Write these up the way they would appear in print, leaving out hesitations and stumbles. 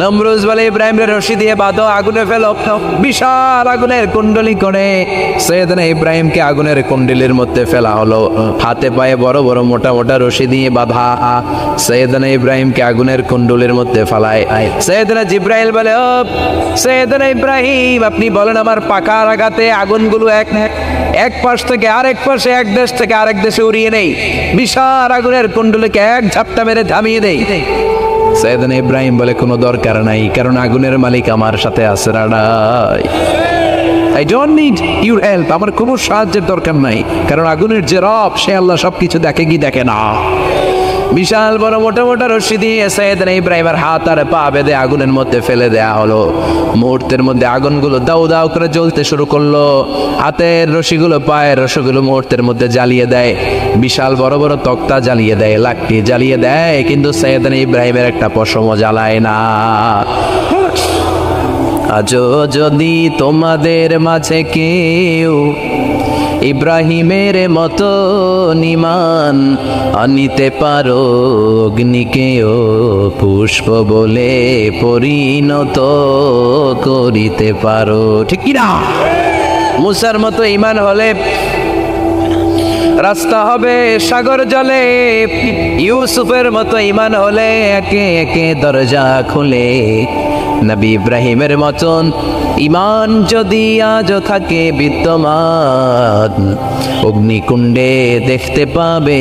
নমরুদ বলে ইব্রাহিমের রশি দিয়ে বাঁধো, আগুনে ফেলো। বিশাল আগুনের কুণ্ডলি করে সৈয়দনা ইব্রাহিমকে আগুনের কুণ্ডলির মধ্যে ফেলা হলো। হাতে পায়ে বড় বড় মোটা মোটা রশি দিয়ে বাঁধা সৈয়দনা ইব্রাহিমকে আগুনের কুণ্ডলির মধ্যে ফেলায়। সৈয়দনা জিব্রাইল বলে, ও সৈয়দনা ইব্রাহিম, আপনি বলেন আমার পাখার আঘাতে আগুনগুলো এক পাশ থেকে আরেক পাশে, এক দেশ থেকে আরেক দেশে উড়িয়ে নেই, বিশাল আগুনের কুণ্ডলিকে এক ঝাপটা মেরে থামিয়ে দেই। সৈয়দনা ইব্রাহিম বলে, কোনো দরকার নাই, কারণ আগুনের মালিক আমার সাথে আছে। I don't need your help, আমার কোনো সাহায্যের দরকার নাই, কারণ আগুনের যে রব সে আল্লাহ সবকিছু দেখে কি দেখে না। বিশাল বড় মোটা মোটা রশি দিয়ে সৈয়দনা ইব্রাহিমের হাত আর পা বেঁধে আগুনের মধ্যে ফেলে দেয়া হলো। মুহূর্তের মধ্যে আগুনগুলো দাউ দাউ করে জ্বলতে শুরু করলো। হাতের রশিগুলো পায়ের রশিগুলো মুহূর্তের মধ্যে জ্বালিয়ে দেয়। বিশাল বড় বড় তক্তা জ্বালিয়ে দেয়, লাকড়ি জ্বালিয়ে দেয়, কিন্তু সৈয়দনা ইব্রাহিমের একটা পশমও জ্বালায় না। আজও যদি তোমাদের মাঝে কেউ ইব্রাহিমের মতো নিমান আনিতে পারো, অগ্নিকেও পুষ্প বলে পরিণত করিতে পারো, ঠিক কি না? মুসার মতো ঈমান হলে রাস্তা হবে সাগর জলে, ইউসুফের মতো ঈমান হলে একে একে দরজা খুলে। নবী ইব্রাহিমের মতন ঈমান যদি আজ থাকে বিদ্যমান, অগ্নিকুণ্ডে দেখতে পাবে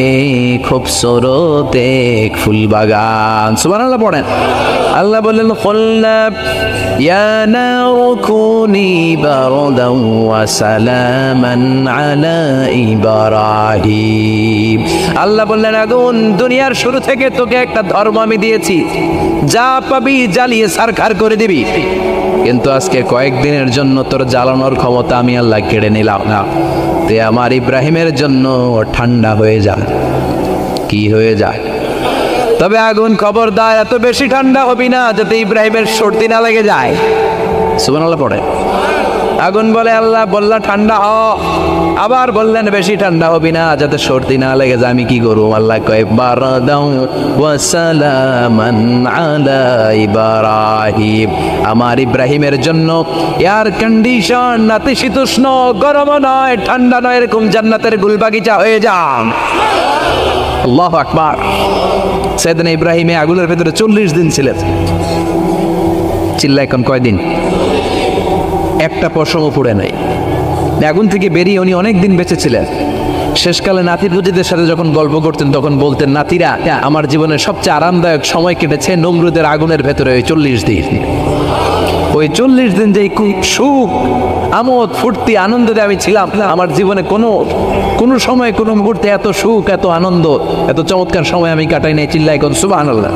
খুবসুরত এক ফুলবাগান। সুবহানাল্লাহ পড়েন। আল্লাহ বললেন, কুলনা ইয়া নারু কুনি বারদান ওয়া সালামান আলা ইব্রাহিম। আল্লাহ বললেন, আগুন, দুনিয়ার শুরু থেকে তোকে একটা ধর্ম আমি দিয়েছি, যা পাবি জ্বালিয়ে ছারখার করে দিবি, কিন্তু আজকে কয়েকদিনের জন্য তোর জ্বালানোর ক্ষমতা আমি আল্লাহ কেড়ে নিলাম না। তে আমার ইব্রাহিমের জন্য ঠান্ডা হয়ে যায়। কি হয়ে যায়? তবে আগুন খবরদার এত বেশি ঠান্ডা হবি না যাতে ইব্রাহিমের সর্দি না লেগে যায়। সুবহানাল্লাহ পড়ে। আগুন বলে, আল্লাহ বললা ঠান্ডা হ, আবার বললেন বেশি ঠান্ডা হবি না যাতে সর্দি না লেগে যায়। আমি কি করব? আল্লাহ কয়, বারাদাউ ওয়া সালামান আলা ইব্রাহিম, আমার ইব্রাহিমের জন্য এয়ার কন্ডিশন, নাতিশীতোষ্ণ, গরম নয় ঠান্ডা নয়, এরকম জান্নাতের গুলবাগিচা হয়ে যান। আল্লাহু আকবার। সৈয়দনা ইব্রাহিম আগুনের ভেতরে 40 দিন ছিলেন। চিল্লা এখন কয়দিন? একটা পশমও পুড়ে নাই। আগুন থেকে বেরিয়ে উনি অনেক দিন বেঁচে ছিলেন। শেষকালে নাতি পুজিদের সাথে যখন গল্প করতেন তখন বলতেন, নাতিরা, আমার জীবনের সবচেয়ে আরামদায়ক সময় কেটেছে নমরুদের আগুনের ভেতরে ওই 40 দিন। ওই 40 দিন যে সুখ, আমোদ, ফুর্তি, আনন্দে আমি ছিলাম, আমার জীবনে কোনো সময় কোনো মুহূর্তে এত সুখ, এত আনন্দ, এত চমৎকার সময় আমি কাটাই নাই। চিল্লাই কোন সুবহানাল্লাহ।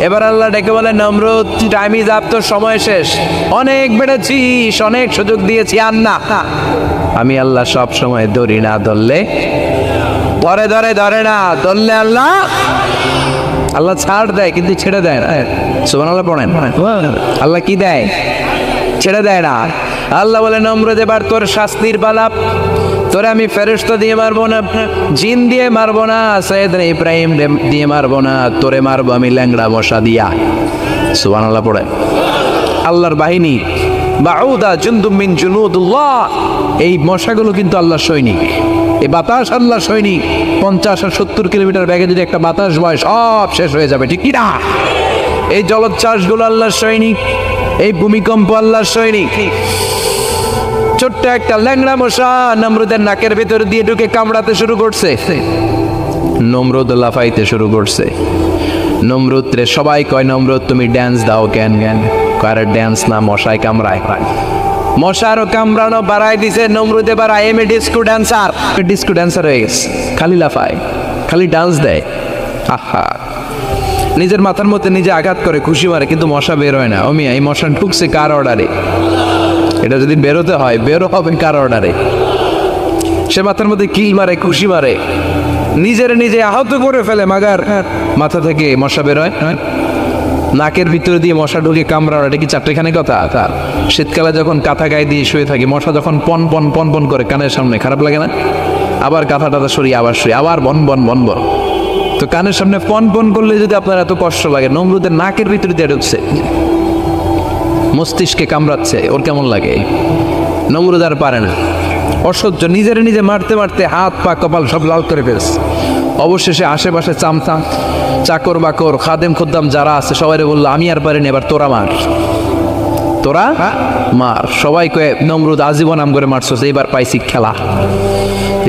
এবার আল্লাহ ডেকে বলে, নমরুদ, টাইম ইজ আপ, তোর সময় শেষ, অনেক বেড়েছিস, অনেক সুযোগ দিয়েছি, আর না। আমি আল্লাহ সব সময় ধরি না, ধরলে ধরে না, ধরলে আল্লাহ ছাড় দেয়, কিন্তু ছেড়ে দেয় না। সুবহানাল্লাহ পড়েন। আল্লাহ কি দেয়? ছেড়ে দেয় না। আল্লাহ বলে, নমরুদ, এবার তোর শাস্তির পালা। তোরে আমি ফেরেশতা দিয়ে মারবো না, জিন দিয়ে মারবো না, সৈয়দনা ইব্রাহিম দিয়ে মারবো না, তোরে মারবো আমি ল্যাংড়া মশা দিয়া। সুবহানাল্লাহ পড়ে। আল্লাহর বাহিনী, বাউদা জুনদুম মিন জুনুদুল্লাহ, এই মশাগুলো কিন্তু আল্লাহর সৈনিক। এই বাতাস আল্লাহর সৈনিক। 50 আর 70 কিলোমিটার বেগে যদি একটা বাতাস বয়, সব শেষ হয়ে যাবে, ঠিক কি না? এই জলোচ্ছ্বাসগুলো আল্লাহর সৈনিক, এই ভূমিকম্প আল্লাহর সৈনিক। ছোট্ট একটা ল্যাংড়া মশা নমরুদের নাকের ভেতর দিয়ে ঢুকে কামড়াতে শুরু করছে। নমরুদ লাফাইতে শুরু করছে। নমরুদ রে সবাই কয়, নমরুদ তুমি ড্যান্স দাও কেন? কয়, ড্যান্স না, মশায় কামড়ায়। মশারও কামড়ানো বাড়াই দিছে। নমরুদ এবার I M A disco dancer হয়ে গেছে। খালি লাফায়, খালি ডান্স দেয়। আহা, নিজের মাথার মধ্যে নিজে আঘাত করে, খুশি মারে, কিন্তু মশা বের হয় না। অমিয়া, এই মশা ঢুকছে কার অর্ডারে? এটা যদি বেরোতে হয়, বেরো হবে কার অর্ডারে? সে মাথার মধ্যে কিল মারে, খুশি মারে, নিজে আহত করে ফেলে, মাগার মাথা থেকে মশা বের হয়। নাকের ভিতরে দিয়ে মশা ঢুকে কামড়ানো, এটা কি চারটেখানি কথা? শীতকালে যখন কাঁথা গায়ে দিয়ে শুয়ে থাকি, মশা যখন পন পন পন পন করে কানের সামনে, খারাপ লাগে না? আবার কাঁথাটা সরিয়ে আবার শুয়ে, আবার বন বন বন বন। তো কানের সামনে পন পন করলে যদি আপনার এত কষ্ট লাগে, নমরুদের নাকের ভিতরে দিয়ে ঢুকছে, মস্তিষ্কে কামড়াচ্ছে, ওর কেমন লাগে? নমরুদ আর পারে না, অসহ্য, নিজে মারতে মারতে হাত পা কপাল সব লাল করে ফেলছে। অবশেষে আশেপাশে চামচা চাকর বাকর খাদেম খুদ্দাম যারা আছে সবাই বললো, আমি আর পারিনি, এবার তোরা মার, তোরা মার। সবাই কয়ে নমরুদ আজীবন নাম করে মারছো, এবার পাইছি খেলা,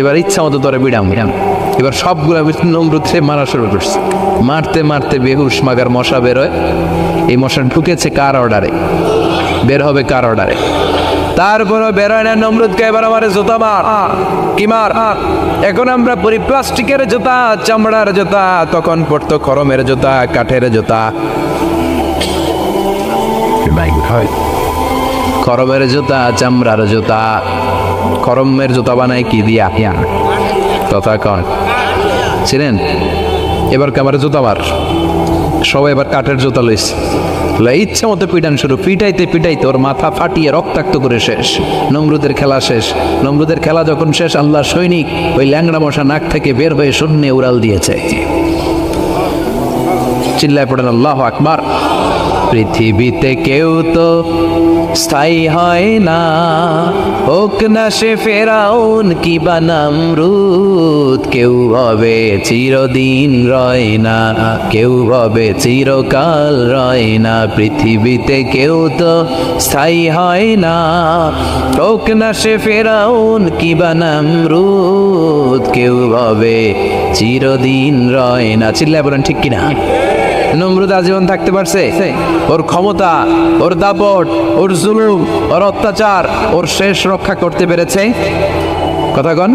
এবার ইচ্ছা মতো তোরা বিড়াম। এবার সবগুলো নমরুদ সে মারা শুরু করছে। মারতে মারতে বেহুশ মাগার মশা বেরোয়। এই মশা ঢুকেছে কার অর্ডারে, বের হবে কার অর্ডারে। তারপরও বেরোয় না। নমরুদকে এবার আমার জুতা মার। কি মার? এখন আমরা পরি প্লাস্টিকের জুতা, চামড়ার জুতা, তখন পড়তো খরমের জুতা, কাঠের জুতা। খরমের জুতা, চামড়ার জুতা। খরমের জুতা বানায় কি দিয়া? কথা কন ছিলেন? এবার কামারে জুতা মার। সবাই এবার কাঠের জুতা লইছে, ইচ্ছা মতো পিটান শুরু। পিটাইতে পিটাইতে ওর মাথা ফাটিয়ে রক্তাক্ত করে শেষ। নমরুদের খেলা শেষ। নমরুদের খেলা যখন শেষ, আল্লাহর সৈনিক ওই ল্যাংড়া মশা নাক থেকে বের হয়ে শূন্যে উড়াল দিয়েছে। চিল্লায় পড়েন আল্লাহু আকবার। পৃথিবীতে কেউ তো স্থায়ী হয় না, হোক না সে ফেরাউন কিবা নমরুদ। কেউ হবে চিরদিন রয় না, কেউ হবে চিরকাল রয় না। পৃথিবীতে কেউ তো স্থায়ী হয় না, হোক না সে ফেরাউন কিবা নমরুদ। কেউ হবে চিরদিন রয় না। চিল্লায় বলেন ঠিক কিনা? নমরুদ আজীবন থাকতে পারছে? ওর ক্ষমতা, ওর দাপট, ওর জুলুম, ওর অত্যাচার, ওর শেষ রক্ষা করতে পেরেছে? কথা কন।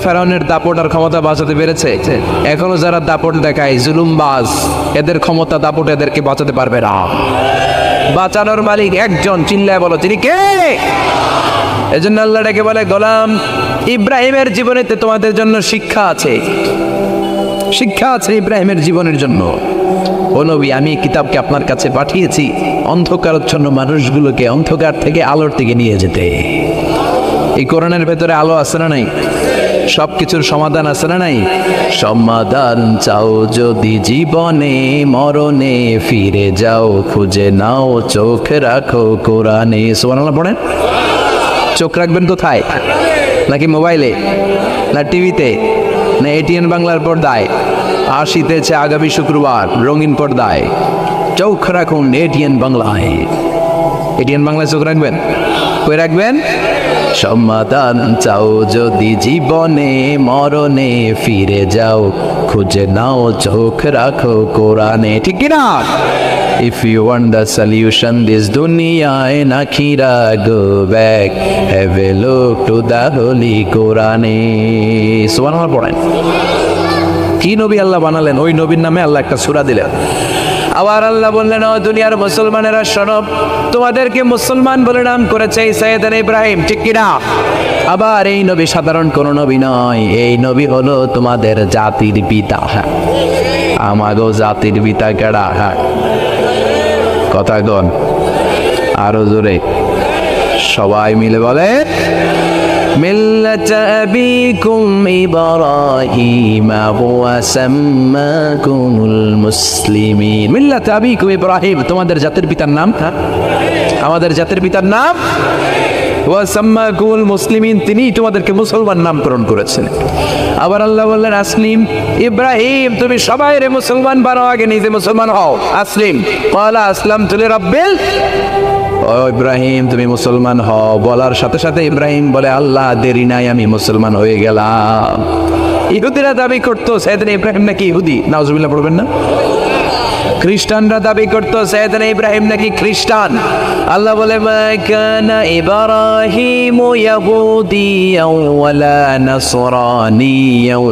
ফেরাউনের দাপট আর ক্ষমতা বাঁচাতে পেরেছে? এখনো যারা দাপট দেখায়, জুলুমবাজ, এদের ক্ষমতা দাপট এদেরকে বাঁচাতে পারবে না। বাঁচানোর মালিক একজন। চিল্লায় বলো তিনি কে? এজন্য আল্লাহ ডেকে বলে, গোলাম ইব্রাহিমের জীবনেতে তোমাদের জন্য শিক্ষা আছে, শিক্ষা আছে ইব্রাহিমের জীবনের জন্য। ও নবী, আমি এই কিতাবকে আপনার কাছে পাঠিয়েছি অন্ধকারাচ্ছন্ন মানুষগুলোকে অন্ধকার থেকে আলোর দিকে নিয়ে যেতে। এই কোরআনের ভেতরে আলো আছে না নাই? সব কিছুর সমাধান আছে না নাই? সমাধান চাও যদি জীবনে মরণে, ফিরে যাও খুঁজে নাও, চোখ রাখো কোরআনে। সুবহানাল্লাহ পড়েন। চোখ রাখবেন কোথায়? নাকি মোবাইলে, না টিভিতে, না এটিএন বাংলার পর্দায়? আসিতেছে আগামী শুক্রবার রঙিন পর্দায়। চোখ রাখুন এটিএন বাংলায়। এটিএন বাংলায় চোখ রাখবেন। কই রাখবেন? সমাধান চাও যদি জীবনে মরণে, ফিরে যাও খুঁজে নাও, চোখ রাখো কোরআনে। ঠিক কিনা? If you want the solution this dunya and akhirah, go back, have a look to the holy Quran. সুবহানাল্লাহ পড়েন। কি নবী আল্লাহ বানালেন, ওই নবীর নামে আল্লাহ একটা সূরা দিলেন। আবার আল্লাহ বললেন, ও দুনিয়ার মুসলমানেরা শোনো, তোমাদেরকে মুসলমান বলে নাম করেছে সাইয়েদনা ইব্রাহিম। ঠিক কিনা? আবার এই নবী সাধারণ কোন নবী নয়, এই নবী হলো তোমাদের জাতির পিতা। আমাগো জাতির পিতা কেডা? কথা গন আরো জোরে, সবাই মিলে বলে, মিল্লাতা আবিকুম ইব্রাহিম ওয়া সাম্মাকুমুল মুসলিমিন। মিল্লাতা আবিকুম ইব্রাহিম, তোমাদের জাতির পিতার নাম, আমাদের জাতির পিতার নাম। ওয়া সাম্মাকুমুল মুসলিমিন, তিনি তোমাদেরকে মুসলমান নামকরণ করেছেন। আবার আল্লাহ বললেন, আসলিম ইব্রাহিম, তুমি সবাই রে মুসলমান বানাও, আগে নিজে মুসলমান হও। আসলিম ক্বালা আসলামতু লিরাব্বিল। ও ইব্রাহিম, তুমি মুসলমান হও বলার সাথে সাথে ইব্রাহিম বলে, আল্লাহ দেরি নাই, আমি মুসলমান হয়ে গেলাম। ইহুদিরা দাবি করতো সাইয়েদনা ইব্রাহিম নাকি ইহুদি। নাউজুবিল্লাহ পড়বেন না? খ্রিস্টানরা দাবি করতো সাইয়েদনা ইব্রাহিম নাকি খ্রিস্টান। আল্লাহ বলে, মা কানা ইব্রাহিমু ইয়াহুদিয়াও ওয়ালা নাসরানিয়াও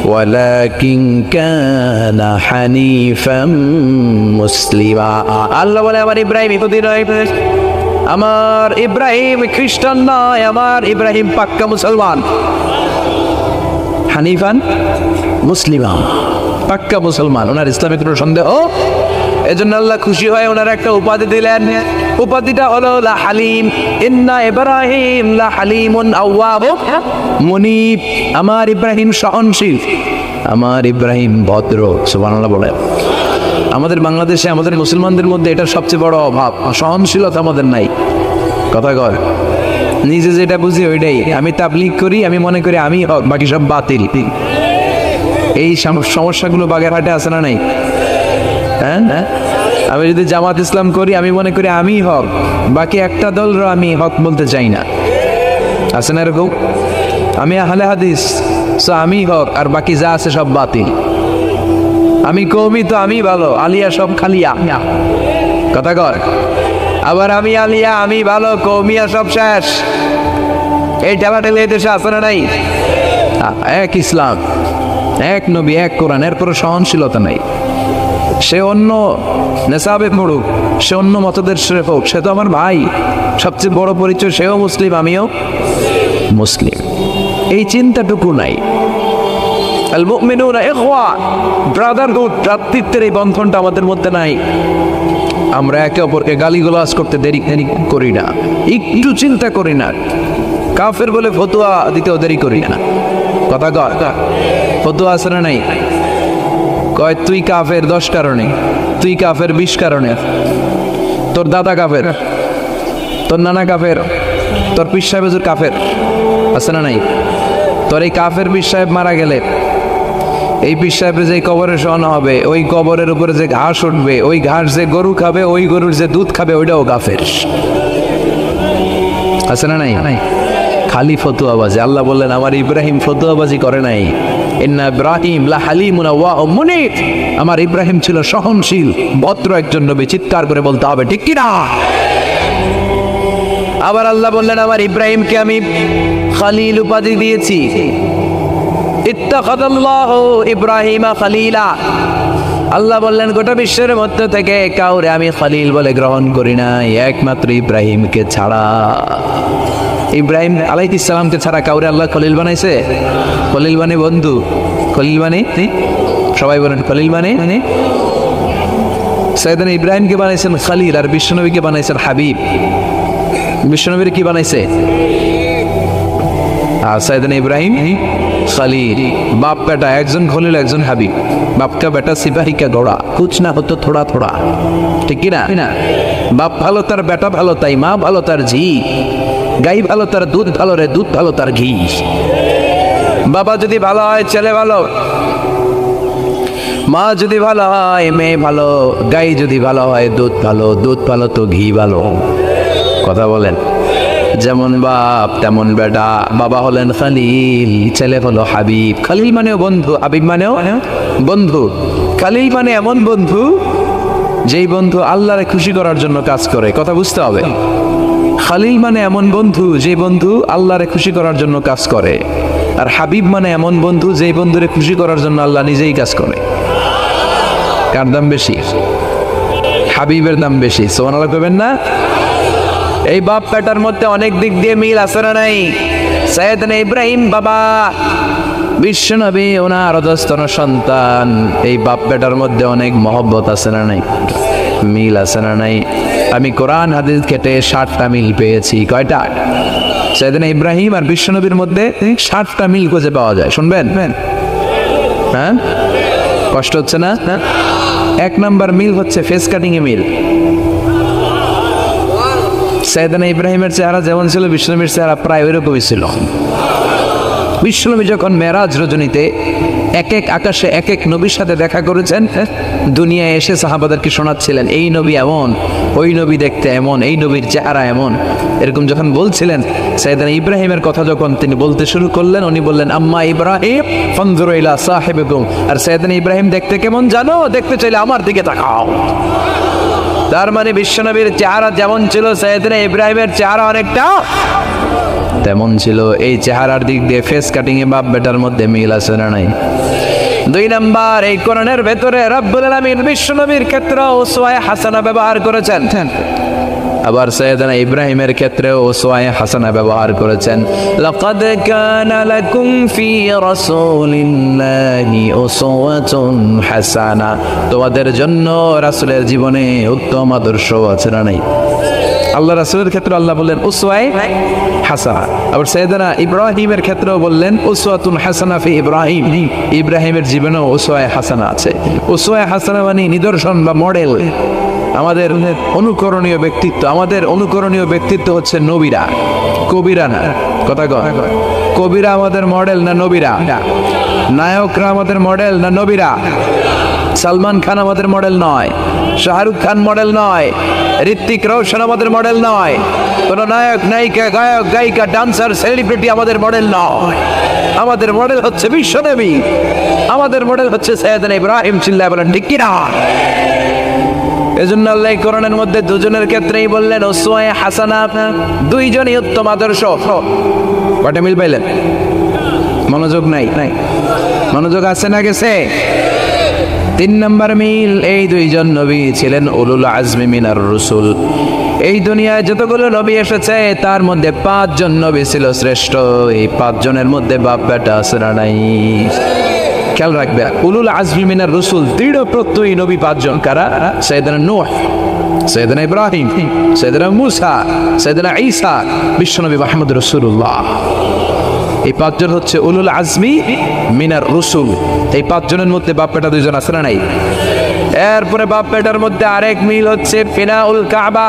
ওয়ালাকিন কানা হানিফাম মুসলিমা। আল্লাহ বলে, আমার ইব্রাহিম ইহুদি নয়, আমার ইব্রাহিম খ্রিস্টান নয়, আমার ইব্রাহিম পাক্কা মুসলমান। হানিফান মুসলিমা, পাক্কা মুসলমান। ওনার ইসলামে কোনো সন্দেহ। এজন্য আল্লাহ খুশি হয়ে ওনার একটা উপাধি দিলেন। উপাধিটা হলো লা হালিম। ইন্না ইব্রাহিম লা হালিমুন আওয়াব মুনিব। আমার ইব্রাহিম সহনশীল, আমার ইব্রাহিম ভদ্র, সুবহানাল্লাহ বলে। আমাদের বাংলাদেশে আমাদের মুসলমানদের মধ্যে এটার সবচেয়ে বড় অভাব, সহনশীলতা আমাদের নাই। কথা কর, নিজে যেটা বুঝি ওইটাই। আমি তাবলীগ করি, আমি মনে করি আমি হক, বাকি সব বাতিল। এই সমস্যাগুলো বাগেরহাটে আছে না নাই? হ্যাঁ, আমি যদি জামাত ইসলাম করি, আমি মনে করি আমি হক, বাকি একটা দলরা আমি হক বলতে চাই না। আছে না এরকম? আমি আহলে হাদিস, আমি হক, আর বাকি যা আছে সব বাতিল। আমি কওমি, তো আমি ভালো, আলিয়া সব খালিয়া। কথা কর। আবার আমি আলিয়া, আমি ভালো, কওমিয়া সব শেষ। এই ঠেলাঠেলি এই দেশে আছে না নাই? এক ইসলাম, এক নবী, এক কোরআন, এর কোনো সহনশীলতা নাই। সে অন্য নেশাবে পড়ুক, সে অন্য মতদের হোক, সে তো আমার ভাই। সবচেয়ে বড় পরিচয়, সেও মুসলিম, আমিও মুসলিম। এই চিন্তাটুকু নাই। আল মুমিনুনা ইখওয়া, ব্রাদারহুড, ভ্রাতৃত্বের এই বন্ধনটা আমাদের মধ্যে নাই। আমরা একে অপরকে গালিগালাজ করতে দেরি করি না, একটু চিন্তা করি না। কাফের বলে ফতোয়া দিতেও দেরি করি না। কথা কয়, ফতোয়া আছে না নাই? কয় তুই কাফের 10 কারণে, তুই কাফের 20 কারণে, তোর দাদা কাফের, তোর নানা কাফের, তোর পীর সাহেব হুজুর কাফের। আছে না নাই? তোর এই কাফের পীর সাহেব মারা গেলে, এই পীর সাহেবের যে কবরে শোয়ানো হবে, ওই কবরের উপরে যে ঘাস উঠবে, ওই ঘাস যে গরু খাবে, ওই গরুর যে দুধ খাবে, ওইটাও কাফের। আছে না নাই? খালি ফতুয়াবাজি। আল্লাহ বললেন আমার ইব্রাহিম ফতুয়াবাজি করে নাই। ইন্না ইব্রাহিম লা হালিমুন আওয়াহুম মুনিব, আমার ইব্রাহিম ছিল সহনশীল, ভদ্র একজন নবী। চিৎকার করে বলতে হবে ঠিক কি না? আবার আল্লাহ বললেন আমার ইব্রাহিমকে আমি খলিল উপাধি দিয়েছি। ইত্তাখাযাল্লাহু ইব্রাহিমা খলিলা, আল্লাহ বললেন গোটা বিশ্বের মধ্যে থেকে কাউরে আমি খলিল বলে গ্রহণ করি নাই, একমাত্র ইব্রাহিমকে ছাড়া। ইব্রাহিম আলাইহিস সালামকে ছাড়া কাউরে আল্লাহ খলিল বানাইছে? খলিল মানে বন্ধু, খলিল মানে সবাই বলেন খলিল মানে। সাইয়েদনা ইব্রাহিমকে বানাইছেন খলিল, আর বিশ্বনবীকে বানাইছেন হাবিব। বিশ্বনবীর কি বানাইছে? আর সাইয়েদনা ইব্রাহিম খলিল। বাপ বেটা, একজন খলিল একজন হাবিব। বাপ কা বেটা সিপাহী কা ঘোড়া, কুছ না হতো থোড়া থোড়া। ঠিক কি না? বাপ ভালো তার বেটা ভালো, তাই মা ভালো তার ঝি। গাই ভালো তার দুধ ভালো রে, দুধ ভালো তার ঘি। বাবা যদি ভালো হয় ছেলে ভালো, মা যদি ভালো হয় মেয়ে ভালো, গাই যদি ভালো হয় দুধ ভালো, দুধ ভালো তো ঘি ভালো। কথা বলেন। যেমন বাপ তেমন বেটা। বাবা হলেন খলিল, ছেলে হলো হাবিব। খলিল মানেও বন্ধু, হাবিব মানেও বন্ধু। খলিল মানে এমন বন্ধু যেই বন্ধু আল্লাহরে খুশি করার জন্য কাজ করে। কথা বুঝতে হবে। খলিল মানে এমন বন্ধু যে বন্ধু আল্লাহরে খুশি করার জন্য কাজ করে। আর হাবিব মানে এমন বন্ধু যেই বন্ধুরে খুশি করার জন্য আল্লাহ নিজেই কাজ করে। কার দাম বেশি? হাবিবের দাম বেশি। সুবহানাল্লাহ কইবেন না? এই বাপ বেটার মধ্যে অনেক দিক দিয়ে মিল আছে না নাই? সাইয়েদনা ইব্রাহিম বাবা, বিশ্বনবী ওনার অধস্তন সন্তান। এই বাপ বেটার মধ্যে অনেক মহব্বত আছে না নাই? মিল আছে না নাই? আমি কোরআন হাদিস ঘেটে 60টা মিল পেয়েছি। কয়টা? সাইয়েদনা ইব্রাহিম আর বিশ্বনবীর মধ্যে 60টা মিল খুঁজে পাওয়া যায়। শুনবেন? হ্যাঁ, কষ্ট হচ্ছে না? 1 নাম্বার মিল হচ্ছে ফেস কাটিং এ মিল। সাইয়েদনা ইব্রাহিমের চেহারা যেমন ছিল, বিশ্বনবীর চেহারা প্রায় ওইরকমই ছিল। বিশ্বনবী যখন মেরাজ রজনীতে এক এক আকাশে এক এক নবীর সাথে দেখা করেছেন, দুনিয়ায় এসে সাহাবাদেরকে শোনাচ্ছিলেন এই নবী এমন, ওই নবী দেখতে এমন, এই নবীর চেহারা এমন, এরকম যখন বলছিলেন, সাইয়েদনা ইব্রাহিমের কথা যখন তিনি বলতে শুরু করলেন, উনি বললেন আম্মা ইব্রাহিম ফানজুরু ইলা সাহিবিকুম। আর সাইয়েদনা ইব্রাহিম দেখতে কেমন জানো? দেখতে চাইলে আমার দিকে তাকাও। তার মানে বিশ্বনবীর চেহারা যেমন ছিল, সাইয়েদনা ইব্রাহিমের চেহারা অনেকটা তেমন ছিল। এই চেহারার দিক দিয়ে ফেস কাটিং এ বাপ বেটার মধ্যে মিল আছে না নাই? 2 নাম্বার, এই কোরআনের ভেতরে রব্বুল আলামিন বিশ্বনবীর ক্ষেত্রে উসওয়ায়ে হাসানা ব্যবহার করেছেন। আবার সাইয়েদনা ইব্রাহিমের ক্ষেত্রেও উসওয়ায়ে হাসানা ব্যবহার করেছেন। লাকাদ কানা লাকুম ফি রাসূলিল্লাহি উসওয়াতুন হাসানা, তোমাদের জন্য রাসূলের জীবনে উত্তম আদর্শ আছে না নাই? আল্লাহ রাসূলের ক্ষেত্রে আল্লাহ বললেন উসওয়ায়ে হাসানা। আবার সাইয়েদনা ইব্রাহিমের ক্ষেত্রেও বললেন উসওয়াতুন হাসানা ফি ইব্রাহিম, ইব্রাহিমের জীবনেও উসওয়ায়ে হাসানা আছে। উসওয়ায়ে হাসানা মানে নিদর্শন বা মডেল, আমাদের অনুকরণীয় ব্যক্তিত্ব। আমাদের অনুকরণীয় ব্যক্তিত্ব হচ্ছে নবীরা, কবিরা না। কথা কয়, কবিরা আমাদের মডেল না নবীরা? নায়করা আমাদের মডেল না নবীরা? সালমান খান আমাদের মডেল নয়, শাহরুখ খান মডেল নয়, ঋত্বিক রোশন আমাদের মডেল নয়, কোন নায়ক নায়িকা গায়ক গায়িকা ডান্সার সেলিব্রিটি আমাদের মডেল নয়। আমাদের মডেল হচ্ছে বিশ্বনবী, আমাদের মডেল হচ্ছে সাইয়েদনা ইব্রাহিম। চিল্লায় বলেন ঠিক কিনা? এজন্য আল্লাহ কোরআনের মধ্যে দুজনের ক্ষেত্রেই বললেন উসওয়ায়ে হাসানা, দুইজনই উত্তম আদর্শ। কয়টা মিল পাইলেন? মনোযোগ নাই? মনোযোগ আছে না গেছে? 3 নম্বর মিল, এই দুইজন নবী ছিলেন উলুল আজমি মিনার রসুল। এই দুনিয়ায় যতগুলো নবী এসেছে তার মধ্যে 5 জন নবী ছিল শ্রেষ্ঠ। এই 5 জনের মধ্যে বাপ বেটা আছে না নাই? খেয়াল রাখবে, উলুল আজমি মিনার রসুল, দৃঢ় প্রত্যয়ী নবী 5 জন। কারা? সাইয়েদনা নূহ, সাইয়েদনা ইব্রাহিম, সাইয়েদনা মূসা, সাইয়েদনা ঈসা, বিশ্বনবী মুহাম্মদ রাসূলুল্লাহ। এই 5 জন হচ্ছে উলুল আজমি মিনার রসুল। এই 5 জনের মধ্যে বাপ বেটা 2 জন আছে না নাই? এরপরে বাপ বেটার মধ্যে আরেক মিল হচ্ছে ফিনাউল কাবা।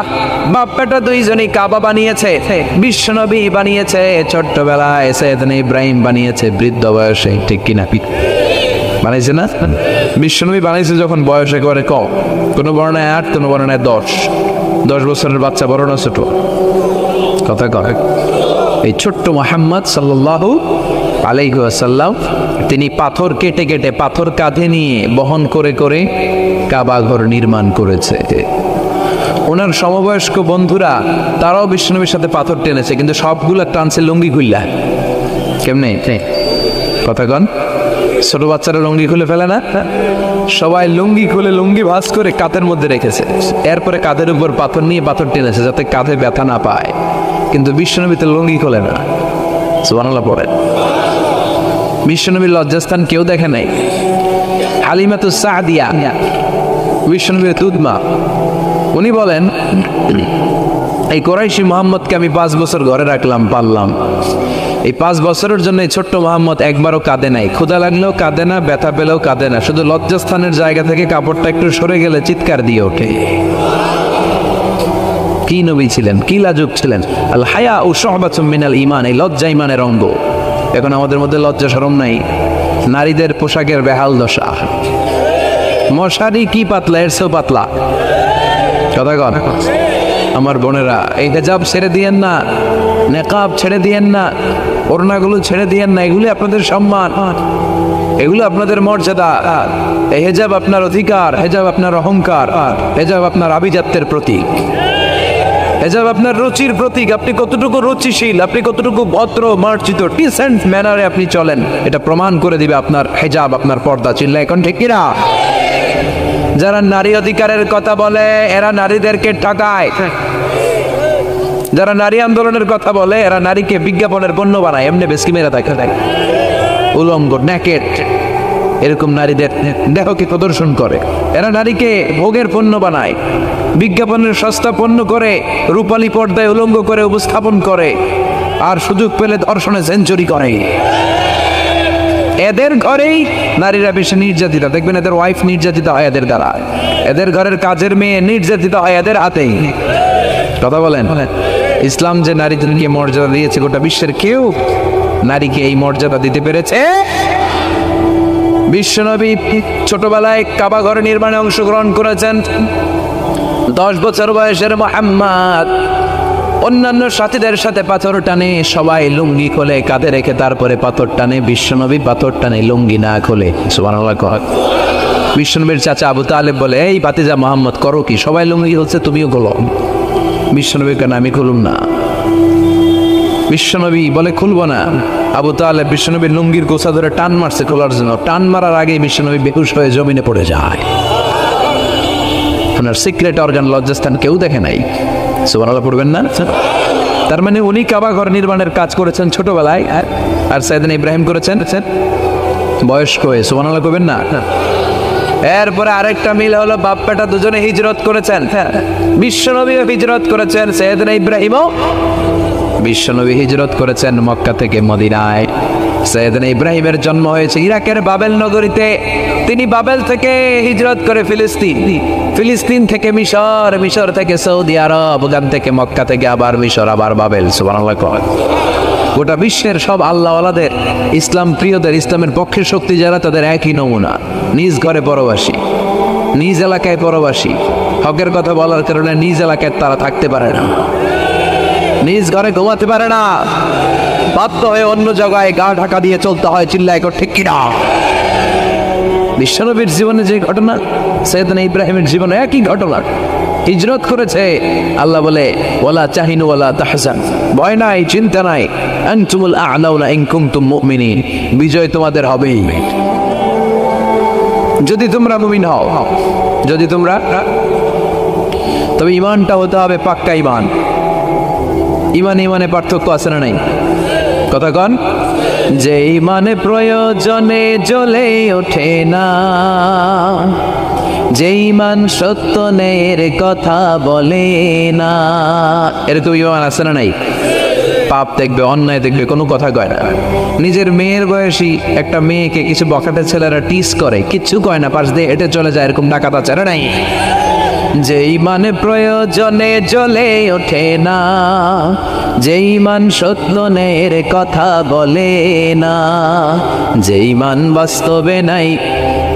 বাপ বেটা 2 জনই কাবা বানিয়েছে, বিশ্বনবী বানিয়েছে ছোট্টবেলায়, সাইয়েদনা ইব্রাহিম বানিয়েছে বৃদ্ধ বয়সে। ঠিক কিনা? বানাইছে না? বিশ্বনবী বানাইছে যখন বয়স একেবারে কম, কোনো বর্ণায় 8, কোনো বর্ণায় 10 বছরের বাচ্চা, বড় না ছোট? কথা কয়। এই ছোট্ট মুহাম্মদ সাল্লাল্লাহু আলাইহি ওয়াসাল্লাম তিনি পাথর কেটে কেটে, পাথর কাঁধে নিয়ে বহন করে করে কাবা ঘর নির্মাণ করেছে। ওনার সমবয়স্ক বন্ধুরা তারাও বিশ্বনবীর সাথে পাথর টেনেছে, কিন্তু সবগুলা টানছে লুঙ্গি খুললা। কেমনে? কথা কন। ছোট বাচ্চারা লুঙ্গি খুলে ফেলে না? সবাই লুঙ্গি খুলে লুঙ্গি ভাঁজ করে কাঁধের মধ্যে রেখেছে। এরপরে কাঁধের উপর পাথর নিয়ে পাথর টেনেছে যাতে কাঁধে ব্যথা না পায়। কিন্তু বিশ্বনবী তো লুঙ্গি খোলে না। সুবহানাল্লাহ পড়েন। বিশ্বনবীর লজ্জাস্থান কেউ দেখে নাই। হালিমাতুস সাদিয়া, বিশ্বনবীর দুধমা, উনি বলেন এই কুরাইশি মুহাম্মদকে আমি 5 বছর ঘরে রাখলাম, পাললাম। এই 5 বছরের জন্য এই ছোট্ট মুহাম্মদ একবারও কাঁদে নাই। ক্ষুধা লাগলেও কাঁদে না, ব্যথা পেলেও কাঁদে না। শুধু লজ্জাস্থানের জায়গা থেকে কাপড়টা একটু সরে গেলে চিৎকার দিয়ে ওঠে। কি নবী ছিলেন, কি লাজুক ছিলেন। আল হায়া ও শুবাতুম মিনাল ঈমান, এই লজ্জা ঈমানের অঙ্গ। এখন আমাদের মধ্যে লজ্জা শরম নাই। নারীদের পোশাকের বেহাল দশা। মশারি কি পাতলা, এর চেয়েও পাতলা। কথা কন আমার বোনেরা, এই হিজাব ছেড়ে দিয়েন না, নেকাব ছেড়ে দিয়েন না, ওড়নাগুলো ছেড়ে দিয়েন না। এগুলি আপনাদের সম্মান, এগুলো আপনাদের মর্যাদা। এই হিজাব আপনার অধিকার, হিজাব আপনার অহংকার, হিজাব আপনার আভিজাত্যের প্রতীক, হিজাব আপনার রুচির প্রতীক। আপনি কতটুকু রুচিশীল, আপনি কতটুকু ভদ্র মার্জিত ডিসেন্ট ম্যানারে আপনি চলেন, এটা প্রমাণ করে দিবে আপনার হিজাব, আপনার পর্দা। চিল্লা এখন ঠিক কিনা? যারা নারী অধিকারের কথা বলে এরা নারীদেরকে ঠকায়। যারা নারী আন্দোলনের কথা বলে এরা নারীকে বিজ্ঞাপনের পণ্য বানায়, এমনি বেশি মেরা থাকে, উলঙ্গ নেকেট এরকম নারীদের দেহকে প্রদর্শন করে। এরা নারীকে ভোগের পণ্য বানায়, বিজ্ঞাপনের সস্তা পণ্য করে রূপালী পর্দায় উলঙ্গ করে উপস্থাপন করে, আর সুযোগ পেলে ধর্ষণে সেঞ্চুরি করে। এদের ঘরেই নারীরা বেশি নির্যাতিতা। দেখবেন এদের ওয়াইফ নির্যাতিত হয় এদের দ্বারা, এদের ঘরের কাজের মেয়ে নির্যাতিত হয় এদের হাতেই। কথা বলেন। ইসলাম যে নারীদেরকে মর্যাদা দিয়েছে, গোটা বিশ্বের কেউ নারীকে এই মর্যাদা দিতে পেরেছে। বিশ্বনবী ছোটবেলায় কাবা ঘর নির্মাণে অংশগ্রহণ করেছেন। 10 বছর বয়সের মুহাম্মদ অন্যান্য সাথীদের সাথে পাথর টানে, সবাই লুঙ্গি খোলে কাঁধে রেখে, তারপরে পাথর টানে। বিশ্বনবী পাথর টানে লুঙ্গি না খোলে। সুবহানাল্লাহ। বিশ্বনবীর চাচা আবু তালেব বলে, এই ভাতিজা মুহাম্মদ করো কি? সবাই লুঙ্গি খুলছে, তুমিও খোলো। বিশ্বনবী কেন? আমি খুলুম না। বিশ্বনবী বলে খুলবো না। আবু তালেব বিশ্বনবীর লুঙ্গির গোছা ধরে টান মারছে খোলার জন্য। টান মারার আগে বিশ্বনবী বেহুশ হয়ে জমিনে পড়ে যায়। ওনার সিক্রেট অর্গান লজ্জাস্থান কেউ দেখে নাই। সুবহানাল্লাহ পড়বেন না? তার মানে উনি কাবা ঘর নির্মাণের কাজ করেছেন ছোটবেলায়, আর সাইয়েদনা ইব্রাহিম করেছেন বয়স্ক হয়ে। সুবহানাল্লাহ করবেন না? এরপরে আরেকটা মিল হলো বাপ বেটা দুজনে হিজরত করেছেন। বিশ্বনবীও হিজরত করেছেন, সাইয়েদনা ইব্রাহিমও বিশ্বনবী হিজরত করেছেন মক্কা থেকে মদিনায়। সাইয়েদনা ইব্রাহিমের জন্ম হয়েছে ইরাকের বাবেল নগরীতে। তিনি বাবেল থেকে হিজরত করে ফিলিস্তিন, ফিলিস্তিন থেকে মিশর, মিশর থেকে সৌদি আরব, ওখান থেকে মক্কা থেকে আবার মিশর, আবার বাবেল। সুবহানাল্লাহ। গোটা বিশ্বের সব আল্লাহওয়ালাদের, ইসলাম প্রিয়দের, ইসলামের পক্ষের শক্তি যারা, তাদের একই নমুনা। নিজ ঘরে পরবাসী, নিজ এলাকায় পরবাসী। হকের কথা বলার কারণে নিজ এলাকায় তারা থাকতে পারে না, নিজ ঘরে ঘুমাতে পারে না, বাধ্য হয়ে অন্য জায়গায় গা ঢাকা দিয়ে চলতে হয়। চিল্লায় কর ঠিক কিনা? বিশ্বনবীর জীবনে যে ঘটনা, সাইয়েদনা ইব্রাহিমের জীবনে একই ঘটনা। হিজরত করেছে, আল্লাহ বলে ওয়ালা তাহিনু ওয়ালা তাহজান, ভয় নাই, চিন্তা নাই, আনতুমুল আ'লাউনা ইন কুনতুম মুমিনিন, বিজয় তোমাদের হবেই যদি তোমরা মুমিন হও, যদি তোমরা। তবে ঈমানটা হতে হবে পাক্কা ঈমান। ঈমান ঈমানে পার্থক্য আছে না নাই? কথা কন। যে ঈমানে প্রয়োজনে জ্বলে ওঠে না, যে ঈমান সত্য নের কথা বলে না, এরকম ঈমান আছে না নাই? পাপ দেখবে, অন্যায় দেখবে, কোনো কথা কয় না। নিজের মেয়ের বয়সী একটা মেয়েকে কিছু বখাটে ছেলেরা টিস করে, কিচ্ছু কয় না, পাশ দিয়ে হেঁটে চলে যায়, এরকম ডাকাত আছে না নাই? যে ঈমানে প্রয়োজনে জ্বলে ওঠে না, যে ঈমান সত্য নের কথা বলে না, যে ঈমান বাস্তবে নাই,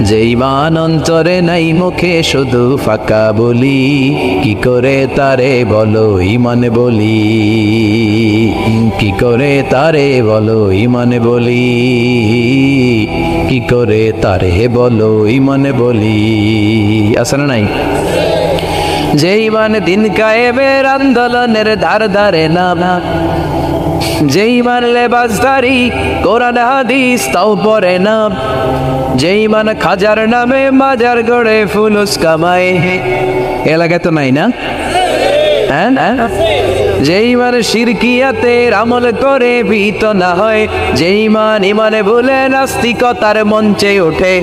যে ঈমান অন্তরে নাই, মুখে শুধু ফাঁকা বলি, কি করে তারে বলো ঈমান বলি, কি করে তারে বলো ঈমান বলি, কি করে তারে বলো ঈমান বলি। আছে না নাই? যে ঈমান দিন কায়েমের আন্দোলনের ধার ধারে না, যে ঈমান লেবাসদারি কোরআন হাদিস তাও পড়ে না, যে ঈমান খাজার নামে মাজার গড়ে ফুলুস কামায়, এলাকায় তো নাই না? হ্যাঁ, যে ঈমান শিরকিয়াতের আমল করে ভীত না হয়, যে ঈমান ঈমানে ভুলে নাস্তিকতার মঞ্চে ওঠে,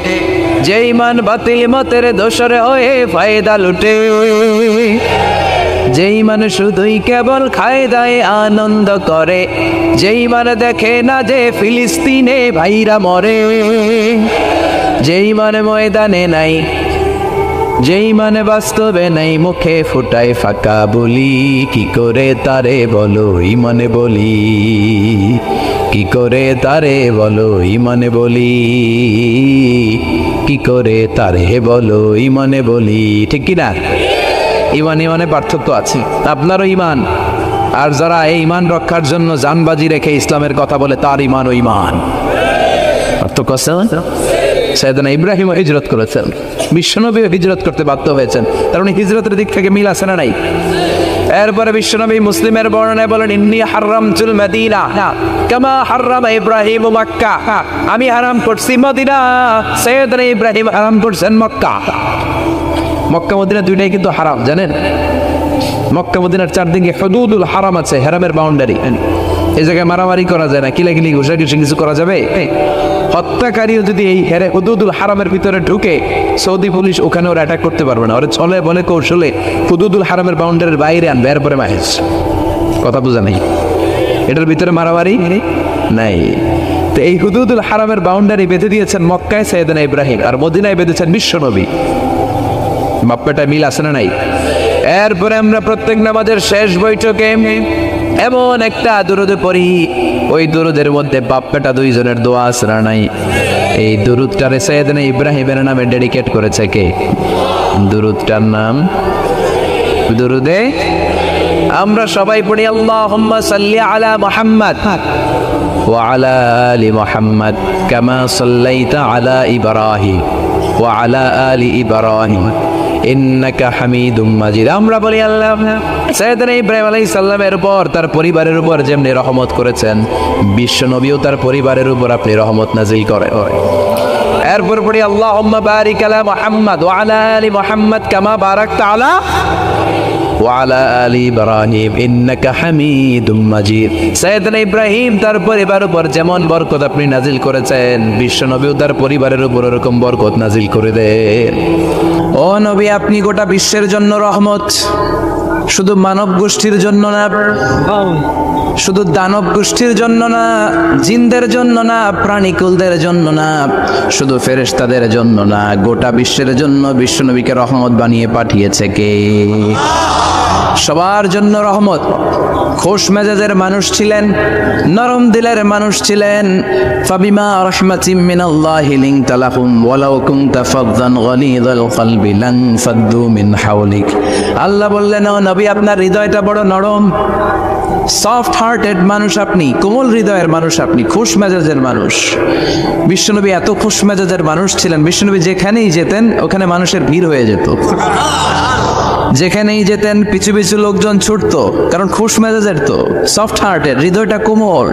যে ঈমান বাতিল মতের দোসর হয়ে ফায়দা লুটে, যে ঈমান শুধুই কেবল খায় দায় আনন্দ করে, যে ঈমান দেখে না যে ফিলিস্তিনে ভাইরা মরে, যে ঈমান ময়দানে নাই, যে ঈমান বাস্তবে নাই, মুখে ফুটায় ফাঁকা বলি, কি করে তারে বলো ঈমান বলি, কি করে তারে বলো ঈমান বলি, কি করে তারে বলো ঈমান বলি। ঠিক কিনা? ঈমান ঈমানে পার্থক্য আছে। আপনারও ঈমান, আর যারা এই ঈমান রক্ষার জন্য জানবাজি রেখে ইসলামের কথা বলে, তার ঈমান ও ঈমান পার্থক্য আছে। সাইয়েদনা ইব্রাহিম হিজরত করেছেন, বিশ্বনবীও হিজরত করতে বাধ্য হয়েছেন, তার মানে হিজরতের দিক থেকে মিল আছে না নাই? এরপরে বিশ্বনবী মুসলিমের বর্ণনায় বলেন, ইন্নী হারামতুল মদিনা কামা হারামা ইব্রাহিম মক্কা, আমি হারাম করছি মদিনা, সাইয়েদনা ইব্রাহিম হারাম করছেন মক্কা। মক্কা মদিনা দুইটাই কিন্তু হারাম, জানেন? মক্কা মদিনার চারদিকে হুদুদুল হারাম আছে, হারামের বাউন্ডারি। এই জায়গায় মারামারি করা যায় না, কিলাকিলি ঘুষাঘুষি কিছু করা যাবে? হত্যাকারীও যদি এই হুদুদুল হারামের ভিতরে ঢুকে, সৌদি পুলিশ ওখানে ওরা অ্যাটাক করতে পারবে না, ওরা ছলে বলে কৌশলে হুদুদুল হারামের বাউন্ডারির বাইরে আনবে, এরপরে মাহেজ। কথা বোঝা নেই? এটার ভিতরে মারামারি নাই। তো এই হুদুদুল হারামের বাউন্ডারি বেঁধে দিয়েছেন মক্কায় সাইয়েদনা ইব্রাহিম, আর মদিনায় বেঁধেছেন বিশ্বনবী। বাপ্পাটা মিল আছে না নাই? এরপরে আমরা প্রত্যেক নামাজের শেষ বৈঠকে এমন একটা দুরুদ পড়ি, ওই দুরুদের মধ্যে বাপ বেটা দুইজনের দোয়া আছে না নাই? এই দুরুদটারে সাইয়েদনা ইব্রাহিমের নামে ডেডিকেট করেছে কে? দুরুদটার নাম দুরুদে আমরা সবাই পড়ি, আল্লাহুম্মা সাল্লি আলা মুহাম্মাদ ওয়া আলা আলি মুহাম্মাদ কামা সাল্লাইতা আলা ইব্রাহিম ওয়া আলা আলি ইব্রাহিম ইন্নাকা হামিদুম মাজিদ। আমরা বলি আল্লাহ সাইয়েদনা ইব্রাহিম আলাইহিস সালামের উপর, তার পরিবারের উপর যেমনি রহমত করেছেন, বিশ্ব নবীও তার পরিবারের উপর আপনি রহমত নাজিল করেন। এরপর পড়ি আল্লাহুম্মা বারিক আলা মুহাম্মাদ ওয়া আলা আলি মুহাম্মাদ কামা বারাকতা আলা ওয়া আলা আলি ইব্রাহিম ইন্নাকা হামিদুম মাজিদ। সাইয়েদনা ইব্রাহিম তার পরিবারের উপর যেমন বরকত আপনি নাজিল করেছেন, বিশ্ব নবী ও তার পরিবারের উপর এরকম বরকত নাজিল করে দেন। ও নবী, আপনি গোটা বিশ্বের জন্য রহমত, শুধু মানব গোষ্ঠীর জন্য না, শুধু দানব গোষ্ঠীর জন্য না, জিনদের জন্য না, প্রাণীকুলদের জন্য না, শুধু ফেরেশতাদের জন্য না, গোটা বিশ্বের জন্য বিশ্বনবীকে রহমত বানিয়ে পাঠিয়েছে কে? সবার জন্য রহমত। খোশ মেজাজের মানুষ ছিলেন, নরম দিলের মানুষ ছিলেন। ফাবিমা রাহমাতিম মিনাল্লাহি লিনতা লাহুম ওয়ালাউ কুনতা ফাযযান গালিযাল কলবি লান ফাদ্দু মিন হাওলিক। আল্লাহ বললেন, ও নবী, আপনার হৃদয়টা বড় নরম, সফট হার্টেড মানুষ আপনি, কোমল হৃদয়ের মানুষ আপনি, খুশ মেজাজের মানুষ। বিশ্বনবী এত খুশ মেজাজের মানুষ ছিলেন, বিশ্বনবী যেখানেই যেতেন ওখানে মানুষের ভিড় হয়ে যেত। যেখানেই যেতেন পিছু পিছু লোকজন ছুটতো, কারণ খুশ মেজাজের তো, সফট হার্টের, হৃদয়টা কোমল,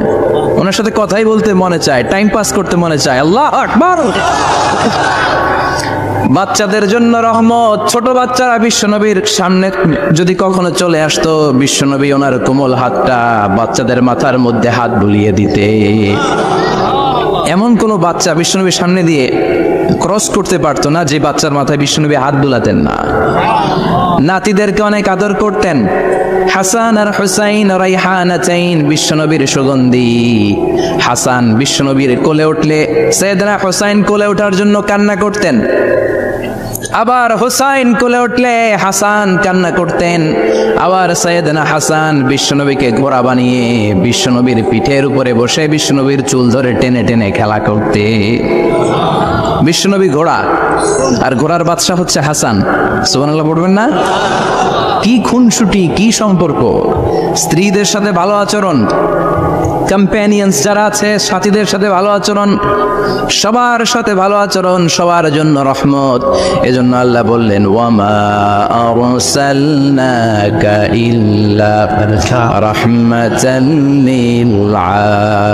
ওনার সাথে কথাই বলতে মনে চায়, টাইম পাস করতে মনে চায়। আল্লাহ আকবার। বাচ্চাদের জন্য রহমত। ছোট বাচ্চারা বিশ্বনবীর সামনে যদি কখনো চলে আসতো, বিশ্বনবী ওনার কোমল হাতটা বাচ্চাদের মাথার মধ্যে হাত বুলিয়ে দিতে। এমন কোনো বাচ্চা বিশ্বনবীর সামনে দিয়ে ক্রস করতে পারতো না যে বাচ্চার মাথায় বিশ্বনবী হাত বুলাতেন না। নাতিদেরকে অনেক আদর করতেন। হাসান আর হুসাইন রাইহানাতাইন, বিশ্বনবীর সুগন্ধি। হাসান বিশ্বনবীর কোলে উঠলে সাইয়েদনা হুসাইন কোলে ওঠার জন্য কান্না করতেন, আবার হুসাইন কোলে উঠলে হাসান কান্না করতেন। আবার সাইয়েদনা হাসান বিশ্বনবীকে ঘোড়া বানিয়ে বিশ্বনবীর পিঠের উপরে বসে বিশ্বনবীর চুল ধরে টেনে টেনে খেলা করতে। বিশ্বনবী ঘোড়া, আর ঘোড়ার বাদশা হচ্ছে হাসান। সুবহানাল্লাহ পড়বেন না? কি খুনসুটি, কি সম্পর্ক! স্ত্রীদের সাথে ভালো আচরণ, কম্প্যানিয়ন্স যারা আছে সাথীদের সাথে ভালো আচরণ, সবার সাথে ভালো আচরণ, সবার জন্য রহমত। এজন্য আল্লাহ বললেন, ওয়ামা আরসালনাকা ইল্লা রাহমাতাল লিল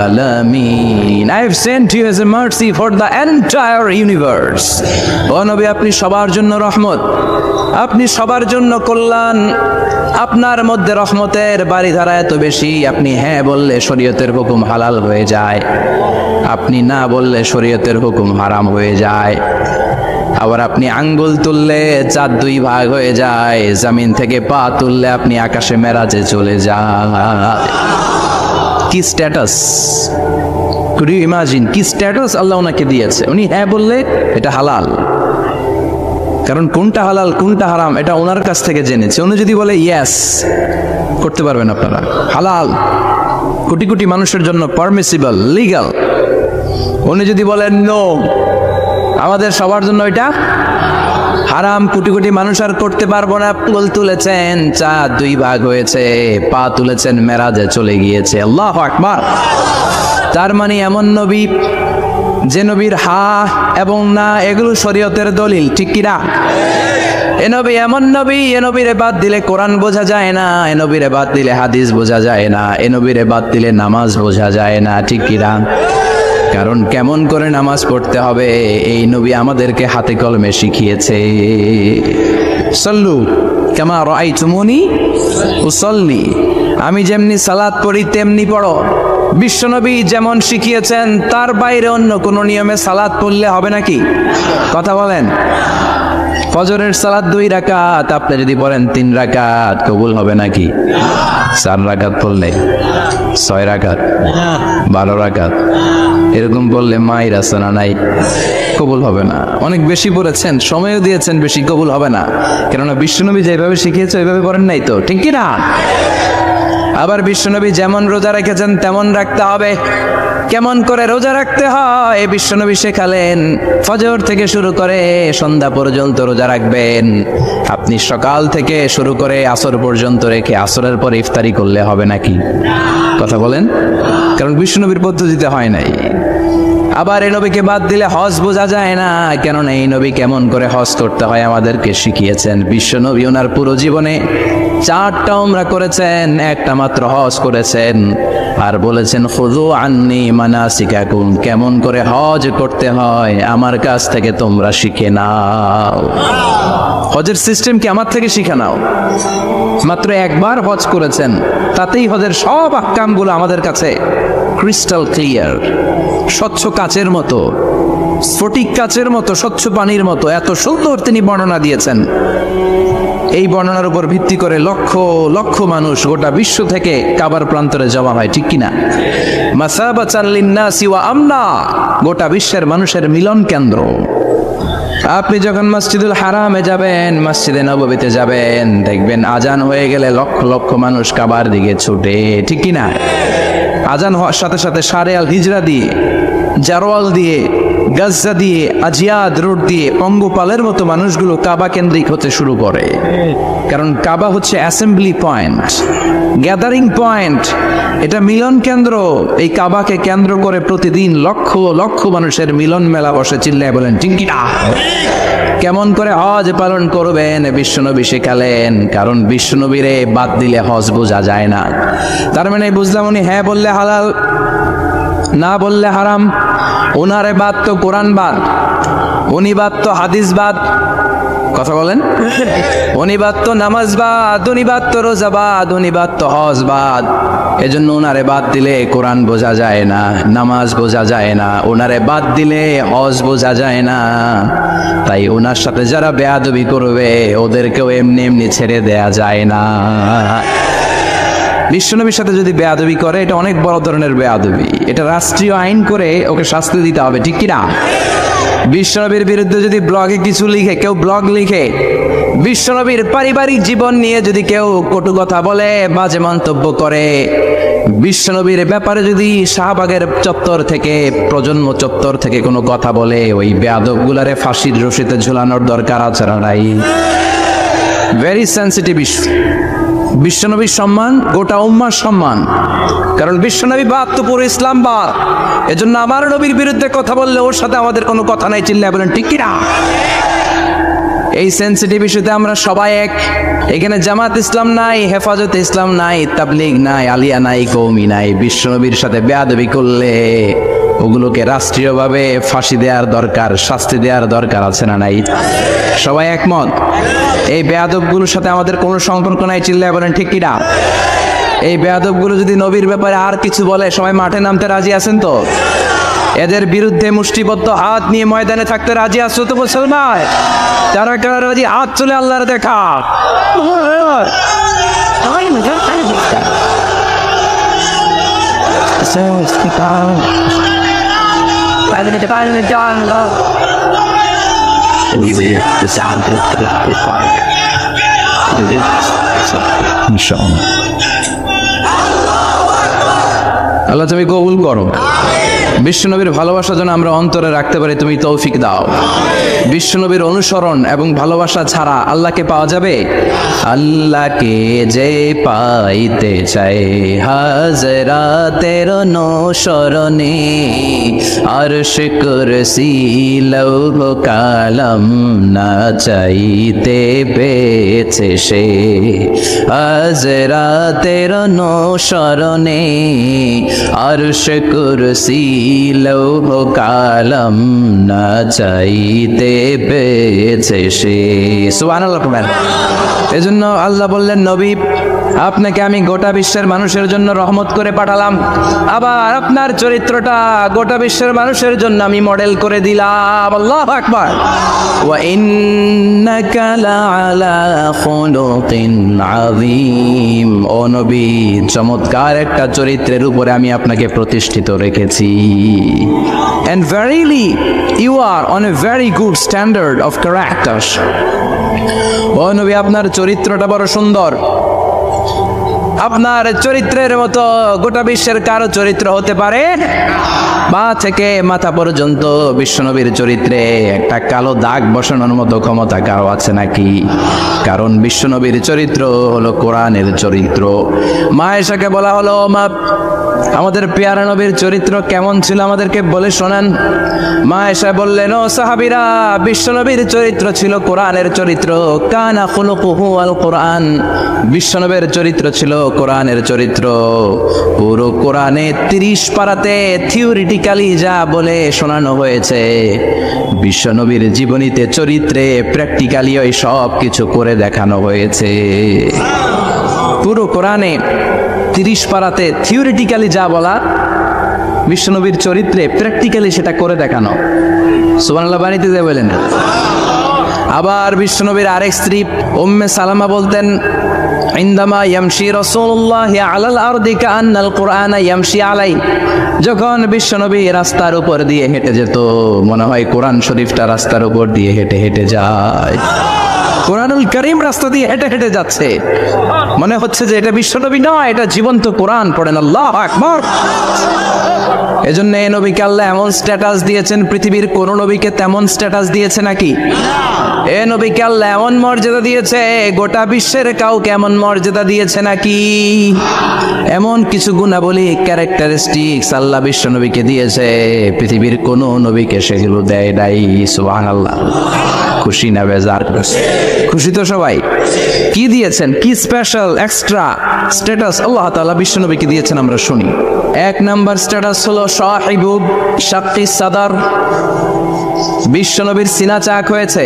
আলামিন। I have sent you as a mercy for the entire universe. ও নবী, আপনি সবার জন্য রহমত, আপনি সবার জন্য কল্যাণ। আপনার মধ্যে রহমতের বাড়িধারা এত বেশি, আপনি হ্যাঁ বললে শরীয়তের হুকুম হালাল হয়ে যায়, আপনি না বললে শরীয়তের হুকুম হারাম হয়ে যায়। আবার আপনি আঙ্গুল তুললে চাঁদ দুই ভাগ হয়ে যায়, জমিন থেকে পা তুললে আপনি আকাশে মেরাজে চলে যান। কি স্ট্যাটাস! কুড ইউ ইমাজিন কি স্ট্যাটাস আল্লাহ ওনাকে দিয়েছে? উনি হ্যাঁ বললে এটা হালাল, কারণ কোনটা হালাল কোনটা হারাম এটা ওনার কাছ থেকে জেনেছে। উনি যদি বলে ইয়েস, করতে পারবেন আপনারা, হালাল, কোটি কোটি মানুষের জন্য পারমিসিবল, লিগ্যাল। উনি যদি বলেন নো, আমাদের সবার জন্য এটা হারাম, কোটি কোটি মানুষ আর করতে পারবো না। ফুল তুলেছেন, চাঁদ দুই ভাগ হয়েছে, পা তুলেছেন, মেরাজে চলে গিয়েছে। আল্লাহু আকবার। তার মানে এমন নবী যে নবীর হা এবং না এগুলো শরীয়তের দলিল, ঠিক কিনা? এ নবী এমন নবী, এ নবীরে বাদ দিলে কোরআন বোঝা যায় না, এ নবীরে বাদ দিলে হাদিস বোঝা যায় না, এ নবীরে বাদ দিলে নামাজ বোঝা যায় না, ঠিক কিনা? কারণ কেমন করে নামাজ পড়তে হবে এই নবী আমাদেরকে হাতে কলমে শিখিয়েছে। সল্লু কামা রাআইতুমুনি উসাল্লি, আমি যেমনি সালাত পড়ি তেমনি পড়ো। বিশ্বনবী যেমন শিখিয়েছেন তার বাইরে অন্য কোন নিয়মে সালাত পড়লে হবে নাকি? কথা বলেন। ফজরের সালাত 2 রাকাত, আপনি যদি পড়েন 3 রাকাত, কবুল হবে নাকি? 4 রাকাত পড়লে, 6 রাকাত, 12 রাকাত এরকম বললে মায়ের আসনা নাই, কবুল হবে না। অনেক বেশি পড়েছেন, সময়ও দিয়েছেন বেশি, কবুল হবে না। কেননা বিশ্বনবী যেভাবে শিখিয়েছে ওইভাবে পড়েন নাই তো, ঠিক কি না? আবার বিশ্বনবী যেমন রোজা রেখেছেন তেমন রাখতে হবে। কেমন করে রোজা রাখতে হয় বিশ্বনবী শেখালেন। ফজর থেকে শুরু করে সন্ধ্যা পর্যন্ত রোজা রাখবেন। আপনি সকাল থেকে শুরু করে আসর পর্যন্ত রেখে আসরের পর ইফতারি করলে হবে নাকি? কথা বলেন। কারণ বিশ্বনবীর পদ্ধতিতে হয় নাই। আবার এই নবীকে বাদ দিলে হজ বোঝা যায় না, কেননা এই নবী কেমন করে হজ করতে হয় আমাদেরকে শিখিয়েছেন। বিশ্বনবী ওনার পুরো জীবনে 4টা উমরা করেছেন, একটা মাত্র হজ করেছেন, আর বলেছেন খুযু আন্নী মানাসিকাকুম, কেমন করে হজ করতে হয় আমার কাছ থেকে তোমরা শিখে নাও। হজের সিস্টেম কি আমার থেকে শিখে নাও। মাত্র একবার হজ করেছেন, তাতেই হজের সব আহকামগুলো আমাদের কাছে ক্রিস্টাল ক্লিয়ার, স্বচ্ছ কাচের মতো, স্ফটিক কাচের মতো, স্বচ্ছ পানির মতো, এত সুন্দর তিনি বর্ণনা দিয়েছেন। এই বর্ণনার উপর ভিত্তি করে লক্ষ লক্ষ মানুষ গোটা বিশ্ব থেকে কাবার প্রান্তরে জমা হয়, ঠিক কিনা? মাসাবাতান লিন্নাসি ওয়া আমনা, গোটা বিশ্বের মানুষের মিলন কেন্দ্র। আপনি যখন মসজিদুল হারামে যাবেন, মসজিদে নববীতে যাবেন, দেখবেন আজান হয়ে গেলে লক্ষ লক্ষ মানুষ কাবার দিকে ছুটে, ঠিক কিনা? আজান হওয়ার সাথে সাথে সারে আল হিজরা দিয়ে, জারওয়াল দিয়ে, গাজ্জা দিয়ে, আজিয়াদ রোড দিয়ে পঙ্গপালের মতো মানুষগুলো কাবা কেন্দ্রিক হতে শুরু করে। কারণ কাবা হচ্ছে অ্যাসেম্বলি পয়েন্ট, গ্যাদারিং পয়েন্ট, এটা মিলন কেন্দ্র। এই কাবাকে কেন্দ্র করে প্রতিদিন লক্ষ লক্ষ মানুষের মিলন মেলা বসে। চিল্লায় বলেন ঠিক কি না? কেমন করে হজ পালন করবেন বিশ্বনবী শেখালেন, কারণ বিশ্বনবীরে বাদ দিলে হজ বোঝা যায় না। তার মানে বুঝলাম উনি হ্যাঁ বললে হালাল, না বললে হারাম। ওনারে বাদ তো কোরআন বাদ, উনি বাদ তো হাদিস বাদ, কথা বলেন। উনি বাদ তো নামাজ বাদ, উনি বাদ তো রোজা বাদ, উনি বাদ তো হজ বাদ। এজন্য ওনারে বাদ দিলে কোরআন বোঝা যায় না, নামাজ বোঝা যায় না, ওনারে বাদ দিলে হজ বোঝা যায় না। তাই ওনার সাথে যারা বেয়াদবি করবে ওদেরকেও এমনি এমনি ছেড়ে দেয়া যায় না। বিশ্বনবীর সাথে যদি বেয়াদবি করে, এটা অনেক বড় ধরনের বেয়াদবি, এটা রাষ্ট্রীয় আইন করে ওকে শাস্তি দিতে হবে, ঠিক কিনা? বিশ্বনবীর বিরুদ্ধে যদি ব্লগে কিছু লিখে, কেউ ব্লগ লিখে, বিশ্বনবীর পারিবারিক জীবন নিয়ে যদি কেউ কটু কথা বলে, বাজে মন্তব্য করে, বিশ্বনবীর ব্যাপারে যদি শাহবাগের চত্বর থেকে, প্রজন্ম চত্বর থেকে কোনো কথা বলে, ওই বেয়াদবগুলারে ফাঁসির রশিতে ঝুলানোর দরকার আছে না নাই? Very sensitive issue. বিশ্বনবীর সম্মান গোটা উম্মার সম্মান, কারণ বিশ্বনবী বাদ তো পুরো ইসলাম বাদ। এজন্য আমার নবীর বিরুদ্ধে কথা বললে ওর সাথে আমাদের কোনো কথা নাই। চিল্লায় বলেন ঠিক কিনা? এই সেন্সিটিভ ইস্যুতে আমরা সবাই এক। এখানে জামাত ইসলাম নাই, হেফাজতে ইসলাম নাই, তাবলিগ নাই, আলিয়া নাই, কওমি নাই। বিশ্বনবীর সাথে বেয়াদবি করলে ওগুলোকে রাষ্ট্রীয়ভাবে ফাঁসি দেওয়ার দরকার, শাস্তি দেওয়ার দরকার আছে না নাই? সবাই একমত? এই বেয়াদবগুলোর সাথে আমাদের কোনো সম্পর্ক নাই। চিল্লায় বলেন ঠিক কিনা? এই বেয়াদবগুলো যদি নবীর ব্যাপারে আর কিছু বলে, সবাই মাঠে নামতে রাজি আছেন তো? এদের বিরুদ্ধে মুষ্টিবদ্ধ হাত নিয়ে ময়দানে থাকতে রাজি আছো তো মুসলমান? যারা কারা রাজি হাত চলে আল্লাহর দেখা। আল্লাহ তুমি কবুল করো। বিশ্বনবীর ভালোবাসা যেন আমরা অন্তরে রাখতে পারি, তুমি তৌফিক দাও। বিশ্বনবীর অনুসরণ এবং ভালোবাসা ছাড়া আল্লাহকে পাওয়া যাবে? আল্লাহকে যে পাইতে চাই হাজরাতের অনুসরণে, আরশ কুরসি লৌহ কালাম না চাইতে পেয়েছে সে। হাজরাতের অনুসরণে আরশ কুরসি লৌহ কালাম না চাইতে পেয়েছে সে। সুবহানাল্লাহ। এজন্য আল্লাহ বললেন, নবী আপনাকে আমি গোটা বিশ্বের মানুষের জন্য রহমত করে পাঠালাম, আবার আপনার চরিত্রটা গোটা বিশ্বের মানুষের জন্য আমি মডেল করে দিলাম। আল্লাহু আকবার। ওয়া ইন্নাকা লাআলা খুলুকিন আযীম। ও নবী, চমৎকার একটা চরিত্রের উপরে আমি আপনাকে প্রতিষ্ঠিত রেখেছি। And verily you are on a very good standard of character. ও নবী, আপনার চরিত্রটা বড় সুন্দর। আপনার চরিত্রের মতো গোটা বিশ্বের কারো চরিত্র হতে পারে? পা থেকে মাথা পর্যন্ত বিশ্বনবীর চরিত্রে একটা কালো দাগ বসানোর মতো ক্ষমতা কারো আছে নাকি? কারণ বিশ্বনবীর চরিত্র হলো কোরআনের চরিত্র। মা আয়েশাকে বলা হলো, মা আমাদের পেয়ারা নবীর চরিত্র কেমন ছিল আমাদেরকে বলে শোনান। মা আয়েশা বললেন, ও সাহাবীরা, বিশ্ব নবীর চরিত্র ছিল কোরআনের চরিত্র। কানা খুলুকুহু আল কোরআন, বিশ্ব নবীর চরিত্র ছিল কোরআনের চরিত্র। পুরো কোরআনে 30 পারাতে থিওরিটিক্যালি যা বলে শোনানো হয়েছে, বিশ্ব নবীর জীবনীতে চরিত্রে প্র্যাকটিক্যালি ওই সব কিছু করে দেখানো হয়েছে। পুরো কোরআনে 30 পারাতে থিওরিটিক্যালি যা বলা, বিশ্বনবীর চরিত্রে প্র্যাকটিক্যালি সেটা করে দেখানো। সুবহানাল্লাহ বাড়িতে যে বলেন। আবার বিশ্বনবীর আরেক স্ত্রী উম্মে সালামা বলতেন, ইনদামা ইয়ামশি রাসূলুল্লাহি আলাল আরদি কাআন্নাল কুরআনা ইয়ামশি আলাই, যখন বিশ্বনবী রাস্তার উপর দিয়ে হেঁটে যেত মনে হয় কোরআন শরীফটা রাস্তার উপর দিয়ে হেঁটে হেঁটে যায়। কোরআনুল কারীম রাস্তা দিয়ে হেঁটে হেঁটে যাচ্ছে, মনে হচ্ছে যে এটা বিশ্বনবী নয়, এটা জীবন্ত কোরআন। পড়েন আল্লাহু আকবার। এজন্য এই নবীকে আল্লাহ এমন স্ট্যাটাস দিয়েছেন, পৃথিবীর কোন নবীকে তেমন স্ট্যাটাস দিয়েছে নাকি? এ নবীকে আল্লাহ এমন মর্যাদা দিয়েছে, গোটা বিশ্বের কাউকে এমন মর্যাদা দিয়েছে নাকি? এমন কিছু গুণাবলী, ক্যারেক্টারিস্টিক্স আল্লাহ বিশ্ব নবীকে দিয়েছে, পৃথিবীর কোন নবীকে সেগুলো দেয় নাই। সুবহানাল্লাহ। খুশি না বেজার? খুশি তো সবাই। কি দিয়েছেন, কি স্পেশাল এক্সট্রা স্ট্যাটাস আল্লাহ তাআলা বিশ্ব নবীকে দিয়েছেন আমরা শুনি। এক নাম্বার স্ট্যাটাস হলো সাহিবু শাক্কি সাদার, বিশ্ব নবীর সিনা চাক হয়েছে,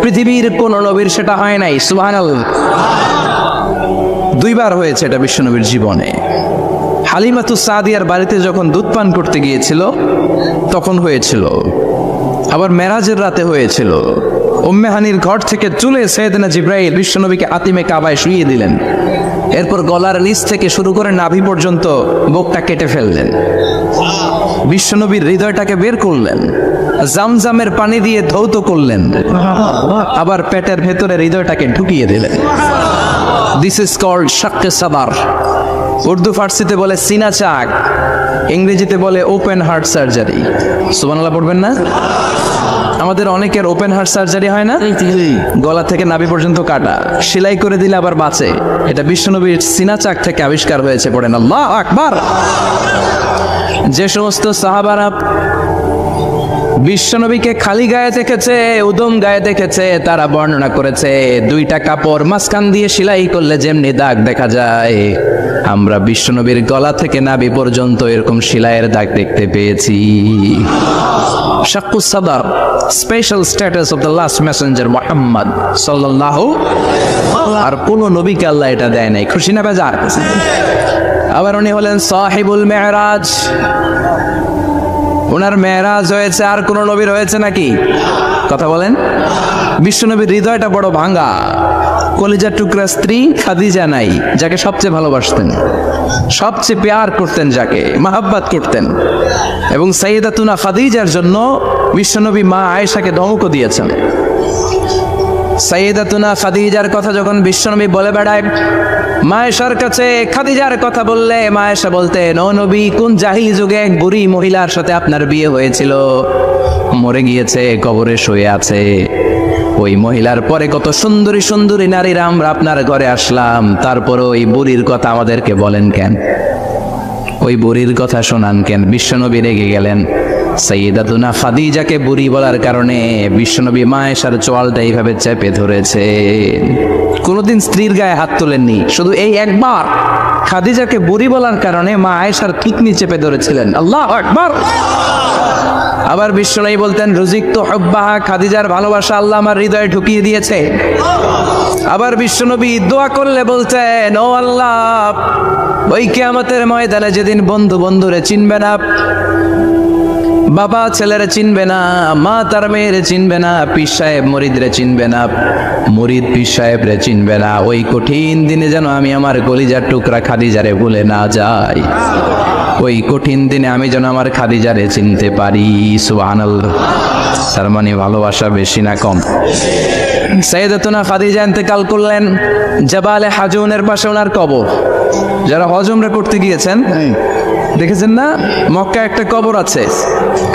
পৃথিবীর কোন নবীর সেটা হয় নাই। সুবহানাল্লাহ। 2 বার হয়েছে এটা বিশ্ব নবীর জীবনে। হালিমাতুস সাদিয়ার বাড়িতে যখন দুধ পান করতে গিয়েছিল তখন হয়েছিল, আবার মেরাজের রাতে হয়েছিল। উম্মে হানির ঘর থেকে চলে সাইয়েদনা জিবরাইল বিশ্বনবীকে আতিমে কাবায় শুইয়ে দিলেন। এরপর গলার নিচ থেকে শুরু করে নাভি পর্যন্ত বুকটা কেটে ফেললেন, বিশ্বনবীর হৃদয়টাকে বের করলেন, জামজামের পানি দিয়ে ধৌত করলেন, আবার পেটের ভেতরে হৃদয়টাকে ঢুকিয়ে দিলেন। দিস ইজ কল্ড শাক্কে সাদার। উর্দু ফার্সিতে বলে সিনা চাক, ইংরেজিতে বলে ওপেন হার্ট সার্জারি। সুবহানাল্লাহ পড়বেন না? আমাদের অনেকের ওপেন হার্ট সার্জারি হয় না, গলা থেকে নাভি পর্যন্ত কাটা, সেলাই করে দিলে আবার বাঁচে। এটা বিশ্বনবীর সিনা চাক থেকে আবিষ্কার হয়েছে। পড়েন আল্লাহু আকবার। যে সমস্ত সাহাবারা বিশ্বনবীকে খালি গায়ে দেখেছে, উদম গায়ে দেখেছে, তারা বর্ণনা করেছে 2টা কাপড় মাঝখান দিয়ে সেলাই করলে যেমনি দাগ দেখা যায়, আমরা বিশ্বনবীর গলা থেকে নাভি পর্যন্ত এরকম সেলাইয়ের দাগ দেখতে পেয়েছি। শাক্কুস সাদার, special status of the last Messenger Muhammad সাল্লাল্লাহু। আর কোন নবীকে আল্লাহ এটা দেয় নাই। খুশি না বেজার? আবার উনি হলেন সাহিবুল মেরাজ, ওনার মেরাজ হয়েছে, আর কোন নবীর হয়েছে নাকি? কথা বলেন। বিশ্বনবীর হৃদয়টা বড় ভাঙা, কলিজার টুকরা স্ত্রী খাদিজা নাই, যাকে সবচেয়ে ভালোবাসতেন, সবচেয়ে প্যার করতেন, যাকে মাহাব্বাত করতেন। এবং সাইয়েদাতুনা খাদিজার জন্য বিশ্বনবী মা আয়েশাকে ধমকও দিয়েছেন। সাইয়েদাতুনা খাদিজার কথা যখন বিশ্বনবী বলে বেড়ায় মা আয়েশার কাছে, খাদিজার কথা বললে মা আয়েশা বলতেন, ও নবী, কোন জাহিলি যুগে এক বুড়ি মহিলার সাথে আপনার বিয়ে হয়েছিল, মরে গিয়েছে, কবরে শুয়ে আছে। ওই মহিলার পরে কত সুন্দরী সুন্দরী নারীরা আমরা আপনার ঘরে আসলাম, তারপর ওই বুড়ির কথা আমাদেরকে বলেন কেন? ওই বুড়ির কথা শোনান কেন? বিশ্বনবী রেগে গেলেন। সাইয়েদাতুনা খাদিজাকে বুড়ি বলার কারণে বিশ্বনবী মা আয়েশার চোয়ালটা এইভাবে চেপে ধরেছে। কোনোদিন স্ত্রীর গায়ে হাত তোলেননি, শুধু এই একবার খাদিজাকে বুড়ি বলার কারণে মা আয়েশার থুতনি চেপে ধরেছিলেন। আল্লাহু আকবার। আবার বিশ্বনবী বলতেন, রুজিকতু হুব্বাহা, খাদিজার ভালোবাসা আল্লাহ আমার হৃদয়ে ঢুকিয়ে দিয়েছে। আবার বিশ্বনবী দোয়া করলে বলতেন, ও আল্লাহ, ওই কিয়ামতের ময়দানে যেদিন বন্ধু বন্ধুরে চিনবে না, বাবা ছেলেরে চিনবে না, মা তার মেয়েরে চিনবে না, পীর সাহেব মুরিদরে চিনবে না, মুরিদ পীর সাহেবরে চিনবে না, ওই কঠিন দিনে যেন আমি আমার কলিজার টুকরা খাদিজারে ভুলে না যাই। ওই কঠিন দিনে আমি যেন আমার খাদিজারে চিনতে পারি। সুবহানাল্লাহ। তার মানে ভালোবাসা বেশি না কম? সাইয়েদাতুনা খাদিজা ইন্তেকাল করলেন, জাবালে হাজুনের পাশে ওনার কবর। যারা হজ উমরা করতে গিয়েছেন দেখেছেন না, মক্কা একটা কবর আছে,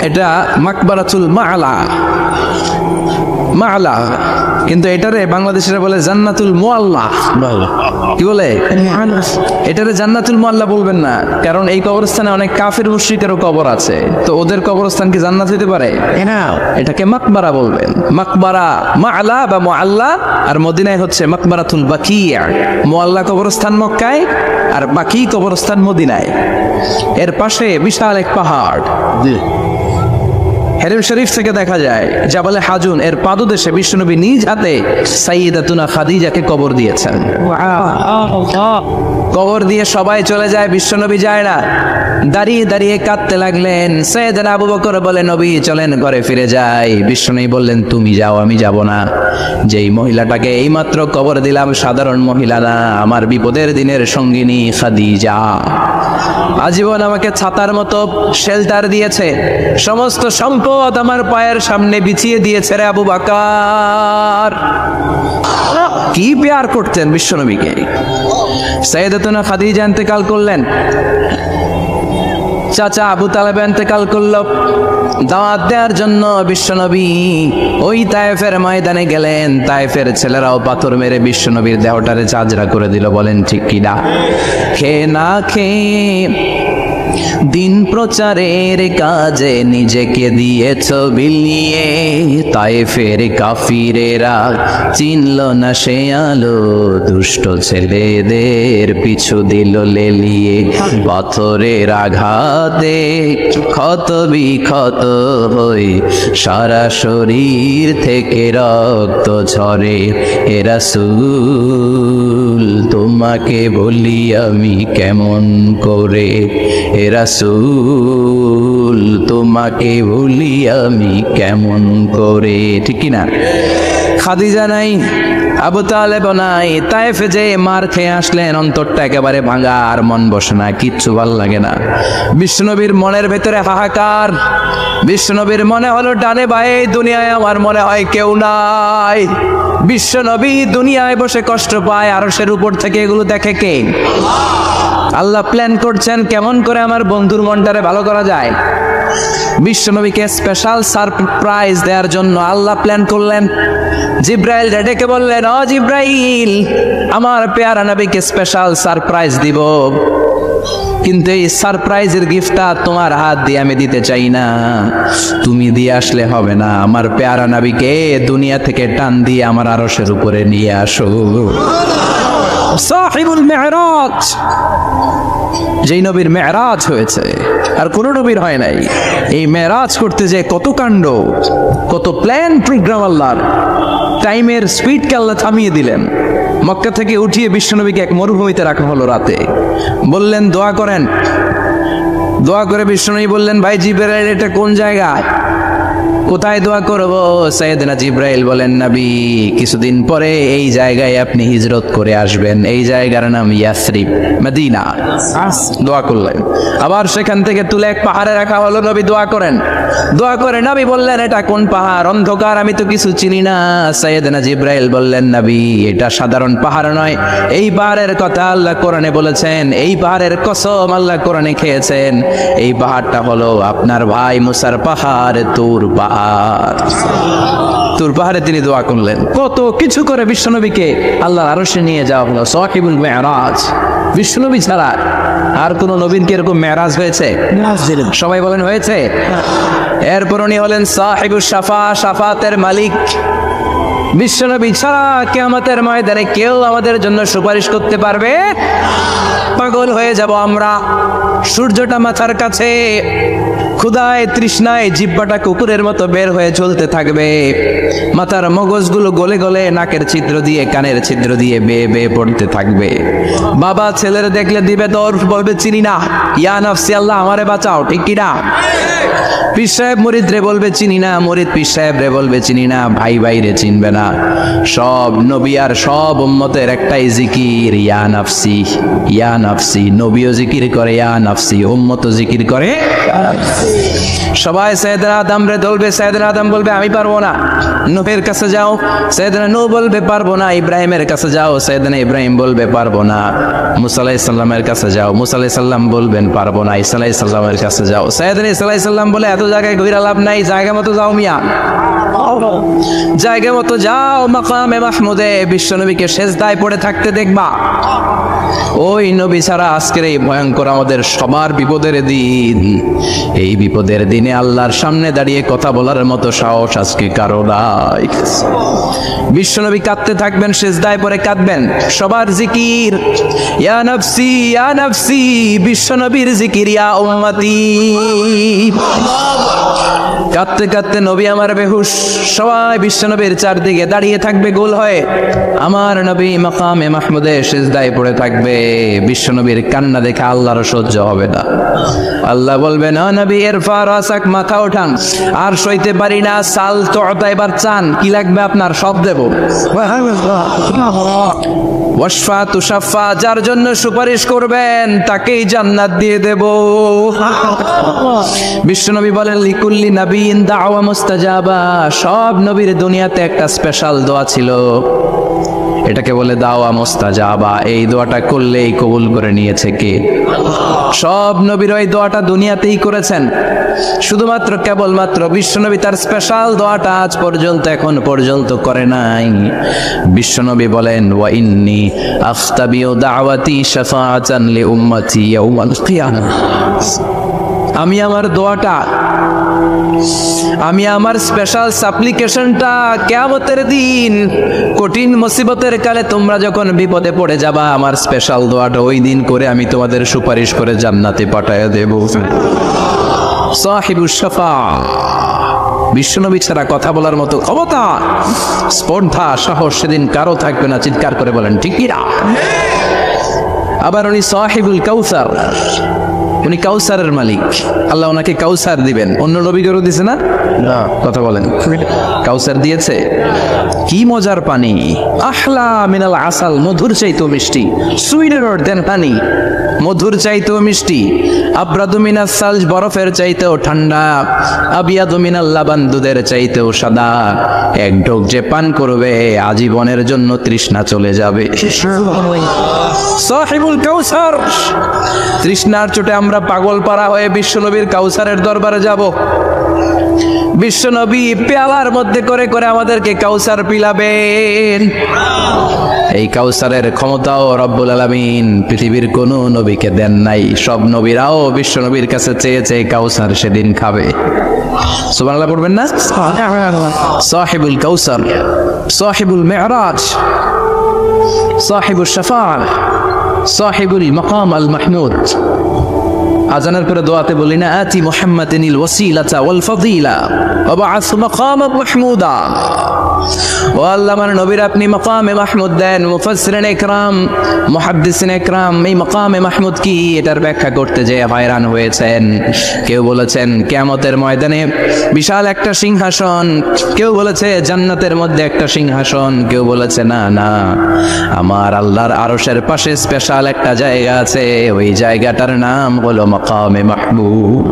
এটা মাকবারাতুল মাআলা, মাআলা, কিন্তু এটারে বাংলাদেশিরা বলে জান্নাতুল মুআল্লা। কি বলে? এটারে জান্নাতুল মুআল্লা বলবেন না, কারণ এই কবরস্থানে অনেক কাফির মুশরিকেরও কবর আছে, তো ওদের কবরস্থান কি জান্নাত হতে পারে? এটাকে মাকবারা বলবেন। মাকবারা মাআলা বা মুআল্লা, আর মদিনায় হচ্ছে মাকবারাতুল বাকিয়া। মুআল্লা কবরস্থান মক্কায়, আর বাকি কবরস্থান মদিনায়। এর পাশে বিশাল এক পাহাড়, হেরেম শরীফ থেকে দেখা যায় জাবালে হাজুন, এর পাদদেশে বিশ্বনবী নিজ হাতে সাইয়্যিদাতুনা খাদিজাকে কবর দিয়েছেন। কবর দিয়ে সবাই চলে যায়, বিশ্বনবী যায় না। দাঁড়িয়ে দাঁড়িয়ে কাঁদতে লাগলেন। সাইয়েদনা আবু বকর বলে, নবী চলেন ঘরে ফিরে যাই। বিশ্বনবী বললেন, তুমি যাও, আমি যাব না। যেই মহিলাটাকে এইমাত্র কবর দিলাম সাধারণ মহিলা না, আমার বিপদের দিনের সঙ্গিনী খাদিজা। আজীবন আমাকে ছাতার মতো শেল্টার দিয়েছে, সমস্ত সম্পদ আমার পায়ের সামনে বিছিয়ে দিয়েছে রে আবু বকর। কি প্যার করতেন বিশ্বনবীকে। সাইয়েদাতুনা খাদিজা ইন্তেকাল করলেন, চাচা আবু তালেব ইন্তেকাল করলো। দাওয়াত দেওয়ার জন্য বিশ্বনবী ওই তায়েফের ময়দানে গেলেন। তায়েফের ছেলেরাও পাথর মেরে বিশ্বনবীর দেহটারে চাজরা করে দিল। বলেন ঠিক কিনা? খেয়ে না খেয়ে দিন প্রচারের কাজে নিজেকে দিয়েছ বিলিয়ে। তায়েফের কাফিরেরা চিনল না সে আলো, দুষ্ট ছেলেদের পিছু দিল লেলিয়ে। পাথরের আঘাতে ক্ষত বিক্ষত হয়ে সারা শরীর থেকে রক্ত ঝরে। এ রাসূল তোমাকে বলি আমি কেমন করে, এ রাসূল তোমাকে বলি আমি কেমন করে। ঠিক কি না? খাদিজা নাই, আবু তালেব নাই। তায়েফে যে মার খেয়ে আসলেন, অন্তরটা একেবারে ভাঙা, আর মন বসে না, কিচ্ছু ভাল লাগে না। বিশ্বনবীর মনের ভেতরে হাহাকার। বিশ্বনবীর মনে হলো ডানে বায়ে দুনিয়ায় আমার মনে হয় কেউ নাই। বিশ্বনবী দুনিয়ায় বসে কষ্ট পায়, আরশের উপর থেকে এগুলো দেখে কে? আল্লাহ প্ল্যান করছেন কেমন করে আমার বন্ধুর মনটারে ভালো করা যায়। বিশ্বনবীকে স্পেশাল সারপ্রাইজ দেওয়ার জন্য আল্লাহ প্ল্যান করলেন। জিব্রাইল ডেকে বললেন, ও জিব্রাইল, আমার পেয়ারা নবীকে স্পেশাল সারপ্রাইজ দিব, কিন্তু এই সারপ্রাইজের গিফটটা তোমার হাত দিয়ে আমি দিতে চাই না, তুমি দিয়ে আসলে হবে না। আমার পেয়ারা নবীকে দুনিয়া থেকে টান দিয়ে আমার আরশের উপরে নিয়ে আসো। সাহিবুল মেরাজ, যেই নবীর মেরাজ হয়েছে আর কোন নবীর হয় নাই। এই মেরাজ করতে যে কত কাণ্ড, কত প্ল্যান প্রোগ্রাম আল্লাহর। টাইমের স্পিডকে আল্লাহ থামিয়ে দিলেন। মক্কা থেকে উঠিয়ে বিশ্বনবীকে এক মরুভূমিতে রাখা হলো রাতে। বললেন দোয়া করেন। দোয়া করে বিশ্বনবী বললেন, ভাই জিবরাইল, এটা কোন জায়গায়, কোথায় দোয়া করব? সাইয়েদনা জিব্রাইল বলেন, নবী কিছুদিন পরে এই জায়গায় আপনি হিজরত করে আসবেন, এই জায়গার নাম ইয়াসরিব, মদিনা। দোয়া করলেন। আবার সেখান থেকে তুলে এক পাহাড়ে রাখা হলো। নবী দোয়া করেন। দোয়া করে নবী বললেন, এটা কোন পাহাড়? অন্ধকার, আমি তো কিছু চিনি না। সাইয়েদনা জিব্রাইল বললেন, নবী এটা সাধারণ পাহাড় নয়, এই পাহাড়ের কথা আল্লাহ কোরআনে বলেছেন, এই পাহাড়ের কসম আল্লাহ কোরআনে খেয়েছেন। এই পাহাড়টা হলো আপনার ভাই মুসার পাহাড়, তুর পাহাড়। তুর পাহাড়ে তিনি দোয়া করলেন। কত কিছু করে বিশ্বনবীকে আল্লাহর আরশে নিয়ে যাওয়া হলো। সাহিবুল মেরাজ। বিশ্বনবী ছাড়া আর কোন নবীর কি এরকম মেরাজ হয়েছে? সবাই বলেন হয়েছে। এরপর উনি হলেন সাহিবুল শাফা, শাফাতের মালিক। বিশ্বনবী ছাড়া কিয়ামতের ময়দানে কেউ আমাদের জন্য সুপারিশ করতে পারবে? পাগল হয়ে যাব আমরা। সূর্যটা মাথার কাছে, ক্ষুধায় তৃষ্ণায় জিহ্বাটা কুকুরের মতো বের হয়ে চলতে থাকবে। মাথার মগজগুলো গলে গলে নাকের ছিদ্র দিয়ে, কানের ছিদ্র দিয়ে বেয়ে বেয়ে পড়তে থাকবে। বাবা ছেলের দেখলে দিবে দৌড়, বলবে চিনি না, ইয়া নাফসি, আল্লাহ আমারে বাঁচাও। ঠিক কিনা? পীর সাহেব মুরিদ রে বলবে চিনি না, মুরিদ পীর সাহেব রে বলবে চিনি না, ভাই ভাই রে চিনবে না। সব নবী আর সব উম্মতের একটাই জিকির, ইয়া নাফসি, ইয়া নাফসি। নবীও জিকির করে ইয়া নাফসি, উম্মতও জিকির করে। সবাই সাইয়েদনা আদম রে ধরবে, সাইয়েদনা আদম বলবে আমি পারবো না। নূহের কাছে যাও, সাইয়েদনা নূহ বলবে পারবো না। ইব্রাহিমের কাছে যাও, সাইয়েদনা ইব্রাহিম বলবে পারবো না। মুসা আলাইহিস সালামের কাছে যাও, মুসা আলাইহিস সালাম বলবেন পারবো না। ঈসা আলাইহিস সালামের কাছে যাও, সাইয়েদনা ঈসা আলাইহিস সালাম বলে এত জায়গায় ঘুরে লাভ নাই, জায়গা মতো যাও মিয়া। জায়গা মতো যাও মাকামে মাহমুদে, বিশ্বনবীকে সেজদায় পড়ে থাকতে দেখবা। ওই নবী ছাড়া আজকের এই ভয়ঙ্কর আমাদের সবার বিপদের দিন, এই বিপদের দিনে আল্লাহর সামনে দাঁড়িয়ে কথা বলার মতো সাহস আজকে কারো নাই। বিশ্বনবী কাঁদতে থাকবেন, সেজদায় পড়ে কাঁদবেন। সবার জিকির ইয়া নফসি ইয়া নফসি, বিশ্বনবীর জিকির ইয়া উম্মতি। কাঁদতে কাঁদতে নবী আমার বেহুশ, সবাই বিশ্বনবীর চারদিকে দাঁড়িয়ে থাকবে গোল হয়ে। আমার নবী মাকামে মাহমুদে সেজদায় পড়ে থাকবে। বিশ্বনবীর কান্না দেখে আল্লাহর সহ্য হবে না। আল্লাহ বলবেন, ও নবী ইরফা রাসাক, মাথা ওঠান, আর সইতে পারি না, সাল তুতা, এবার চান, কি লাগবে আপনার সব দেব। ওয়াশফা তুশাফা, যার জন্য সুপারিশ করবেন তাকেই জান্নাত দিয়ে দেব। বিশ্বনবী বলেন, লিকুল্লি নাবিয়িন দাওয়া মুস্তাজাবা, সব নবীর দুনিয়াতে একটা স্পেশাল দোয়া ছিল, এটাকে বলে দাওয়া মুস্তাজাবা। এই দোয়াটা করলেই কবুল করে নিয়েছে কে? সব নবীর ওই দোয়াটা দুনিয়াতেই করেছেন, শুধুমাত্র কেবলমাত্র বিশ্বনবী তার স্পেশাল দোয়াটা আজ পর্যন্ত এখন পর্যন্ত করে নাই। বিশ্বনবী বলেন, ওয়া ইন্নী আফতাবিউ দাওয়াতি শাফাআতান লি উম্মতি ইয়াউমাল কিয়ামাহ, আমি আমার দোয়াটা, আমি আমার স্পেশাল সাপ্লিকেশনটা কিয়ামতের দিন কঠিন মুসিবতের কালে তোমরা যখন বিপদে পড়ে যাবা, আমার স্পেশাল দোয়াটা ওই দিন করে আমি তোমাদের সুপারিশ করে জান্নাতে পাঠায় দেব। সাহিবুশ শাফা, বিশ্বনবী ছাড়া কথা বলার মতো ক্ষমতা, স্পর্ধা, সাহস সেদিন কারো থাকবে না। চিৎকার করে বলেন ঠিক কি না? আবার উনি সাহিবুল কাউসার, উনি কাউসারের মালিক। আল্লাহ ওনাকে কাউসার দিবেন। অন্য নবীদেরও দিছে না? কথা বলেন, কাউসার দিয়েছে। কি মজার পানি, আহলা মিনাল আসাল, মধুর চাইতেও মিষ্টি, সুইটের দেন পানি, মধুর চাইতেও মিষ্টি। আব্রাদু মিনাস সালজ, বরফের চাইতেও ঠান্ডা। আবিয়াদু মিনাল লাবান, দুধের চাইতেও সাদা। এক ঢোক যে পান করবে আজীবনের জন্য তৃষ্ণা চলে যাবে। সাহিবুল কাউসার, তৃষ্ণার চোটে আমরা পাগল পারা হয়ে বিশ্বনবীর কাউসারের দরবারে যাব। বিশ্বনবী পেয়ালার মধ্যে করে করে আমাদেরকে কাউসার পিলাবেন। এই কাউসারের ক্ষমতাও রব্বুল আলামিন পৃথিবীর কোন নবীকে দেন নাই। সব নবীরাও বিশ্বনবীর কাছে চেয়েছে কাউসার সেদিন খাবে। সুবহানাল্লাহ পড়বেন না? সাহিবুল কাউসার, সাহিবুল মিরাজ, সাহিবুশ শাফাআহ, সাহিবুল মাকাম আল মাহমুদ। আজানের পরে দোয়াতে বলি না, আতি মুহাম্মাদিনিল ওয়াসিলাতা ওয়াল ফাদিলা ওয়া বা'আস মাকামান মাহমুদা। ও আল্লাহ, আমার নবীর আপনি মাকামে মাহমুদ দেন। মুফাসসিরিন ইকরাম, মুহাদ্দিসিন ইকরাম এই মাকামে মাহমুদ কি এটার ব্যাখ্যা করতে যে হয়রান হয়েছেন। কেউ বলেছেন কিয়ামতের ময়দানে বিশাল একটা সিংহাসন, কেউ বলেছে জান্নাতের মধ্যে একটা সিংহাসন, কেউ বলেছে না না, আমার আল্লাহর আরশের পাশে স্পেশাল একটা জায়গা আছে, ওই জায়গাটার নাম হলো মাকামে মাহমুদ।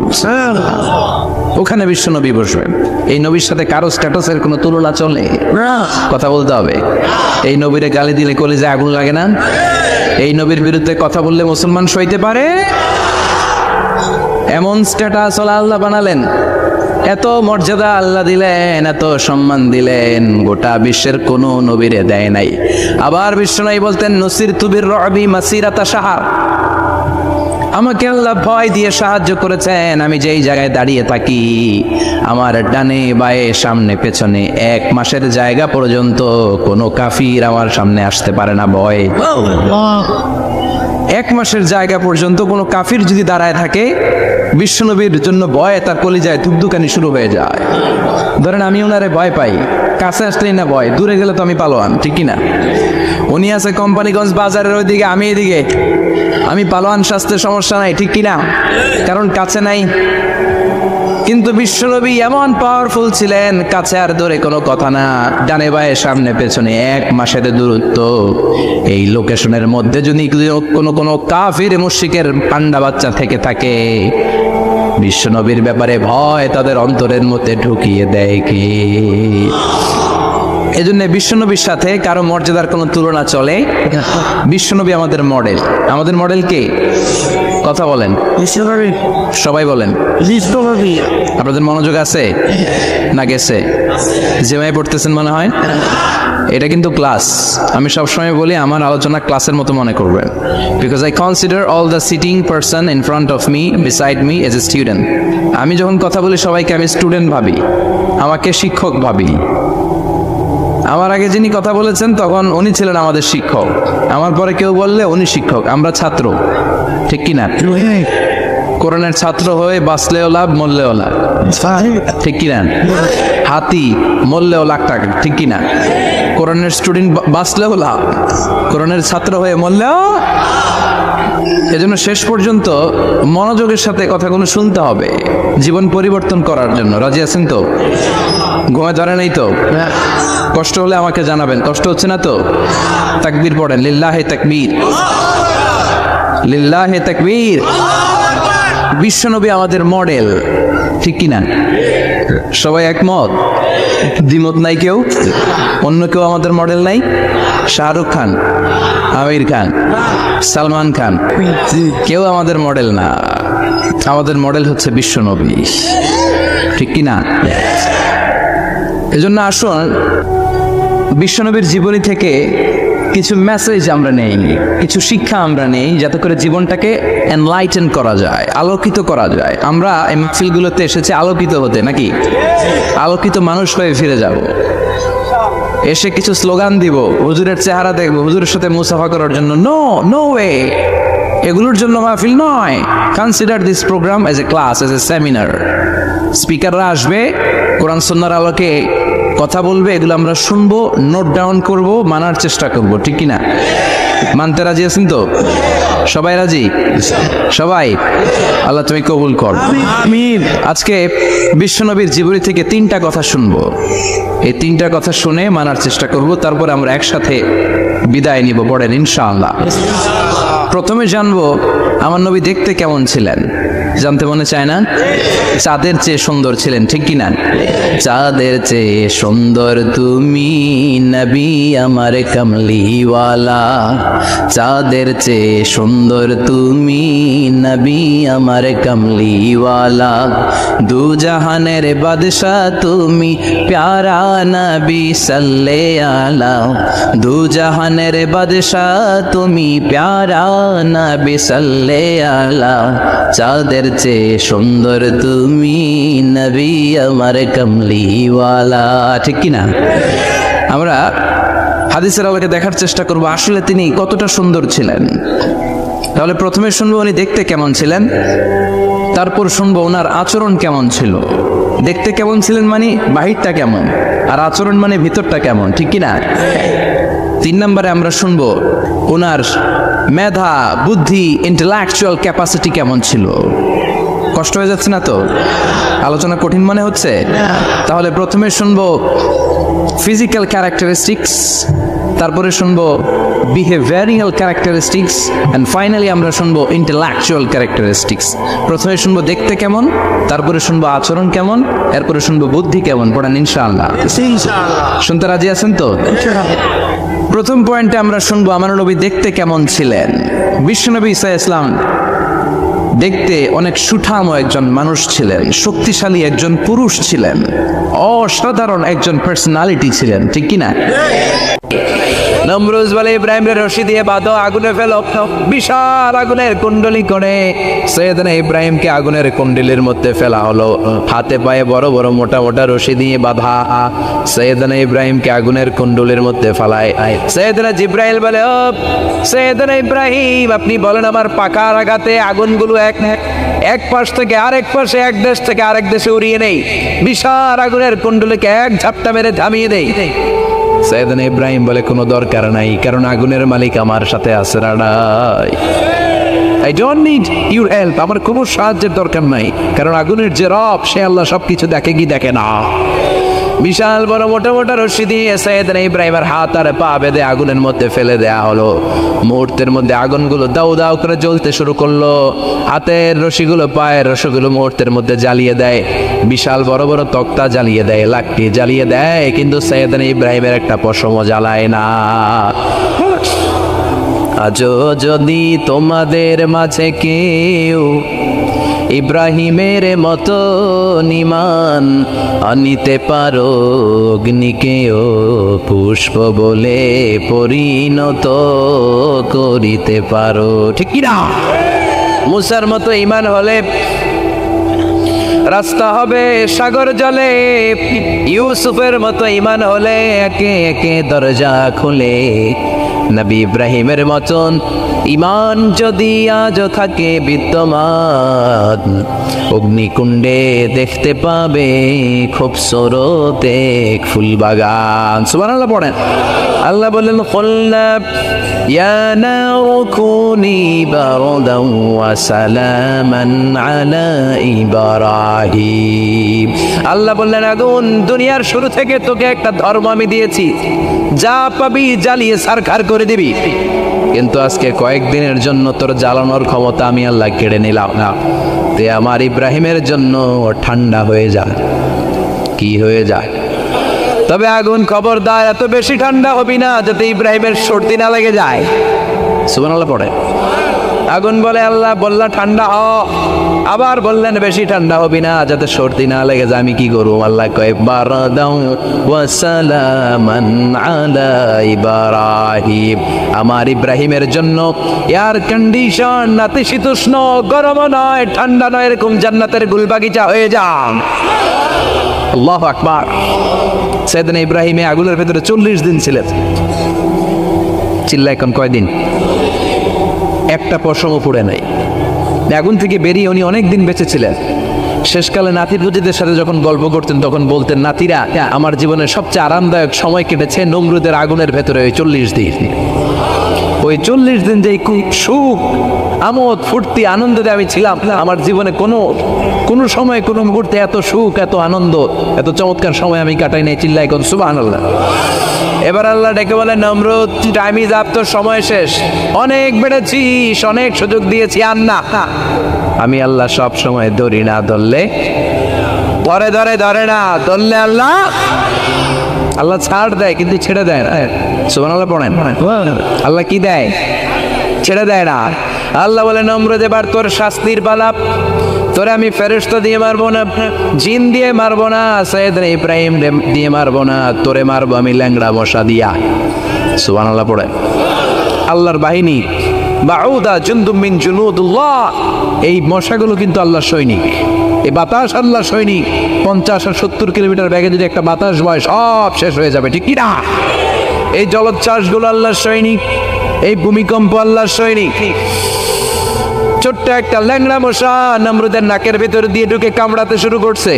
ওখানে বিশ্বনবী বসবেন। এই নবীর সাথে কারো স্ট্যাটাসের কোনো তুলনা চলে? কথা বলতে হবে। এই নবীরে গালি দিলে কলিজায় আগুন লাগে না? এই নবীর বিরুদ্ধে কথা বললে মুসলমান সইতে পারে? এমন স্ট্যাটাস আল্লাহ বানালেন, এত মর্যাদা আল্লাহ দিলেন, এত সম্মান দিলেন, গোটা বিশ্বের কোন নবীরে দেয় নাই। আবার বিশ্বনবী বলতেন, নুসিরতু বির-রু'বি মাসিরাতা শাহর, আমাকে আল্লাহ ভয় দিয়ে সাহায্য করেছেন। আমি যেই জায়গায় দাঁড়িয়ে থাকি, আমার ডানে বায়ে সামনে পেছনে 1 মাসের জায়গা পর্যন্ত কোনো কাফির আমার সামনে আসতে পারে না ভয়। 1 মাসের জায়গা পর্যন্ত কোনো কাফির যদি দাঁড়ায় থাকে, বিশ্বনবীর জন্য ভয় তার কলিজায় ধুকধুকানি শুরু হয়ে যায়। ধরেন আমি ওনারে ভয় পাই, কাছে আসলেই না ভয়, দূরে গেলে তো আমি পালোয়ান, ঠিক কিনা? উনি আছে কোম্পানিগঞ্জ বাজারের ওইদিকে, আমি এদিকে, আমি পালোয়ান, স্বাস্থ্যের সমস্যা নাই, ঠিক কিনা? কারণ কাছে নাই। কিন্তু বিশ্বনবী এমন পাওয়ারফুল ছিলেন, কাছে আর দূরে কোনো কথা না, ডানে বায়ে সামনে পেছনে 1 মাসের দূরত্ব। এই লোকেশনের মধ্যে যদি কোনো কাফির মুশরিকের পান্ডা বাচ্চা থেকে থাকে, বিশ্বনবীর ব্যাপারে ভয় তাদের অন্তরের মধ্যে ঢুকিয়ে দেয় কে? এজন্য বিশ্বনবীর সাথে কারো মর্যাদার কোনো তুলনা চলে? বিশ্বনবী আমাদের মডেল। আমাদের মডেল কে? কথা বলেন, সবাই বলেন। আপনাদের মনোযোগ আছে না গেছে? জেমাই পড়তেছেন মনে হয়। এটা কিন্তু ক্লাস। আমি সবসময় বলি আমার আলোচনা ক্লাসের মতো মনে করবেন, because I consider all the sitting person in front of me beside me as a student. আমি যখন কথা বলি সবাইকে আমি স্টুডেন্ট ভাবি, আমাকে শিক্ষক ভাবি। আমার আগে যিনি কথা বলেছেন তখন উনি ছিলেন আমাদের শিক্ষক, আমার পরে কেউ বললে উনি শিক্ষক, আমরা ছাত্র, ঠিক কিনা? কোরআনের ছাত্র হয়ে বাঁচলেও লাভ, মরলেও লাভ, ঠিক কিনা? হাতি মরলেও লাখ টাকা, ঠিক কিনা? কোরআনের স্টুডেন্ট বাঁচলেও লাভ, কোরআনের ছাত্র হয়ে মরলেও। এজন্য শেষ পর্যন্ত মনোযোগের সাথে কথাগুলো শুনতে হবে জীবন পরিবর্তন করার জন্য। রাজি আছেন তো? ঘুমে ধরে নেই তো? কষ্ট হলে আমাকে জানাবেন, কষ্ট হচ্ছে না তো? তাকবীর পড়েন, লিল্লাহে তাকবীর, লিল্লাহে তাকবীর। বিশ্বনবী আমাদের মডেল, ঠিক কিনা? সবাই একমত? দ্বিমত নাই কেউ? অন্য কেউ আমাদের মডেল নাই? শাহরুখ খান, আমির খান, সালমান খান, কেউ আমাদের মডেল না। আমাদের মডেল হচ্ছে বিশ্বনবী, ঠিক কিনা? এজন্য আসুন বিশ্বনবীর জীবনী থেকে কিছু মেসেজ আমরা নেই, কিছু শিক্ষা আমরা নেই, যাতে করে জীবনটাকে এনলাইটেন করা যায়, আলোকিত করা যায়। আমরা এই মাহফিলগুলোতে এসেছি আলোকিত হতে, নাকি? আলোকিত মানুষ হয়ে ফিরে যাব। এসে কিছু স্লোগান দিব, হুজুরের চেহারা দেখবো, হুজুরের সাথে মুসাফা করার জন্য। No, no way. এগুলোর জন্য মাহফিল নয়। Consider this program as a class, as a seminar. স্পিকাররা আসবে, কোরআন সুন্নাহর আলোকে কথা বলবে, এগুলো আমরা শুনবো, নোট ডাউন করব, মানার চেষ্টা করব, ঠিক কিনা? মানতে রাজি আছেন তো? সবাই রাজি? সবাই? আল্লাহ তুমি কবুল কর। আজকে বিশ্বনবীর জীবনী থেকে 3টা কথা শুনবো। এই 3টা কথা শুনে মানার চেষ্টা করব, তারপরে আমরা একসাথে বিদায় নিব। পড়েন ইনশাআল্লাহ। প্রথমে জানবো আমার নবী দেখতে কেমন ছিলেন। জানতে মনে চায় না? চাঁদের চেয়ে সুন্দর ছিলেন, ঠিক কিনা? চাঁদের চেয়ে সুন্দর তুমি নবী আমার কামলিওয়ালা, চাঁদের চেয়ে সুন্দর তুমি নবী আমার কামলিওয়ালা, দু জাহানের বাদশাহ তুমি প্যারা নবী সাল্লে আলা, দু জাহানের বাদশাহ তুমি প্যারা নবী সাল্লে আলা, চাঁদের চেয়ে সুন্দর তুমি নবী আমার কামলিওয়ালা, ঠিক কিনা? আমরা হাদিসের আলোকে দেখার চেষ্টা করব আসলে তিনি কতটা সুন্দর ছিলেন। তাহলে প্রথমে শুনবো উনি দেখতে কেমন ছিলেন, তারপর শুনবো ওনার আচরণ কেমন ছিল। দেখতে কেমন ছিলেন মানে বাহিরটা কেমন, আর আচরণ মানে ভিতরটা কেমন, ঠিক কিনা? 3 নম্বরে আমরা শুনবো ওনার মেধা, বুদ্ধি, ইন্টেলেকচুয়াল ক্যাপাসিটি কেমন ছিল। কষ্ট হয়ে যাচ্ছে না তো? আলোচনা কঠিন মনে হচ্ছে? তাহলে প্রথমে শুনবো ফিজিক্যাল ক্যারেক্টারিস্টিক্স, তারপরে শুনবো বিহেভিয়ারাল ক্যারেক্টারিস্টিক্স, এন্ড ফাইনালি আমরা শুনবো ইন্টেলেকচুয়াল ক্যারেক্টারিস্টিক্স। প্রথমে শুনবো দেখতে কেমন, তারপরে শুনবো আচরণ কেমন, এরপরে শুনবো বুদ্ধি কেমন। পড়েন ইনশাআল্লাহ। শুনতে রাজি আছেন তো? প্রথম পয়েন্টে আমরা শুনবো আমার নবী দেখতে কেমন ছিলেন। বিশ্বনবী ঈসা ইসলাম দেখতে অনেক সুঠাম একজন মানুষ ছিলেন, শক্তিশালী একজন পুরুষ ছিলেন, অসাধারণ একজন পার্সোনালিটি ছিলেন, ঠিক কিনা? নমরুজ বলে ইব্রাহিমের রশি দিয়ে বাঁধো, আগুনে ফেলো। বিশাল আগুনের কুণ্ডলি করে সৈয়দনা ইব্রাহিমকে আগুনের কুণ্ডলির মধ্যে ফেলা হলো। হাতে পায়ে বড় বড় মোটা মোটা রশি দিয়ে বাঁধা সৈয়দনা ইব্রাহিমকে আগুনের কুণ্ডলির মধ্যে ফেলায়। সৈয়দনা জিব্রাইল বলে, ও সৈয়দনা ইব্রাহিম, আপনি বলেন আমার পাকার আঘাতে আগুনগুলো এক পাশ থেকে আরেক পাশে, এক দেশ থেকে আরেক দেশে উড়িয়ে নেই, বিশাল আগুনের কুণ্ডলিকে এক ঝাপটা মেরে থামিয়ে দেই। সৈয়দনা ইব্রাহিম বলে কোনো দরকার নাই, কারণ আগুনের মালিক আমার সাথে আছে। I don't need your help, আমার কোনো সাহায্যের দরকার নাই, কারণ আগুনের যে রব সে আল্লাহ সবকিছু দেখে কি দেখে না। বিশাল বড় মোটা মোটা রশি দিয়ে সৈয়দনা ইব্রাহিমের হাত আর পা বেঁধে আগুনের মধ্যে ফেলে দেয়া হলো। মুহূর্তের মধ্যে আগুনগুলো দাউ দাউ করে জ্বলতে শুরু করলো। হাতের রশিগুলো, পায়ের রশিগুলো মুহূর্তের মধ্যে জ্বালিয়ে দেয়। বিশাল বড় বড় তক্তা জ্বালিয়ে দেয়, লাকড়ি জ্বালিয়ে দেয়, কিন্তু সৈয়দনা ইব্রাহিমের একটা পশমও জ্বালায় না। আজও যদি তোমাদের মাঝে কেউ ইব্রাহিমের মতো ঈমান আনিতে পারো, অগ্নিকেও পুষ্প বলে পরিণত করিতে পারো, ঠিক কি না? মুসার মতো ঈমান হলে রাস্তা হবে সাগর জলে, ইউসুফের মতো ঈমান হলে একে একে দরজা খুলে। নবী ইব্রাহিমের মতন ঈমান যদি আজও থাকে বিদ্যমান, অগ্নিকুণ্ডে দেখতে পাবে খুবসুরত এক ফুলবাগান। সুবহানাল্লাহ পড়েন। আল্লাহ বললেন কুলনা ইয়া নারু কুনি বারদান ওয়া সালামান আলা ইব্রাহিম। আল্লাহ বললেন আগুন, দুনিয়ার শুরু থেকে তোকে একটা ধর্ম আমি দিয়েছি, যা পাবি জ্বালিয়ে ছারখার করে দিবি, কিন্তু আজকে কয়েকদিনের জন্য তোর জ্বালানোর ক্ষমতা আমি আল্লাহ কেড়ে নিলাম না। তে আমার ইব্রাহিমের জন্য ঠান্ডা হয়ে যায়। কি হয়ে যায়? তবে আগুন খবরদার এত বেশি ঠান্ডা হবি না যাতে ইব্রাহিমের সর্দি না লেগে যায়। সুবহানাল্লাহ পড়ে। আগুন বলে আল্লাহ বললা ঠান্ডা হ, আবার বললেন বেশি ঠান্ডা হবি না যাতে সর্দি না লেগে যায়। আমি কি করব? আল্লাহ কয় বারাদাউ ওয়া সালামান আলা ইব্রাহিম, আমার ইব্রাহিমের জন্য এয়ার কন্ডিশন, নাতিশীতোষ্ণ, গরম নয় ঠান্ডা নয়, এরকম জান্নাতের গুলবাগিচা হয়ে যান। আল্লাহু আকবার। সাইয়েদনা ইব্রাহিম আগুনের ভেতরে 40 দিন ছিলেন। চিল্লা এখন কয়দিন? একটা পশমও পুড়ে নাই। আগুন থেকে বেরিয়ে উনি অনেক দিন বেঁচে ছিলেন। শেষকালে নাতিপুতিদের সাথে যখন গল্প করতেন তখন বলতেন, নাতিরা আমার জীবনের সবচেয়ে আরামদায়ক সময় কেটেছে নমরুদের আগুনের ভেতরে ওই 40 দিন। ওই 40 দিন যে সুখ, আমোদ, ফুর্তি, আনন্দে আমি ছিলাম, আমার জীবনে কোনো সময় কোনো মুহূর্তে এত সুখ, এত আনন্দ, এত চমৎকার সময় আমি কাটাই নাই। চিল্লাই কোন সুবহানাল্লাহ। এবার আল্লাহ ডেকে বলে, নমরুদ টাইম ইজ আপ, তোর সময় শেষ, অনেক বেড়েছিস, অনেক সুযোগ দিয়েছি, আর না। আমি আল্লাহ সব সময় ধরি না, ধরলে ধরে না, ধরলে আল্লাহ ছাড় দেয় কিন্তু ছেড়ে দেয় না। সুবহানাল্লাহ পড়েন। আল্লাহ কি দেয়? ছেড়ে দেয় না। আল্লাহ বলে, নমরুদ এবার তোর শাস্তির পালা, তোরে আমি ফেরেশতা দিয়ে মারবো না, জিন দিয়ে মারবো না, সাইয়েদনা ইব্রাহিম দিয়ে মারবো না, তোরে মারবো আমি ল্যাংড়া মশা দিয়া। সুবহানাল্লাহ পড়ে। আল্লাহর বাহিনী বাউদা জুনদুম মিন জুনুদুল্লাহ, এই মশাগুলো কিন্তু আল্লাহর সৈনিক। এই বাতাস আল্লাহর সৈনিক। 50 আর 70 কিলোমিটার বেগে যদি একটা বাতাস বয় সব শেষ হয়ে যাবে, ঠিক কি না? এই জলোচ্ছ্বাসগুলো আল্লাহর সৈনিক, এই ভূমিকম্প আল্লাহর সৈনিক। ছোট্ট একটা ল্যাংড়া মশা নমরুদের নাকের ভেতর দিয়ে ঢুকে কামড়াতে শুরু করছে।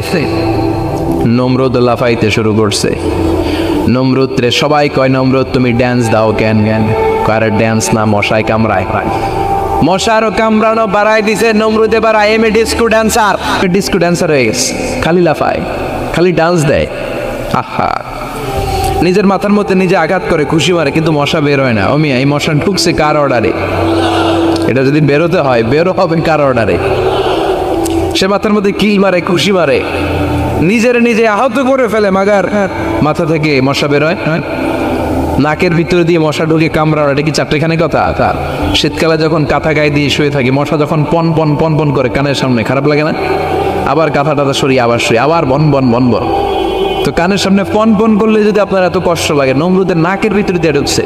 নমরুদ লাফাইতে শুরু করছে। নমরুদ রে সবাই কয়, নমরুদ তুমি ড্যান্স দাও কেন? কার ড্যান্স না, মশায় কামড়ায়। মশারও কামড়ানো বাড়াই দিছে। নমরুদ এবার I M A disco dancer হয়ে গেছে। খালি লাফায়, খালি ডান্স দেয়। আহা, নিজের মাথার মধ্যে নিজে আঘাত করে, খুশি মারে, কিন্তু মশা বের হয় না। অমিয়া এই মশা ঢুকছে কার অর্ডারে? এটা যদি বেরোতে হয় বেরো হবে কার অর্ডারে? সে মাথার মধ্যে কিল মারে, খুশি মারে, নিজে আহত করে ফেলে, মাগার মাথা থেকে মশা বের হয়। নাকের ভিতরে দিয়ে মশা ঢুকে কামড়ানো, এটা কি চারটেখানে কথা? শীতকালে যখন কাঁথা গায়ে দিয়ে শুয়ে থাকি, মশা যখন পন পন পন পন করে কানের সামনে, খারাপ লাগে না? আবার কাঁথা টাথা সরিয়ে আবার শুয়ে, আবার বন বন বন বন। তো কানের সামনে পন পন করলে যদি আপনার এত কষ্ট লাগে, নমরুদের নাকের ভিতরে দিয়ে ঢুকছে,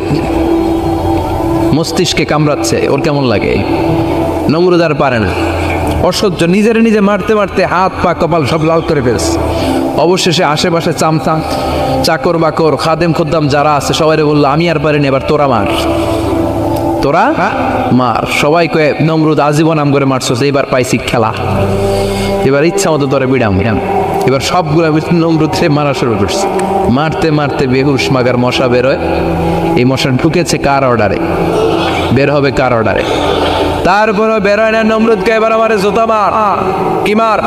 মস্তিষ্কে কামড়াচ্ছে, ওর কেমন লাগে? নমরুদ আর পারে না, অসহ্য, নিজে মারতে মারতে হাত পা কপাল সব লাল করে ফেলছে। অবশেষে আশেপাশে চামচা, চাকর বাকর, খাদেম খুদ্দাম যারা আছে সবাই বললো, আমি আর পারিনি, এবার তোরা মার, তোরা মার। সবাই কয়ে, নমরুদ আজীবন নাম করে মারছো, এইবার পাইছি খেলা, এবার ইচ্ছা মতো তোরা বিড়াম। এবার সবগুলা নমরুদ সে মারা শুরু করছে। মারতে মারতে বেহুশ মাগার মশা বেরোয়। এই মশা ঢুকেছে কার অর্ডারে? বের হবে কার অর্ডারে? তারপরও বেরোয় না। নমরুদকে এবার আমার জুতা মার। কি মার?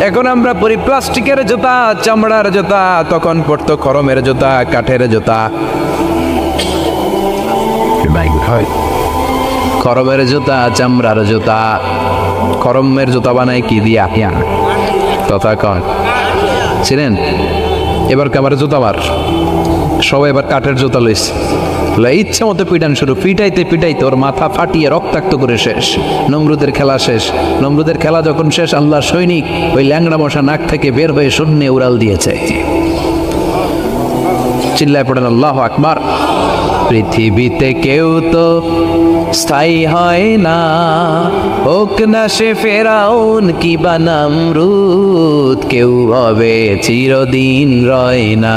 এখন আমরা পরি প্লাস্টিকের জুতা, চামড়ার জুতা, তখন পড়তো খরমের জুতা, কাঠের জুতা। খরমের জুতা, চামড়ার জুতা। খরমের জুতা বানায় কি দিয়া? তথা কন ছিলেন। এবার কামারে জুতা মার। সবাই এবার কাঠের জুতা লইছে। ইচ্ছে মতো পিটান শুরু, পিটাইতে পিটাইতে ওর মাথা ফাটিয়ে রক্তাক্ত করে শেষ। নমরুদের খেলা শেষ। নমরুদের খেলা যখন শেষ, আল্লাহর সৈনিক ওই ল্যাংড়া মশা নাক থেকে বের হয়ে শূন্যে উড়াল দিয়েছে। চিল্লায় পড়েন আল্লাহু আকবার। পৃথিবীতে কেউ তো স্থায়ী হয় না, হোক না সে ফেরাউন কি বা নমরুদ। কেউ হবে চিরদিন রয় না,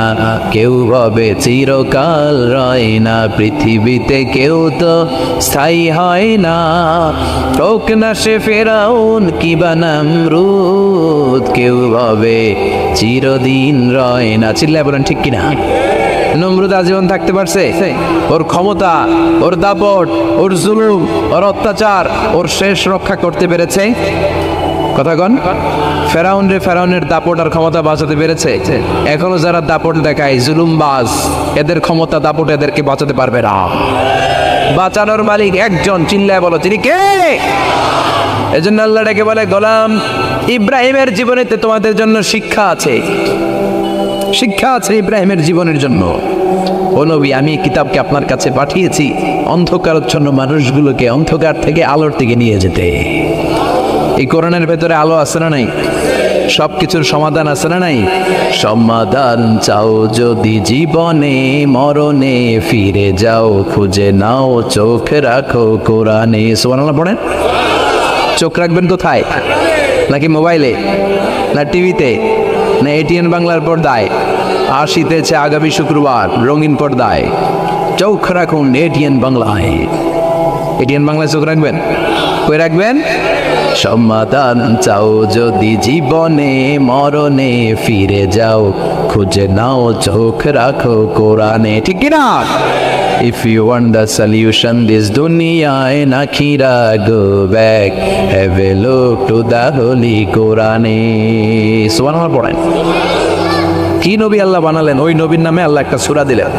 কেউ হবে চিরকাল রয় না। পৃথিবীতে কেউ তো স্থায়ী হয় না, হোক না সে ফেরাউন কি বা নমরুদ। কেউ হবে চিরদিন রয় না। চিল্লায় বলেন ঠিক কিনা? নমরুদ আজীবন থাকতে পারছে? ওর ক্ষমতা, ওর দাপট, ওর জুলুম, ওর অত্যাচার, ওর শেষ রক্ষা করতে পেরেছে? কথা কন। ফেরাউনের দাপট আর ক্ষমতা বাঁচাতে পেরেছে? এখনো যারা দাপট দেখায়, জুলুমবাজ, এদের ক্ষমতা দাপট এদেরকে বাঁচাতে পারবে না। বাঁচানোর মালিক একজন, চিল্লায় বলো তিনি কে? এজন্য আল্লাহ ডেকে বলে, গোলাম ইব্রাহিমের জীবনেতে তোমাদের জন্য শিক্ষা আছে, শিক্ষা আছে ইব্রাহিমের জীবনের জন্য। ও নবী, আমি এই কিতাবকে আপনার কাছে পাঠিয়েছি অন্ধকারচ্ছন্ন মানুষগুলোকে অন্ধকার থেকে আলোর দিকে নিয়ে যেতে। এই কোরআনের ভেতরে আলো আছে না নাই? সব কিছুর সমাধান আছে না নাই? সমাধান চাও যদি জীবনে মরণে, ফিরে যাও খুঁজে নাও, চোখ রাখো কোরআনে। সুবহানাল্লাহ পড়েন। চোখ রাখবেন কোথায়? নাকি মোবাইলে, না টিভিতে, না এটিএন বাংলার পর্দায়? আসিতেছে আগামী শুক্রবার রঙিন পর্দায়। চোখ রাখুন এটিএন বাংলায়। এটিএন বাংলায় চোখ রাখবেন। কই রাখবেন? সমাধান চাও যদি জীবনে মরণে, ফিরে যাও খুঁজে নাও, চোখ রাখো কোরআনে। ঠিক কিনা? If you want the solution this dunya and akhirah, go back, have a look to the holy Quran. সুবহানাল্লাহ পড়েন। কি নবী আল্লাহ বানালেন, ওই নবীর নামে আল্লাহ একটা সূরা দিলেন।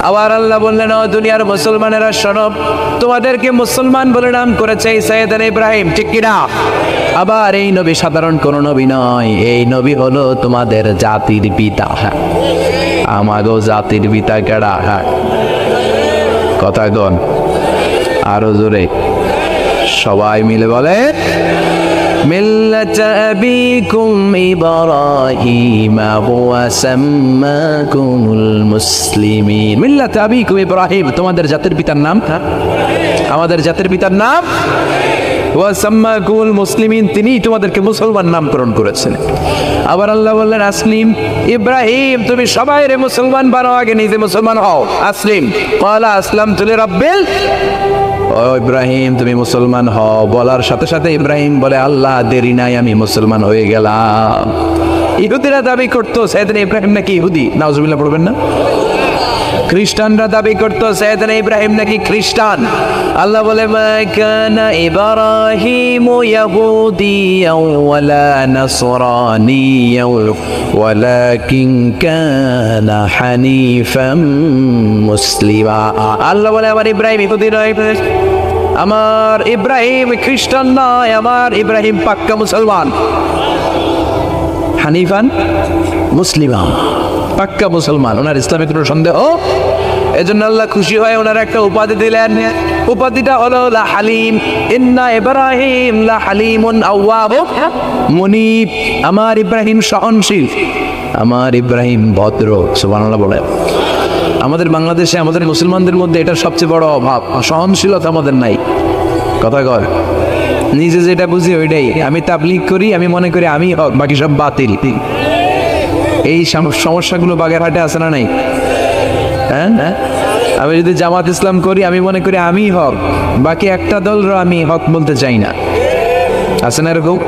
আবার আল্লাহ বললেন, ও দুনিয়ার মুসলমানেরা শোনো, তোমাদেরকে মুসলমান বলে নাম করেছে সাইয়েদনা ইব্রাহিম। ঠিক কিনা? আবার এই নবী সাধারণ কোন নবী নয়, এই নবী হলো তোমাদের জাতির পিতা। আমাগো জাতির পিতা কেডা? কথা গন আরো জোরে সবাই মিলে বলে, মিল্লাতা আবিকুম ইব্রাহিম ওয়া সাম্মাকুমুল মুসলিমিন। মিল্লাতা আবিকুম ইব্রাহিম, তোমাদের জাতির পিতার নাম, আমাদের জাতির পিতার নাম। ওয়া সাম্মাকুমুল মুসলিমিন, তিনি তোমাদেরকে মুসলমান নামকরণ করেছেন। আবার আল্লাহ বললেন, আসলিম ইব্রাহিম, তুমি সবাই রে মুসলমান বানাও, আগে নিজে মুসলমান হও। আসলিম ক্বালা আসলামতু লিরাব্বিল। ও ইব্রাহিম, তুমি মুসলমান হও বলার সাথে সাথে ইব্রাহিম বলে, আল্লাহ দেরি নাই, আমি মুসলমান হয়ে গেলাম। ইহুদিরা দাবি করতো সাইয়েদনা ইব্রাহিম নাকি ইহুদি। নাউজুবিল্লাহ পড়বেন না? খ্রিস্টানরা দাবি করতো সাইয়েদনা ইব্রাহিম নাকি খ্রিস্টান। আল্লাহ বলে, মা কানা ইব্রাহিমু ইয়াহুদিয়াও ওয়ালা নাসরানিয়াও ওয়ালাকিন কানা হানিফাম মুসলিমা। আল্লাহ বলে, আমার ইব্রাহিম ইহুদি নয়, আমার ইব্রাহিম খ্রিস্টান নয়, আমার ইব্রাহিম পাক্কা মুসলমান। হানিফান মুসলিমা, পাক্কা মুসলমান, ওনার ইসলামে কোনো সন্দেহ। এজন্য আল্লাহ খুশি হয়ে ওনার একটা উপাধি দিলেন। উপাধিটা হলো লা হালিম। ইন্না ইব্রাহিম লা হালিমুন আওয়াব মুনিব। আমার ইব্রাহিম সহনশীল, আমার ইব্রাহিম ভদ্র। সুবহানাল্লাহ বলে। আমাদের বাংলাদেশে, আমাদের মুসলমানদের মধ্যে এটা সবচেয়ে বড় অভাব, সহনশীলতা আমাদের নাই। কথা কয়, নিজে যেটা বুঝি ওইটাই। আমি তাবলীগ করি, আমি মনে করি আমি হক, বাকি সব বাতিল। এই সমস্যাগুলো বাগেরহাটে আছে না নাই? হ্যাঁ, আমি যদি জামাত ইসলাম করি, আমি মনে করি আমি হক, বাকি একটা দলর আমি হক বলতে চাই না। আছে না এরকম?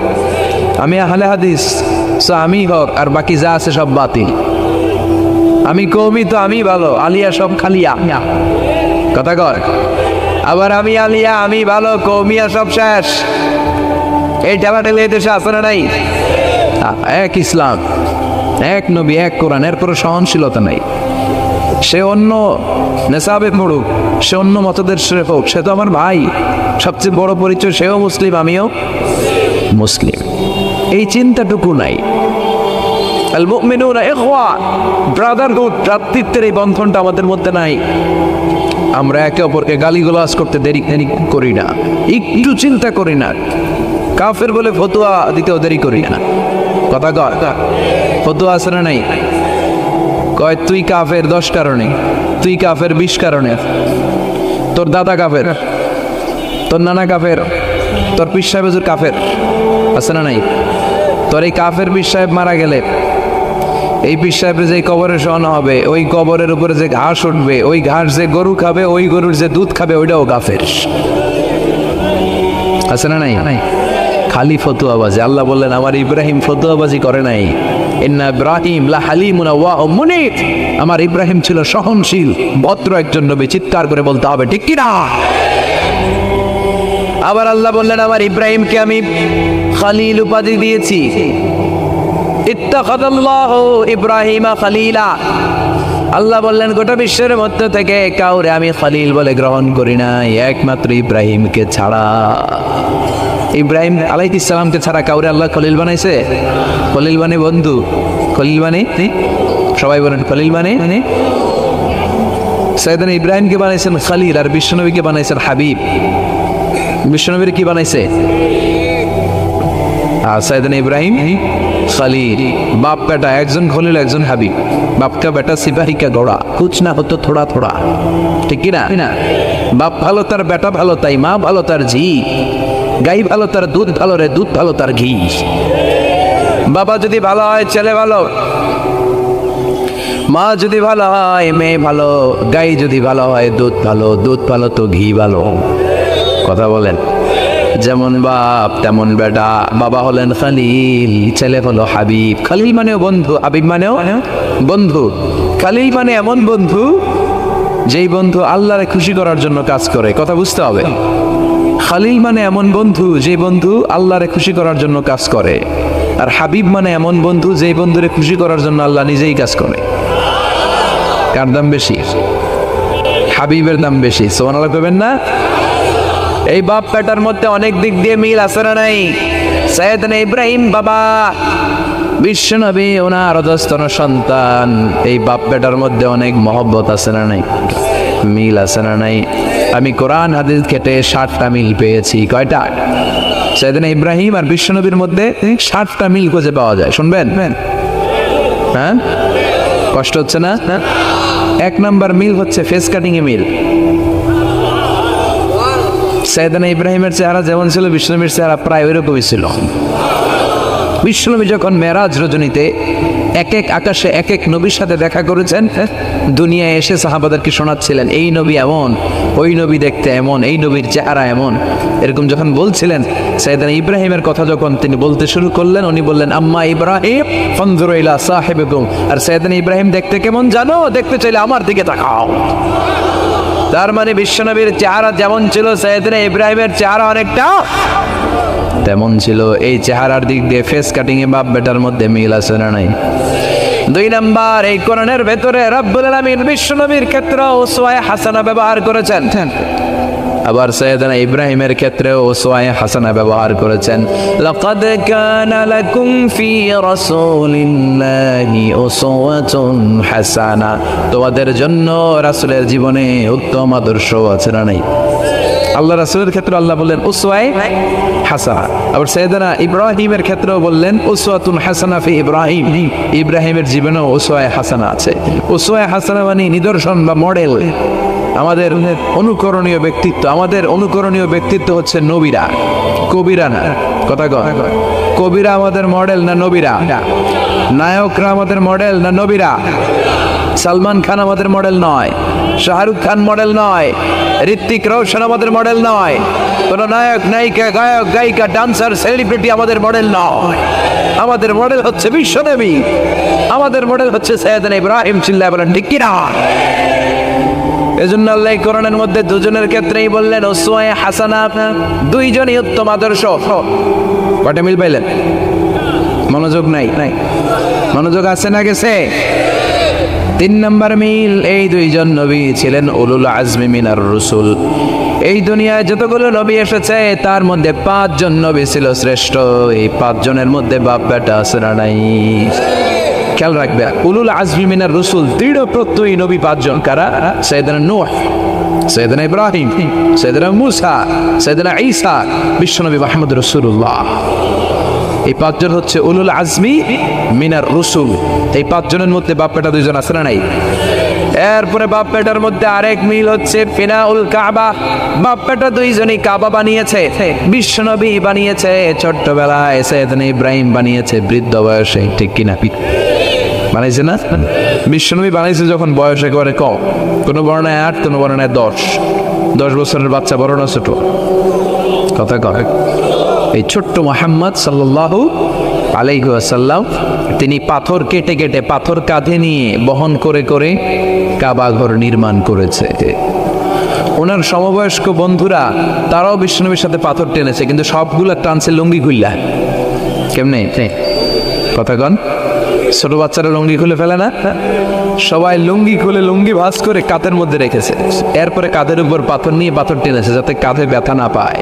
আমি আহলে হাদিস, সো আমি হক, আর বাকি যা আছে সব বাতিল। আমি কওমি, তো আমি ভালো, আলিয়া সব খালিয়া। কথা কয়। আবার আমি আলিয়া, আমি ভালো, কওমিয়া সব শেষ। এই ঠেলাঠেলি এই দেশে আছে না নাই? এক ইসলাম, এক নবী, এক কোরআন, এর কোনো সহনশীলতা নাই। সে অন্য নেশাবে পড়ুক, সে অন্য মতদের হোক, সে তো আমার ভাই। সবচেয়ে বড় পরিচয়, সেও মুসলিম, আমিও মুসলিম। এই চিন্তাটুকু নাই। আল মুমিনুনা ইখওয়া, ব্রাদারহুড, ভ্রাতৃত্বের এই বন্ধনটা আমাদের মধ্যে নাই। আমরা একে অপরকে গালিগালাজ করতে দেরি করি না, একটু চিন্তা করি না। কাফের বলে ফতুয়া দিতেও দেরি করি না। কথা কয় ফতুয়া আছে না নাই? কয় তুই কাফের 10 কারণে, তুই কাফের 20 কারণে, তোর দাদা কাফের, তোর নানা কাফের, তোর পীর সাহেব হুজুর কাফের, আছে না নাই? তোর এই কাফের পীর সাহেব মারা গেলে এই পীর সাহেবের যে কবরে শোয়ানো হবে, ওই কবরের উপরে যে ঘাস উঠবে, ওই ঘাস যে গরু খাবে, ওই গরুর যে দুধ খাবে, ওইটাও কাফের, আছে না নাই? খালি ফতুয়াবাজি। আল্লাহ বললেন আমার ইব্রাহিম ফতুয়াবাজি করে নাই। ইন্না ইব্রাহিম লা হালিমুন আওয়াহুম মুনিব, আমার ইব্রাহিম ছিল সহনশীল, ভদ্র একজন নবী। চিৎকার করে বলতে হবে ঠিক কি না? আবার আল্লাহ বললেন আমার ইব্রাহিমকে আমি খলিল উপাধি দিয়েছি। ইত্তাখাযাল্লাহু ইব্রাহিমা খলিলা, আল্লাহ বললেন গোটা বিশ্বের মধ্য থেকে কাউরে আমি খলিল বলে গ্রহণ করি নাই, একমাত্র ইব্রাহিমকে ছাড়া। ইব্রাহিম আলাইহিস সালামকে ছাড়া কাউরে আল্লাহ খলিল বানাইছে? খলিল মানে বন্ধু, খলিল মানে সবাই বলেন খলিল মানে সাইয়েদনা ইব্রাহিমকে বানাইছেন খলিল, আর বিশ্বনবীকে বানাইছেন হাবিব। বিশ্বনবীর কি বানাইছে? সাইয়েদনা ইব্রাহিম খলিল, বাপ বেটা, একজন খলিল একজন হাবিব। বাপ কা বেটা সিপাही का घोड़ा, कुछ ना हो तो थोड़ा थोड़ा, ঠিক কি না? বাপ ভালো তার বেটা ভালো, তাই মা ভালো তার ঝি, গাই ভালো তার দুধ ভালো রে, দুধ ভালো তার ঘি। বাবা যদি ভালো হয় ছেলে ভালো, মা যদি ভালো হয় মেয়ে ভালো, গাই যদি ভালো হয় দুধ ভালো, দুধ ভালো তো ঘি ভালো। কথা বলেন। যেমন বাপ তেমন বেটা। বাবা হলেন খলিল, ছেলে হলো হাবিব। খলিল মানেও বন্ধু, হাবিব মানেও বন্ধু। খলিল মানে এমন বন্ধু যেই বন্ধু আল্লাহরে খুশি করার জন্য কাজ করে। কথা বুঝতে হবে। খলিল মানে এমন বন্ধু যে বন্ধু আল্লাহরে খুশি করার জন্য কাজ করে, আর হাবিব মানে এমন বন্ধু যেই বন্ধুরে খুশি করার জন্য আল্লাহ নিজেই কাজ করে। কার দাম বেশি? হাবিবের দাম বেশি। সুবহানাল্লাহ কইবেন না? এই বাপ বেটার মধ্যে অনেক দিক দিয়ে মিল আছে না নাই? সাইয়েদনা ইব্রাহিম বাবা, বিশ্বনবী ওনার অধস্তন সন্তান, এই বাপ বেটার মধ্যে অনেক মহব্বত আছে না নাই? মিল আছে না নাই? আমি কোরআন হাদিস ঘেটে 60টা মিল পেয়েছি। কয়টা? সাইয়েদনা ইব্রাহিম আর বিশ্বনবীর মধ্যে 60টা মিল খুঁজে পাওয়া যায়। শুনবেন? হ্যাঁ, কষ্ট হচ্ছে না? 1 নাম্বার মিল হচ্ছে ফেস কাটিং এ মিল। সাইয়েদনা ইব্রাহিমের চেহারা যেমন ছিল, বিশ্বনবীর চেহারা প্রায় ওইরকমই ছিল। বিশ্বনবী যখন মেরাজ রজনীতে এক এক আকাশে এক এক নবীর সাথে দেখা করেছেন, দুনিয়ায় এসে সাহাবাদেরকে শোনাচ্ছিলেন এই নবী এমন, ওই নবী দেখতে এমন, এই নবীর চেহারা এমন, এরকম যখন বলছিলেন, সাইয়েদনা ইব্রাহিমের কথা যখন তিনি বলতে শুরু করলেন, উনি বললেন আম্মা ইব্রাহিম ফানজুরু ইলা সাহিবিকুম। আর সাইয়েদনা ইব্রাহিম দেখতে কেমন জানো? দেখতে চাইলে আমার দিকে তাকাও। তার মানে বিশ্বনবীর চেহারা যেমন ছিল, সাইয়েদনা ইব্রাহিমের চেহারা অনেকটা তেমন ছিল। এই চেহারার দিক দিয়ে ফেস কাটিং এ বাপ বেটার মধ্যে মিল আছে না নাই? 2 নাম্বার, এই কোরআনের ভেতরে রব্বুল আলামিন বিশ্বনবীর ক্ষেত্রে উসওয়ায়ে হাসানা ব্যবহার করেছেন, আবার সাইয়েদনা ইব্রাহিমের ক্ষেত্রে উসওয়ায়ে হাসানা ব্যবহার করেছেন। লাকাদ কানা লাকুম ফি রাসূলিল্লাহি উসওয়াতুন হাসানা, তোমাদের জন্য রাসূলের জীবনে উত্তম আদর্শ আছে না নাই? আল্লাহ রাসূলের ক্ষেত্রে আল্লাহ বললেন উসওয়ায়ে হাসানা, আবার সাইয়েদনা ইব্রাহিমের ক্ষেত্রেও বললেন উসওয়াতুন হাসানা ফি ইব্রাহিম, ইব্রাহিমের জীবনেও উসওয়ায়ে হাসানা আছে। উসওয়ায়ে হাসানা মানে নিদর্শন বা মডেল, আমাদের অনুকরণীয় ব্যক্তিত্ব। আমাদের অনুকরণীয় ব্যক্তিত্ব হচ্ছে নবীরা, কবিরা না। কথা কয়, কবিরা আমাদের মডেল না নবীরা? নায়করা আমাদের মডেল না নবীরা? সালমান খান আমাদের মডেল নয়, শাহরুখ খান মডেল নয়, ঋত্বিক রোশন আমাদের মডেল নয়, কোন নায়ক নায়িকা গায়ক গায়িকা ডান্সার সেলিব্রিটি আমাদের মডেল নয়। আমাদের মডেল হচ্ছে বিশ্বনবী, আমাদের মডেল হচ্ছে সাইয়েদনা ইব্রাহিম। চিল্লায় বলেন ঠিক কি না? এজন্য আল্লাহ কোরআনের মধ্যে দুজনের ক্ষেত্রেই বললেন উসওয়ায়ে হাসানা, দুইজনই উত্তম আদর্শ। কয়টা মিল পাইলেন? মনোযোগ নাই? মনোযোগ আছে না গেছে? 3 নাম্বার মিল, এই দুইজন নবী ছিলেন উলুল আজমি মিনার রসুল। এই দুনিয়ায় যতগুলো নবী এসেছে তার মধ্যে 5 জন নবী ছিল শ্রেষ্ঠ। এই 5 জনের মধ্যে বাপ বেটা আছে না নাই? খেয়াল রাখবে, উলুল আজমি মিনার রসুল, দৃঢ় প্রত্যয়ী নবী 5 জন। কারা? সাইয়েদনা নূহ, সৈয়দনা ইব্রাহিম, সৈয়দনা মুসা, সৈয়দনা ঈসা, বিশ্বনবী মুহাম্মদ রাসূলুল্লাহ। এই পাঁচজন হচ্ছে উলুল আজমি মিনার রসুল। এই পাঁচজনের মধ্যে বাপ বেটা দুইজন আছে না নাই? এরপরে বাপ বেটার মধ্যে আরেক মিল হচ্ছে ফিনাউল কাবা। বাপ বেটা দুইজনই কাবা বানিয়েছে, বিশ্বনবী বানিয়েছে ছোট্টবেলায়, সৈয়দনা ইব্রাহিম বানিয়েছে বৃদ্ধ বয়সে। ঠিক কিনা? বানাইছে না? বিশ্বনবী বানাইছে যখন বয়স একেবারে কম, কোনো বর্ণায় 8, কোনো বর্ণায় 10 বছরের বাচ্চা, বড় না ছোট? কথা কয়। এই ছোট্ট মুহাম্মদ সাল্লাল্লাহু আলাইহি ওয়াসাল্লাম তিনি পাথর কেটে কেটে, পাথর কাঁধে নিয়ে বহন করে করে কাবা ঘর নির্মাণ করেছে। ওনার সমবয়স্ক বন্ধুরা তারাও বিশ্বনবীর সাথে পাথর টেনেছে, কিন্তু সবগুলা টানছে লুঙ্গি খুললা। কেমনে? কথা কন। ছোট বাচ্চারা লুঙ্গি খুলে ফেলে না? সবাই লুঙ্গি খুলে লুঙ্গি ভাঁজ করে কাঁধের মধ্যে রেখেছে। এরপরে কাঁধের উপর পাথর নিয়ে পাথর টেনেছে যাতে কাঁধে ব্যথা না পায়,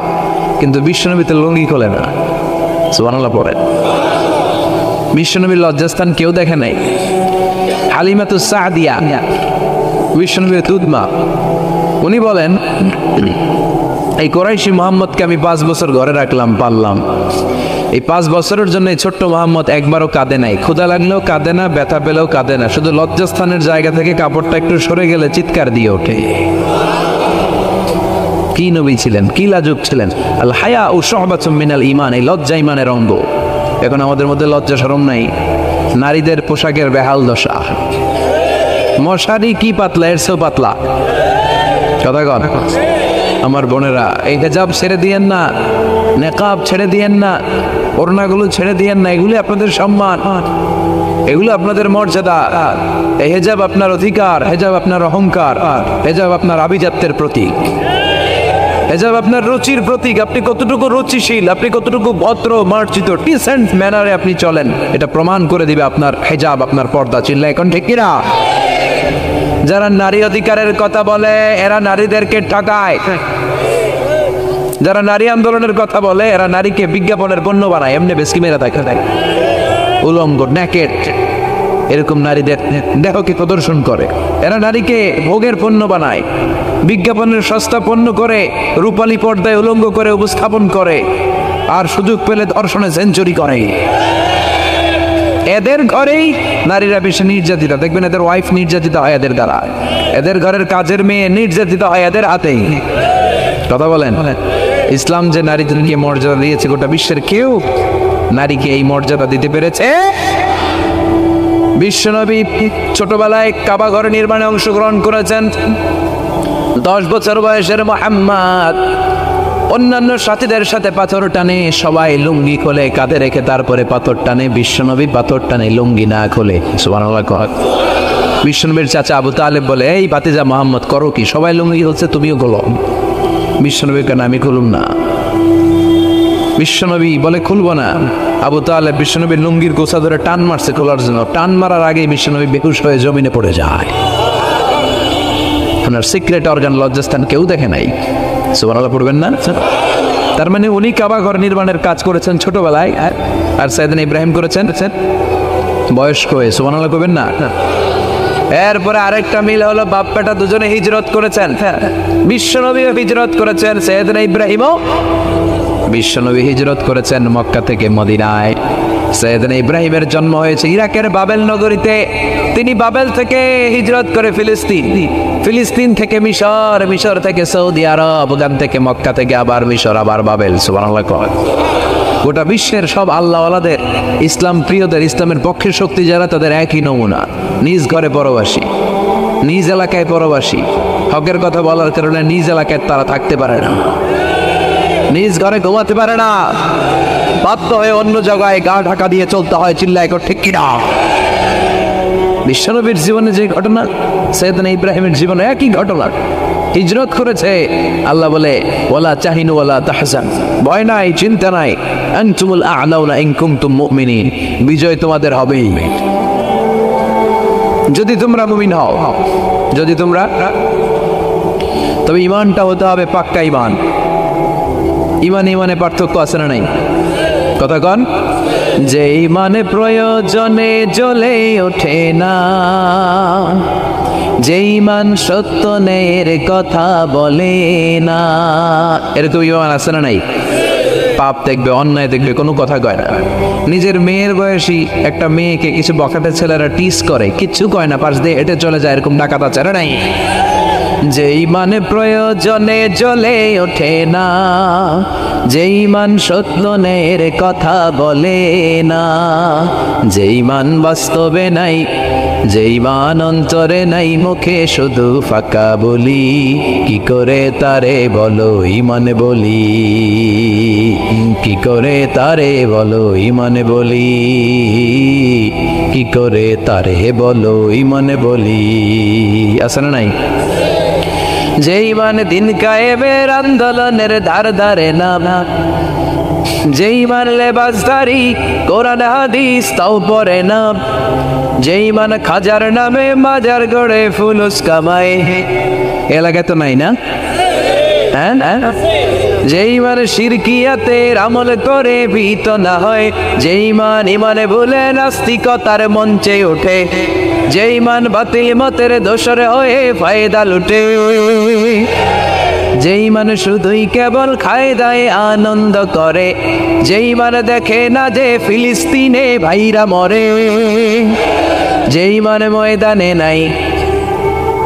কিন্তু বিশ্বনবী তো লুঙ্গি খোলে না। সুবহানাল্লাহ পড়েন। বিশ্বনবীর লজ্জাস্থান কেউ দেখে নাই। হালিমাতুস সাদিয়া, বিশ্বনবীর দুধমা, উনি বলেন এই কোরাইশি মুহাম্মদকে আমি 5 বছর ঘরে রাখলাম, পাললাম। এই 5 বছরের জন্য এই ছোট্ট মুহাম্মদ একবারও কাঁদে নাই, ক্ষুধা লাগলেও কাঁদে না, ব্যথা পেলেও কাঁদে না, শুধু লজ্জাস্থানের জায়গা থেকে কাপড়টা একটু সরে গেলে চিৎকার দিয়ে ওঠে। কি নবী ছিলেন, কি লাজুক ছিলেন। আল হায়া ও শুবাতুম মিনাল ঈমান, এই লজ্জা ঈমানের অঙ্গ। এখন আমাদের মধ্যে লজ্জা শরম নাই। নারীদের পোশাকের বেহাল দশা, মশারি কি পাতলা, এর চেয়েও পাতলা। কথা কন। আমার বোনেরা, এই হিজাব ছেড়ে দিয়েন না, নেকাব ছেড়ে দিয়েন না, ওড়নাগুলো ছেড়ে দিয়েন না। এগুলি আপনাদের সম্মান, এগুলো আপনাদের মর্যাদা। এই হিজাব আপনার অধিকার, হিজাব আপনার অহংকার, হিজাব আপনার আভিজাত্যের প্রতীক, হিজাব আপনার রুচির প্রতীক। আপনি কতটুকু রুচিশীল, আপনি কতটুকু ভদ্র মার্জিত ডিসেন্ট ম্যানারে আপনি চলেন, এটা প্রমাণ করে দিবে আপনার হিজাব, আপনার পর্দা। চিল্লা এখন ঠিক কিনা? যারা নারী অধিকারের কথা বলে এরা নারীদেরকে ঠকায়। যারা নারী আন্দোলনের কথা বলে এরা নারীকে বিজ্ঞাপনের পণ্য বানায়, এমনি বেশি মেরা থাকে, উলঙ্গ নেকেড এরকম নারীদের দেহকে প্রদর্শন করে। এরা নারীকে ভোগের পণ্য বানায়, বিজ্ঞাপনের সস্তা পণ্য করে, রূপালী পর্দায় উলঙ্গ করে উপস্থাপন করে, আর সুযোগ পেলে ধর্ষণে সেঞ্চুরি করে। এদের ঘরেই নারীরা বেশি নির্যাতিত। দেখবেন এদের ওয়াইফ নির্যাতিত হয় এদের দ্বারা, এদের ঘরের কাজের মেয়ে নির্যাতিত হয় এদের হাতেই। কথা বলেন। ইসলাম যে নারীদেরকে মর্যাদা দিয়েছে, গোটা বিশ্বের কেউ নারীকে এই মর্যাদা দিতে পেরেছে? বিশ্বনবী ছোটবেলায় কাবা ঘর নির্মাণে অংশগ্রহণ করেছেন। 10 বছর বয়সের মুহাম্মদ অন্যান্য সাথীদের সাথে পাথর টানে, সবাই লুঙ্গি খোলে কাঁধে রেখে, তারপরে পাথর টানে। বিশ্বনবী পাথর টানে লুঙ্গি না খোলে। সুবহানাল্লাহ। বিশ্বনবীর চাচা আবু তালেব বলে, এই ভাতিজা মুহাম্মদ করো কি? সবাই লুঙ্গি খুলছে, তুমিও খোলো। বিশ্বনবী কেন? আমি খুলুম না। বিশ্বনবী বলে খুলবো না। আবু তালেব বিশ্বনবীর লুঙ্গির গোছা ধরে টান মারছে খোলার জন্য। টান মারার আগে বিশ্বনবী বেহুশ হয়ে জমিনে পড়ে যায়। ওনার সিক্রেট অর্গান লজ্জাস্থান কেউ দেখে নাই। সুবহানাল্লাহ পড়বেন না? তার মানে উনি কাবা ঘর নির্মাণের কাজ করেছেন ছোটবেলায়, আর সাইয়েদনা ইব্রাহিম করেছেন বয়স্ক হয়ে। সুবহানাল্লাহ করবেন না? এরপরে আরেকটা মিল হলো বাপ বেটা দুজনে হিজরত করেছেন। বিশ্বনবীও হিজরত করেছেন, সাইয়েদনা ইব্রাহিমও। বিশ্বনবী হিজরত করেছেন মক্কা থেকে মদিনায়। সাইয়েদনা ইব্রাহিমের জন্ম হয়েছে ইরাকের বাবেল নগরীতে। তিনি বাবেল থেকে হিজরত করে ফিলিস্তিন, ফিলিস্তিন থেকে মিশর, মিশর থেকে সৌদি আরব, ওখান থেকে মক্কা থেকে আবার মিশর, আবার বাবেল। সুবহানাল্লাহ। গোটা বিশ্বের সব আল্লাহওয়ালাদের, ইসলাম প্রিয়দের, ইসলামের পক্ষের শক্তি যারা, তাদের একই নমুনা। নিজ ঘরে পরবাসী, নিজ এলাকায় পরবাসী। হকের কথা বলার কারণে নিজ এলাকায় তারা থাকতে পারে না, নিজ ঘরে ঘুমাতে পারে না, বাধ্য হয়ে অন্য জায়গায় গা ঢাকা দিয়ে চলতে হয়। চিল্লায় ঠিক কিনা? বিশ্বনবীর জীবনে যে ঘটনা, সাইয়েদনা ইব্রাহিমের জীবনে একই ঘটনা। হিজরত করেছে, আল্লাহ বলে ওয়ালা তাহিনু ওয়ালা তাহজান, ভয় নাই, চিন্তা নাই, আনতুমুল আ'লাউনা ইন কুনতুম মুমিনিন, বিজয় তোমাদের হবেই যদি তোমরা মুমিন হও। যদি তোমরা, তবে ঈমানটা হতে হবে পাক্কা ঈমান। ঈমান ইমানে পার্থক্য আছে না নাই? কথা কন। যেই মানে প্রয়োজনে জ্বলে ওঠে না, যেই মান সত্য ন্যায়ের কথা বলে না। এরকম ইমান আছে না নাই? পাপ দেখবে, অন্যায় দেখবে, কোনো কথা কয় না। নিজের মেয়ের বয়সী একটা মেয়েকে কিছু বখাটে ছেলেরা টিস করে, কিচ্ছু কয় না, পাশ দিয়ে হেঁটে চলে যায়, এরকম ডাকাত আছে না নাই? যেই মানে প্রয়োজনে জ্বলে ওঠে না, যেই মান সত্য ন্যায়ের কথা বলে না, যেই মান বাস্তবে নাই, যেই মান অন্তরে নাই, মুখে শুধু ফাঁকা বলি, কি করে তারে বলো ইমানে বলি, কি করে তারে বলো ইমানে বলি, কি করে তারে বলো ইমানে বলি। আছে না নাই? যেই মানে দিন কায়েমের আন্দোলনের ধার ধারে না, যেই মান লেবাসদারি কোরআন হাদিস তাও পড়ে না, যেই মান খাজার নামে মাজার গড়ে ফুলুস কামায়, এলাকায় তো নাই না? হ্যাঁ, যেই মান শিরকিয়াতের আমল করে ভীত না হয়, যেই মান ইমানে ভুলে নাস্তিকতার মঞ্চে ওঠে, যেই মান বাতিল মতের দোষর হয়ে ফায়দা লুটে, যেই মান শুধুই কেবল খায় দায় আনন্দ করে, যেই মান দেখে না যে ফিলিস্তিনে ভাইরা মরে, যেই মান ময়দানে নাই,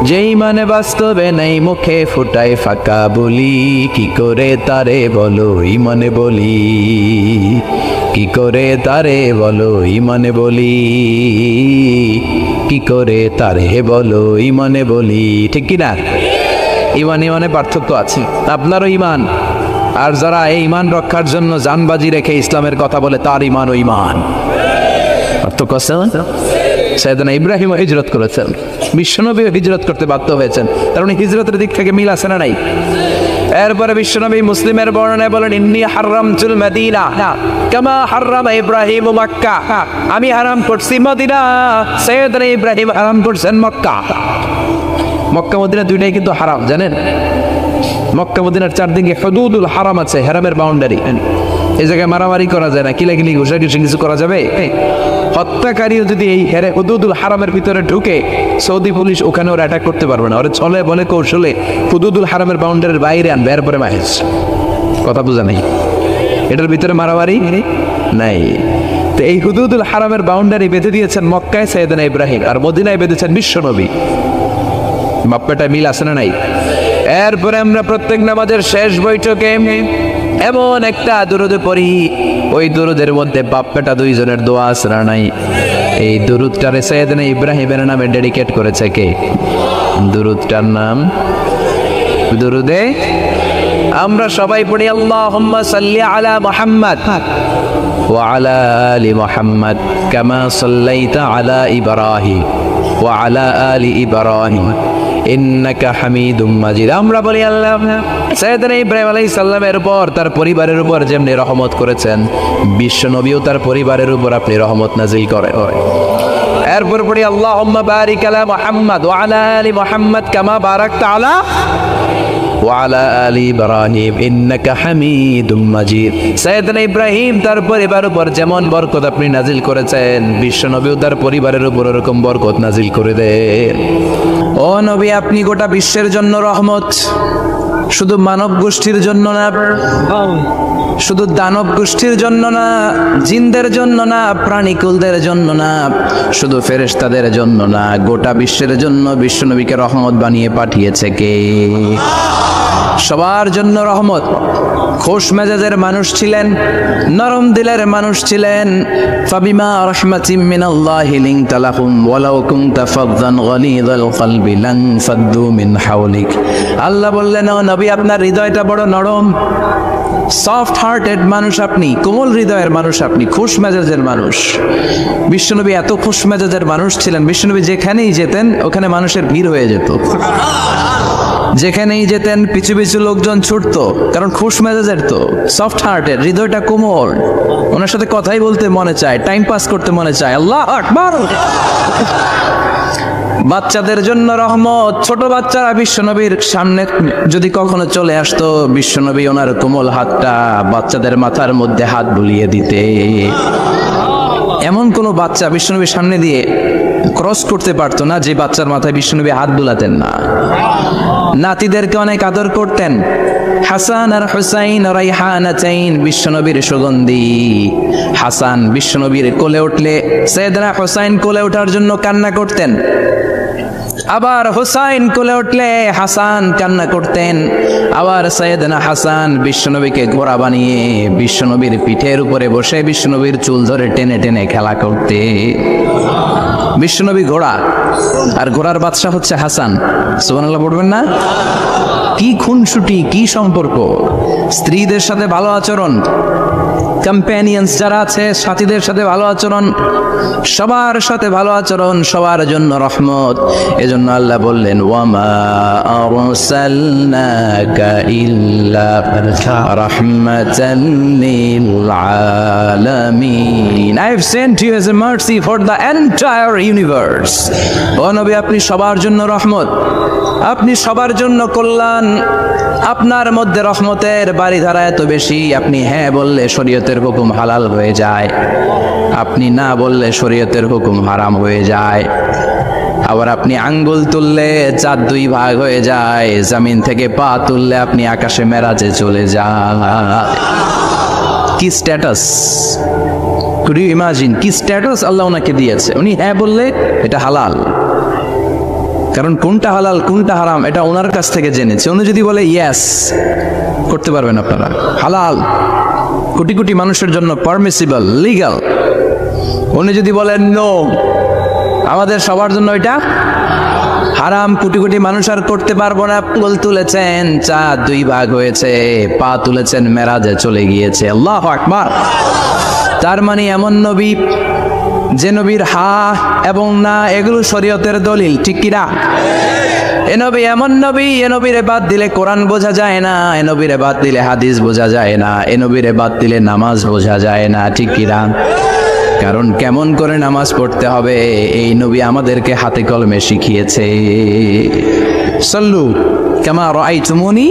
যেই মানে বাস্তবে নাই, মুখে ফুটায় ফাঁকা বলি, কি করে তারে বলো ইমানে বলি, কি করে তারে বলো ইমানে বলি, কি করে তারে বলো ইমানে বলি। ঠিক কিনা? ইমান ইমানে পার্থক্য আছে। আপনারও ইমান, আর যারা এই ইমান রক্ষার জন্য জানবাজি রেখে ইসলামের কথা বলে, তার ইমান ও ইমান পার্থক্য আছে। সাইয়েদনা ইব্রাহিম হিজরত করেছেন, বিশ্বনবী হিজরত করতে বাধ্য হয়েছেন, তার মানে হিজরতের দিক থেকে মিল আছে না নাই? এরপরে বিশ্বনবী মুসলিমের বর্ণনায় বলেন, ইন্নী হারামতুল মদিনা কামা হারামা ইব্রাহিম মক্কা, আমি হারাম করছি মদিনা, সাইয়েদনা ইব্রাহিম হারাম করছেন মক্কা। মক্কা মদিনা দুইটাই কিন্তু হারাম, জানেন? মক্কা মদিনার চারদিকে হুদুদুল হারাম আছে, হারামের বাউন্ডারি। এই জায়গায় মারামারি করা যায় না, কিলাকিলি ঘুষাঘুষি কিছু করা যাবে? হত্যাকারীও যদি এই হুদুদুল হারামের ভিতরে ঢুকে, সৌদি পুলিশ ওখানে ওরা অ্যাটাক করতে পারবে না, ওরা ছলে বলে কৌশলে হুদুদুল হারামের বাউন্ডারির বাইরে আনবে, এরপরে মাহেজ। কথা বোঝা নাই? এটার ভিতরে মারামারি নাই। তো এই হুদুদুল হারামের বাউন্ডারি বেঁধে দিয়েছেন মক্কায় সাইয়েদনা ইব্রাহিম, আর মদিনায় বেঁধেছেন বিশ্বনবী। বাপ্পাটা মিল আছে না নাই? এরপরে আমরা প্রত্যেক নামাজের শেষ বৈঠকে এমন একটা দুরুদ পড়ি, ওই দুরুদের মধ্যে বাপ্পাটা দুইজনের দোয়া আছে না নাই? এই দুরুদটারে সাইয়েদনা ইব্রাহিমের নামে ডেডিকেট করেছে কে? দুরুদটার নাম দুরুদে আমরা সবাই পড়ি, আল্লাহুম্মা সাল্লি আলা মুহাম্মাদ ওয়া আলা আলি মুহাম্মাদ কামা সাল্লাইতা আলা ইব্রাহিম ওয়া আলা আলি ইব্রাহিম ইন্নাকা হামিদুম মাজিদ। আমরা বলি, আল্লাহ সাইয়েদনা ইব্রাহিম আলাইহিস সালামের উপর, তার পরিবারের উপর যেমনি রহমত করেছেন, বিশ্ব নবীও তার পরিবারের উপর আপনি রহমত নাজিল করেন। এরপর পড়ি, আল্লাহুম্মা বারিক আলা মুহাম্মাদ ওয়া আলা আলি মুহাম্মাদ কামা বারাকতা আলা ওয়া আলা আলি ইব্রাহিম ইন্নাকা হামিদুম মাজিদ। সাইয়েদনা ইব্রাহিম তার পরিবারের উপর যেমন বরকত আপনি নাজিল করেছেন, বিশ্ব নবীও তার পরিবারের উপর এরকম বরকত নাজিল করে দেন। ও নবী, আপনি গোটা বিশ্বের জন্য রহমত, শুধু মানব গোষ্ঠীর জন্য না, শুধু দানব গোষ্ঠীর জন্য না, জিনদের জন্য না, প্রাণীকুলদের জন্য না, শুধু ফেরেশতাদের জন্য না, গোটা বিশ্বের জন্য বিশ্বনবীকে রহমত বানিয়ে পাঠিয়েছে কে? সবার জন্য রহমত। খোশ মেজাজের মানুষ ছিলেন, নরম দিলের মানুষ ছিলেন। ফাবিমা রাহমাতিম মিনাল্লাহি লিনতা লাহুম ওয়ালাউ কুনতা ফাযযান গালিযাল কলবি লান ফাদ্দু মিন হাওলিক। আল্লাহ বললেন, ও নবী, আপনার হৃদয়টা বড় নরম, সফট হার্টেড মানুষ আপনি, কোমল হৃদয়ের মানুষ আপনি, খুশ মেজাজের মানুষ। বিশ্বনবী এত খুশ মেজাজের মানুষ ছিলেন, বিশ্বনবী যেখানেই যেতেন ওখানে মানুষের ভিড় হয়ে যেত, যেখানেই যেতেন পিছু পিছু লোকজন ছুটতো, কারণ খুশ মেজাজের তো, সফট হার্টের, হৃদয়টা কোমল, ওনার সাথে কথাই বলতে মনে চায়, টাইম পাস করতে মনে চায়। আল্লাহ আকবার। বাচ্চাদের জন্য রহমত, ছোট বাচ্চারা বিশ্বনবীর সামনে যদি কখনো চলে আসতো, বিশ্বনবী ওনার কোমল হাতটা বাচ্চাদের মাথার মধ্যে হাত বুলিয়ে দিতে। এমন কোনো বাচ্চা বিশ্বনবীর সামনে দিয়ে ক্রস করতে পারতো না যে বাচ্চার মাথায় বিশ্বনবী হাত বুলাতেন না। নাতিদেরকে অনেক আদর করতেন। হাসান আর হুসাইন রাইহানাতাইন, বিশ্বনবীর সুগন্ধি। হাসান বিশ্বনবীর কোলে উঠলে সাইয়েদনা হুসাইন কোলে ওঠার জন্য কান্না করতেন, আবার হুসাইন কোলে উঠলে হাসান কান্না করতেন। আবার সাইয়েদনা হাসান বিশ্বনবীকে ঘোড়া বানিয়ে বিশ্বনবীর পিঠের উপরে বসে বিশ্বনবীর চুল ধরে টেনে টেনে খেলা করতে। বিশ্বনবী ঘোড়া, আর ঘোড়ার বাদশা হচ্ছে হাসান। সুবহানাল্লাহ পড়বেন না? কি খুনসুটি, কি সম্পর্ক! স্ত্রীদের সাথে ভালো আচরণ, কম্প্যানিয়ন্স যারা আছে সাথীদের সাথে ভালো আচরণ, সবার সাথে ভালো আচরণ, সবার জন্য রহমত। এজন্য আল্লাহ বললেন, ওয়ামা আরসালনাকা ইল্লা রাহমাতাল লিল আলামিন। I have sent you as a mercy for the entire universe. ও নবী, আপনি সবার জন্য রহমত, আপনি সবার জন্য কল্যাণ। আপনার মধ্যে রহমতের বাড়িধারা এত বেশি, আপনি হ্যাঁ বললে শরীয়তের হুকুম হালাল হয়ে যায়, আপনি না বললে শরীয়তের হুকুম হারাম হয়ে যায়। আবার আপনি আঙ্গুল তুললে চাঁদ দুই ভাগ হয়ে যায়, জমিন থেকে পা তুললে আপনি আকাশে মেরাজে চলে যান। কি স্ট্যাটাস! কুড ইউ ইমাজিন কি স্ট্যাটাস আল্লাহ ওনাকে দিয়েছে? উনি হ্যাঁ বললে এটা হালাল, কারণ কোনটা হালাল কোনটা হারাম এটা ওনার কাছ থেকে জেনেছে। উনি যদি বলে ইয়েস, করতে পারবেন আপনারা, হালাল, কোটি কোটি মানুষের জন্য পারমিসিবল, লিগ্যাল। উনি যদি বলেন নো, আমাদের সবার জন্য এটা হারাম, কোটি কোটি মানুষ আর করতে পারবো না। আঙ্গুল তুলেছেন, চাঁদ দুই ভাগ হয়েছে, পা তুলেছেন, মেরাজে চলে গিয়েছে। আল্লাহু আকবার। তার মানে এমন নবী যে নবীর হা এবং না এগুলো শরীয়তের দলিল, ঠিক কি না? এ নবী এমন নবী, এ নবীরে বাদ দিলে কোরআন বোঝা যায় না, এ নবীরে বাদ দিলে হাদিস বোঝা যায় না, এ নবীরে বাদ দিলে নামাজ বোঝা যায় না, ঠিক কি না? কারণ কেমন করে নামাজ পড়তে হবে এই নবী আমাদেরকে হাতে কলমে শিখিয়েছে। সাল্লু কামা রাআইতুমুনি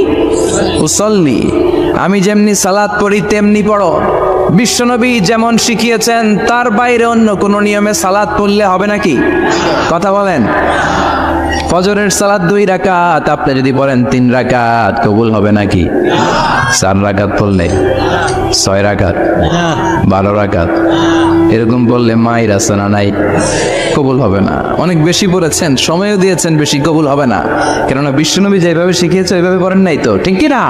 উসাল্লি, আমি যেমনি সালাত পড়ি তেমনি পড়ো। বিশ্বনবী যেমন শিখিয়েছেন তার বাইরে অন্য কোন নিয়মে সালাত পড়লে হবে নাকি? কথা বলেন। ফজরের সালাত 2 রাকাত, আপনি যদি পড়েন 3 রাকাত, কবুল হবে নাকি? 4 রাকাত পড়লে, 6 রাকাত, 12 রাকাত এরকম বললে মায়ের আছে না নাই? কবুল হবে না। অনেক বেশি পড়েছেন, সময়ও দিয়েছেন বেশি, কবুল হবে না। কেননা বিশ্বনবী যেভাবে শিখিয়েছে ওইভাবে পড়েন নাই তো, ঠিক কি না?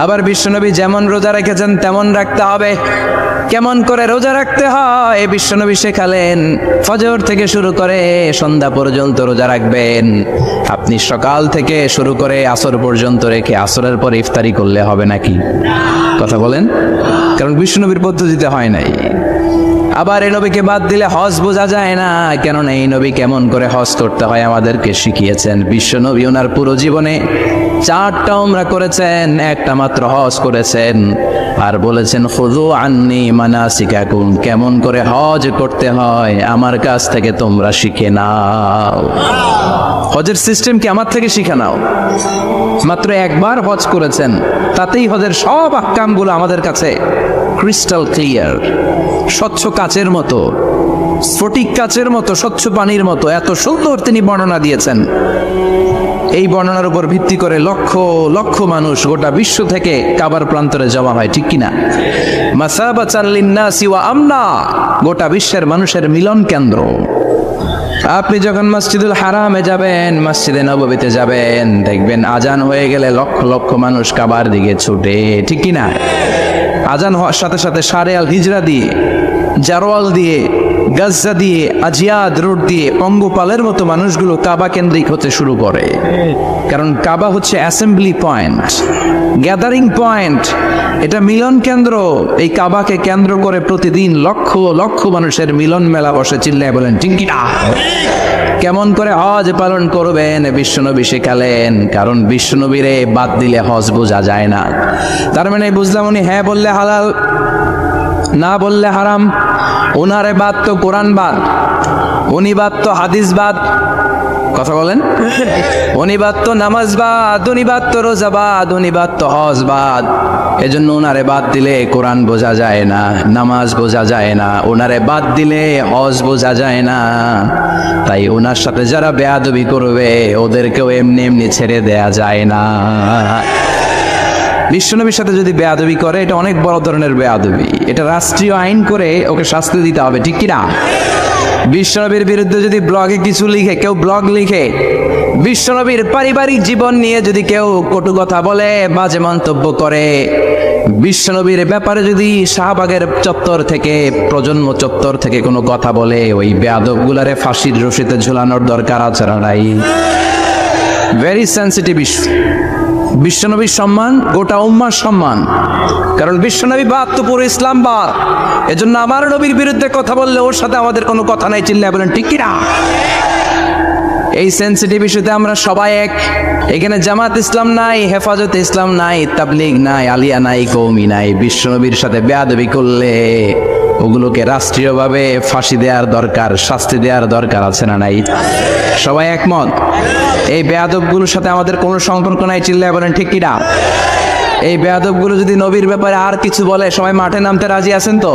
আবার বিশ্বনবী যেমন রোজা রেখেছেন তেমন রাখতে হবে। কেমন করে রোজা রাখতে হয় বিশ্বনবী শেখালেন। ফজর থেকে শুরু করে সন্ধ্যা পর্যন্ত রোজা রাখবেন। আপনি সকাল থেকে শুরু করে আসর পর্যন্ত রেখে আসরের পর ইফতারি করলে হবে নাকি? কথা বলেন। কারণ বিশ্বনবীর পদ্ধতিতে হয় নাই। আবার এই নবীকে বাদ দিলে হজ বোঝা যায় না, কেননা এই নবী কেমন করে হজ করতে হয় আমাদেরকে শিখিয়েছেন। বিশ্বনবী ওনার পুরো জীবনে 4টা উমরা করেছেন, একটা মাত্র হজ করেছেন। আর বলেছেন খুযু আন্নী মানাসিকাকুম, কেমন করে হজ করতে হয় আমার কাছ থেকে তোমরা শিখে নাও। হজের সিস্টেম কি আমার থেকে শিখে নাও। মাত্র একবার হজ করেছেন, তাতেই হজের সব আহকামগুলো আমাদের কাছে ক্রিস্টাল ক্লিয়ার, স্বচ্ছ কাচের মতো, স্ফটিক কাচের মতো, স্বচ্ছ পানির মতো এত সুন্দর তিনি বর্ণনা দিয়েছেন। এই বর্ণনার উপর ভিত্তি করে লক্ষ লক্ষ মানুষ গোটা বিশ্ব থেকে কাবার প্রান্তরে জমা হয়, ঠিক কিনা? মাসাবাতান লিন্নাসি ওয়া আমনা, গোটা বিশ্বের মানুষের মিলন কেন্দ্র। আপনি যখন মসজিদুল হারামে যাবেন, মসজিদে নববীতে যাবেন, দেখবেন আজান হয়ে গেলে লক্ষ লক্ষ মানুষ কাবার দিকে ছুটে, ঠিক কিনা? আজান হওয়ার সাথে সাথে সারে আল হিজরা দিয়ে, জারোয়াল দিয়ে, গাজ্জা দিয়ে, আজিয়াদ রোড দিয়ে পঙ্গপালের মতো মানুষগুলো কাবা কেন্দ্রিক হতে শুরু করে। কারণ কাবা হচ্ছে অ্যাসেম্বলি পয়েন্ট, গ্যাদারিং পয়েন্ট, এটা মিলন কেন্দ্র। এই কাবাকে কেন্দ্র করে প্রতিদিন লক্ষ লক্ষ মানুষের মিলন মেলা বসে। চিল্লায় বলেন ঠিক কি না? কেমন করে হজ পালন করবেন বিশ্বনবী শেখালেন। কারণ বিশ্বনবীরে বাদ দিলে হজ বোঝা যায় না। তার মানে বুঝলাম উনি হ্যাঁ বললে হালাল, না বললে হারাম। ওনারে বাদ তো কোরআন বাদ, উনি বাদ তো হাদিস বাদ। কথা বলেন। উনি বাদ তো নামাজ বাদ, উনি বাদ তো রোজা বাদ, উনি বাদ তো হজ বাদ। এজন্য ওনারে বাদ দিলে কোরআন বোঝা যায় না, নামাজ বোঝা যায় না, ওনারে বাদ দিলে হজ বোঝা যায় না। তাই ওনার সাথে যারা বেয়াদবি করবে ওদেরকেও এমনি এমনি ছেড়ে দেয়া যায় না। বিশ্বনবীর সাথে যদি বেয়াদবি করে এটা অনেক বড় ধরনের বেয়াদবি, এটা রাষ্ট্রীয় আইন করে ওকে শাস্তি দিতে হবে, ঠিক কিনা? বিশ্বনবীর বিরুদ্ধে যদি ব্লগে কিছু লিখে, কেউ ব্লগ লিখে, বিশ্বনবীর পারিবারিক জীবন নিয়ে যদি কেউ কটু কথা বলে, বাজে মন্তব্য করে, বিশ্বনবীর ব্যাপারে যদি শাহবাগের চত্বর থেকে, প্রজন্ম চত্বর থেকে কোনো কথা বলে, ওই বেয়াদবগুলারে ফাঁসির রশিতে ঝুলানোর দরকার আছে না নাই? Very sensitive issue. বিশ্বনবীর সম্মান গোটা উম্মার সম্মান, কারণ বিশ্বনবী বাদ তো পুরো ইসলাম বাদ। এজন্য আমার নবীর বিরুদ্ধে কথা বললে ওর সাথে আমাদের কোনো কথা নাই, চিল্লায় বলেন ঠিক কিনা? এই সেন্সিটিভ ইস্যুতে আমরা সবাই এক। এখানে জামাত ইসলাম নাই, হেফাজতে ইসলাম নাই, তাবলীগ নাই, আলিয়া নাই, কওমি নাই। বিশ্বনবীর সাথে বেয়াদবি করলে ওগুলোকে রাষ্ট্রীয়ভাবে ফাঁসি দেওয়ার দরকার, শাস্তি দেওয়ার দরকার আছে না নাই? সবাই একমত? এই বেয়াদবগুলোর সাথে আমাদের কোনো সম্পর্ক নাই, চিল্লায় বলেন ঠিক কিনা? এই বেয়াদবগুলো যদি নবীর ব্যাপারে আর কিছু বলে সবাই মাঠে নামতে রাজি আছেন তো?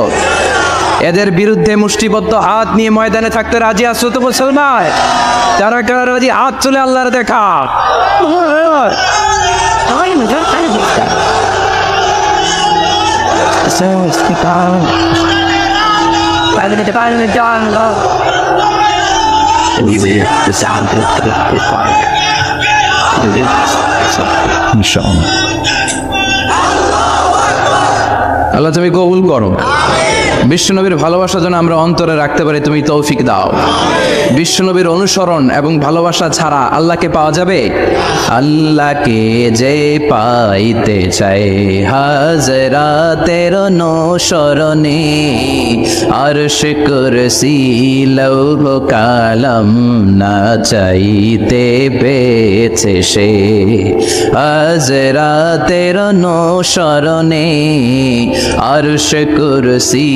এদের বিরুদ্ধে মুষ্টিবদ্ধ হাত নিয়ে ময়দানে থাকতে রাজি আছো তো মুসলমান? যারা কারা রাজি হাত চলে আল্লাহর দেখা। আল্লাহ তুমি কবুল করো। বিশ্বনবীর ভালোবাসা যেন আমরা অন্তরে রাখতে পারি, তুমি তৌফিক দাও। বিশ্বনবীর অনুসরণ এবং ভালোবাসা ছাড়া আল্লাহকে পাওয়া যাবে? আল্লাহকে যে পাইতে চাই হাজরাতের অনুসরণে, আরশ কুরসি লৌহ কালাম না চাইতে পেয়েছে সে। হাজরাতের অনুসরণে আরশ কুরসি